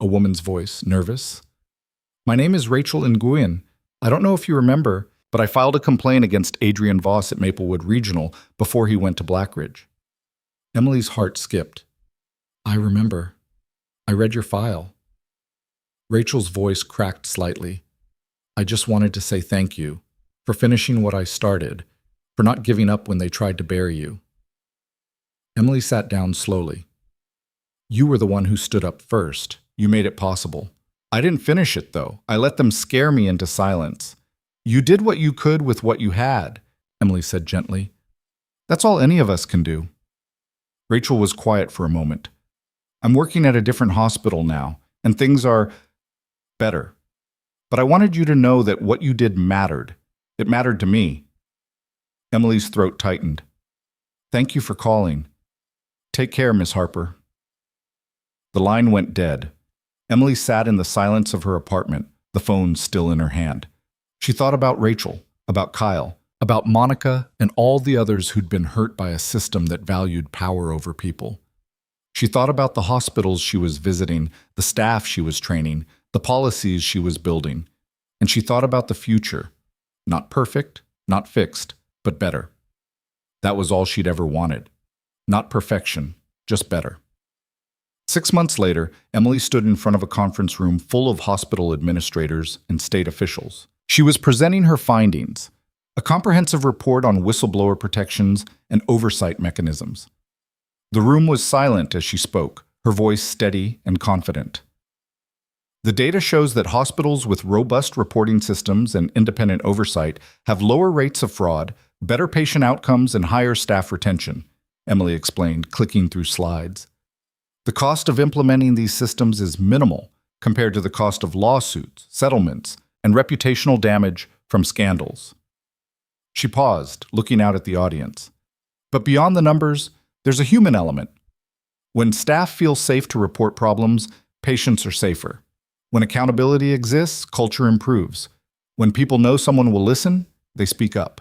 A woman's voice, nervous. My name is Rachel Nguyen. I don't know if you remember, but I filed a complaint against Adrian Voss at Maplewood Regional before he went to Blackridge. Emily's heart skipped. I remember. I read your file. Rachel's voice cracked slightly. I just wanted to say thank you for finishing what I started, for not giving up when they tried to bury you. Emily sat down slowly. You were the one who stood up first. You made it possible. I didn't finish it, though. I let them scare me into silence. You did what you could with what you had, Emily said gently. That's all any of us can do. Rachel was quiet for a moment. I'm working at a different hospital now, and things are better. But I wanted you to know that what you did mattered. It mattered to me. Emily's throat tightened. Thank you for calling. Take care, Miss Harper. The line went dead. Emily sat in the silence of her apartment, the phone still in her hand. She thought about Rachel, about Kyle, about Monica, and all the others who'd been hurt by a system that valued power over people. She thought about the hospitals she was visiting, the staff she was training, the policies she was building. And she thought about the future. Not perfect, not fixed, but better. That was all she'd ever wanted. Not perfection, just better. 6 months later, Emily stood in front of a conference room full of hospital administrators and state officials. She was presenting her findings, a comprehensive report on whistleblower protections and oversight mechanisms. The room was silent as she spoke, her voice steady and confident. The data shows that hospitals with robust reporting systems and independent oversight have lower rates of fraud, better patient outcomes, and higher staff retention, Emily explained, clicking through slides. The cost of implementing these systems is minimal compared to the cost of lawsuits, settlements, and reputational damage from scandals. She paused, looking out at the audience. But beyond the numbers, there's a human element. When staff feel safe to report problems, patients are safer. When accountability exists, culture improves. When people know someone will listen, they speak up.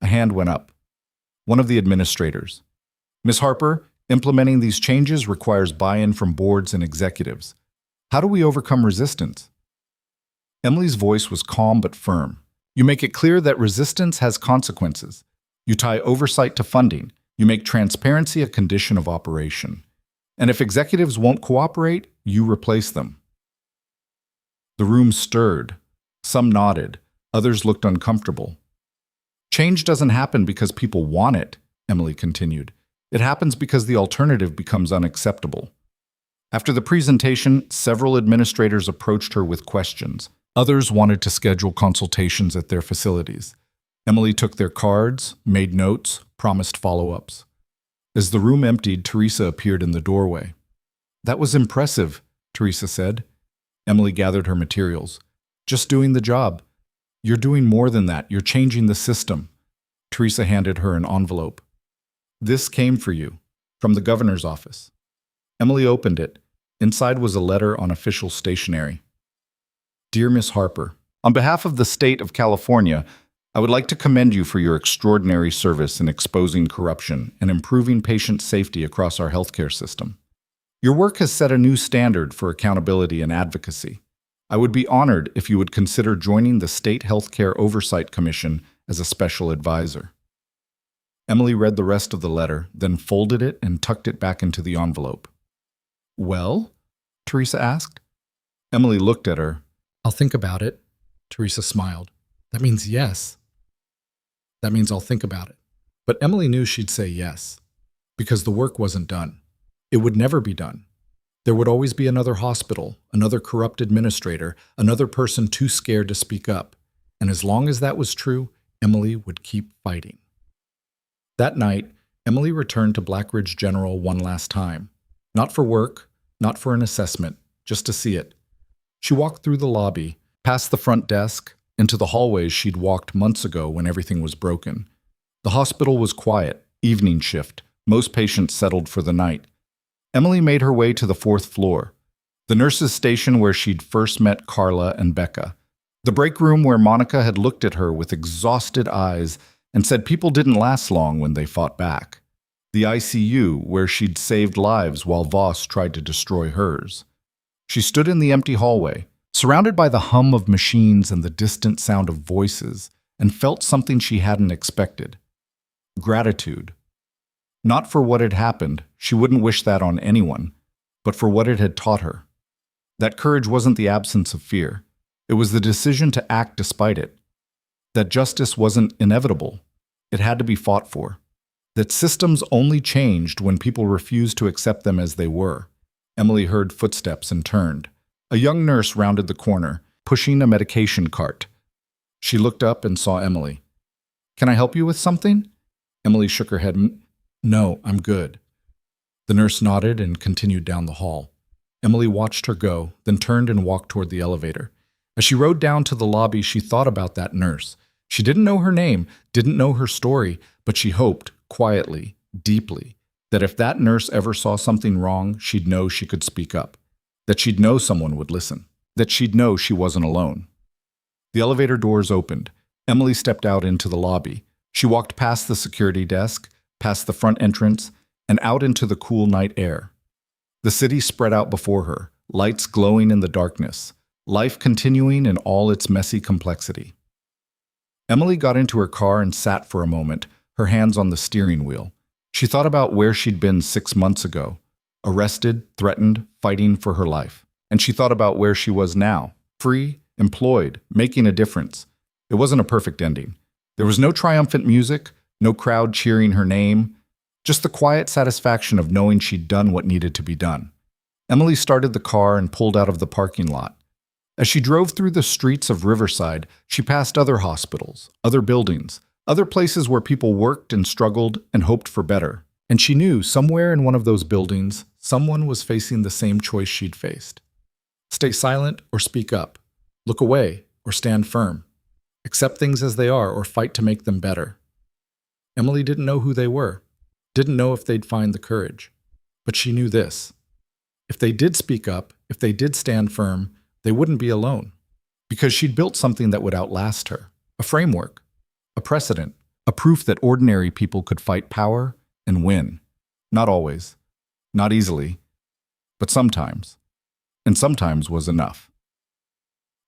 A hand went up. One of the administrators. Ms. Harper, implementing these changes requires buy-in from boards and executives. How do we overcome resistance? Emily's voice was calm but firm. You make it clear that resistance has consequences. You tie oversight to funding. You make transparency a condition of operation. And if executives won't cooperate, you replace them. The room stirred. Some nodded. Others looked uncomfortable. Change doesn't happen because people want it, Emily continued. It happens because the alternative becomes unacceptable. After the presentation, several administrators approached her with questions. Others wanted to schedule consultations at their facilities. Emily took their cards, made notes, promised follow-ups. As the room emptied, Teresa appeared in the doorway. That was impressive, Teresa said. Emily gathered her materials. Just doing the job. You're doing more than that. You're changing the system. Teresa handed her an envelope. This came for you, from the governor's office. Emily opened it. Inside was a letter on official stationery. Dear Miss Harper, on behalf of the state of California, I would like to commend you for your extraordinary service in exposing corruption and improving patient safety across our healthcare system. Your work has set a new standard for accountability and advocacy. I would be honored if you would consider joining the State Healthcare Oversight Commission as a special advisor. Emily read the rest of the letter, then folded it and tucked it back into the envelope. Well? Teresa asked. Emily looked at her. I'll think about it. Teresa smiled. That means yes. That means I'll think about it. But Emily knew she'd say yes, because the work wasn't done. It would never be done. There would always be another hospital, another corrupt administrator, another person too scared to speak up. And as long as that was true, Emily would keep fighting. That night, Emily returned to Blackridge General one last time. Not for work, not for an assessment, just to see it. She walked through the lobby, past the front desk, into the hallways she'd walked months ago when everything was broken. The hospital was quiet, evening shift, most patients settled for the night. Emily made her way to the fourth floor, the nurses' station where she'd first met Carla and Becca, the break room where Monica had looked at her with exhausted eyes and said people didn't last long when they fought back, the ICU where she'd saved lives while Voss tried to destroy hers. She stood in the empty hallway, surrounded by the hum of machines and the distant sound of voices, and felt something she hadn't expected. Gratitude. Not for what had happened, she wouldn't wish that on anyone, but for what it had taught her. That courage wasn't the absence of fear. It was the decision to act despite it. That justice wasn't inevitable. It had to be fought for. That systems only changed when people refused to accept them as they were. Emily heard footsteps and turned. A young nurse rounded the corner, pushing a medication cart. She looked up and saw Emily. "Can I help you with something?" Emily shook her head. "No, I'm good." The nurse nodded and continued down the hall. Emily watched her go, then turned and walked toward the elevator. As she rode down to the lobby, she thought about that nurse. She didn't know her name, didn't know her story, but she hoped, quietly, deeply, that if that nurse ever saw something wrong, she'd know she could speak up, that she'd know someone would listen, that she'd know she wasn't alone. The elevator doors opened. Emily stepped out into the lobby. She walked past the security desk, past the front entrance, and out into the cool night air. The city spread out before her, lights glowing in the darkness, life continuing in all its messy complexity. Emily got into her car and sat for a moment, her hands on the steering wheel. She thought about where she'd been 6 months ago, arrested, threatened, fighting for her life. And she thought about where she was now, free, employed, making a difference. It wasn't a perfect ending. There was no triumphant music, no crowd cheering her name, just the quiet satisfaction of knowing she'd done what needed to be done. Emily started the car and pulled out of the parking lot. As she drove through the streets of Riverside, she passed other hospitals, other buildings, other places where people worked and struggled and hoped for better. And she knew somewhere in one of those buildings, someone was facing the same choice she'd faced. Stay silent or speak up. Look away or stand firm. Accept things as they are or fight to make them better. Emily didn't know who they were, didn't know if they'd find the courage. But she knew this. If they did speak up, if they did stand firm, they wouldn't be alone. Because she'd built something that would outlast her. A framework, a precedent, a proof that ordinary people could fight power and win. Not always, not easily, but sometimes. And sometimes was enough.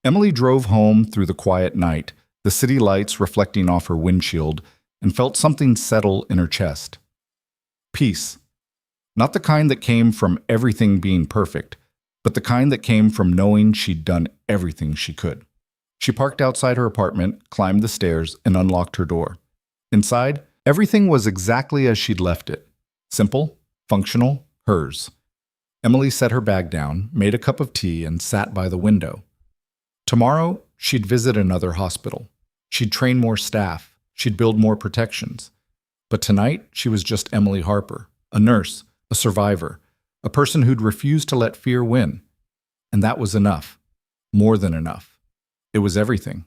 Emily drove home through the quiet night, the city lights reflecting off her windshield, and felt something settle in her chest. Peace. Not the kind that came from everything being perfect, but the kind that came from knowing she'd done everything she could. She parked outside her apartment, climbed the stairs, and unlocked her door. Inside, everything was exactly as she'd left it. Simple, functional, hers. Emily set her bag down, made a cup of tea, and sat by the window. Tomorrow, she'd visit another hospital. She'd train more staff. She'd build more protections. But tonight, she was just Emily Harper, a nurse, a survivor, a person who'd refused to let fear win. And that was enough. More than enough. It was everything.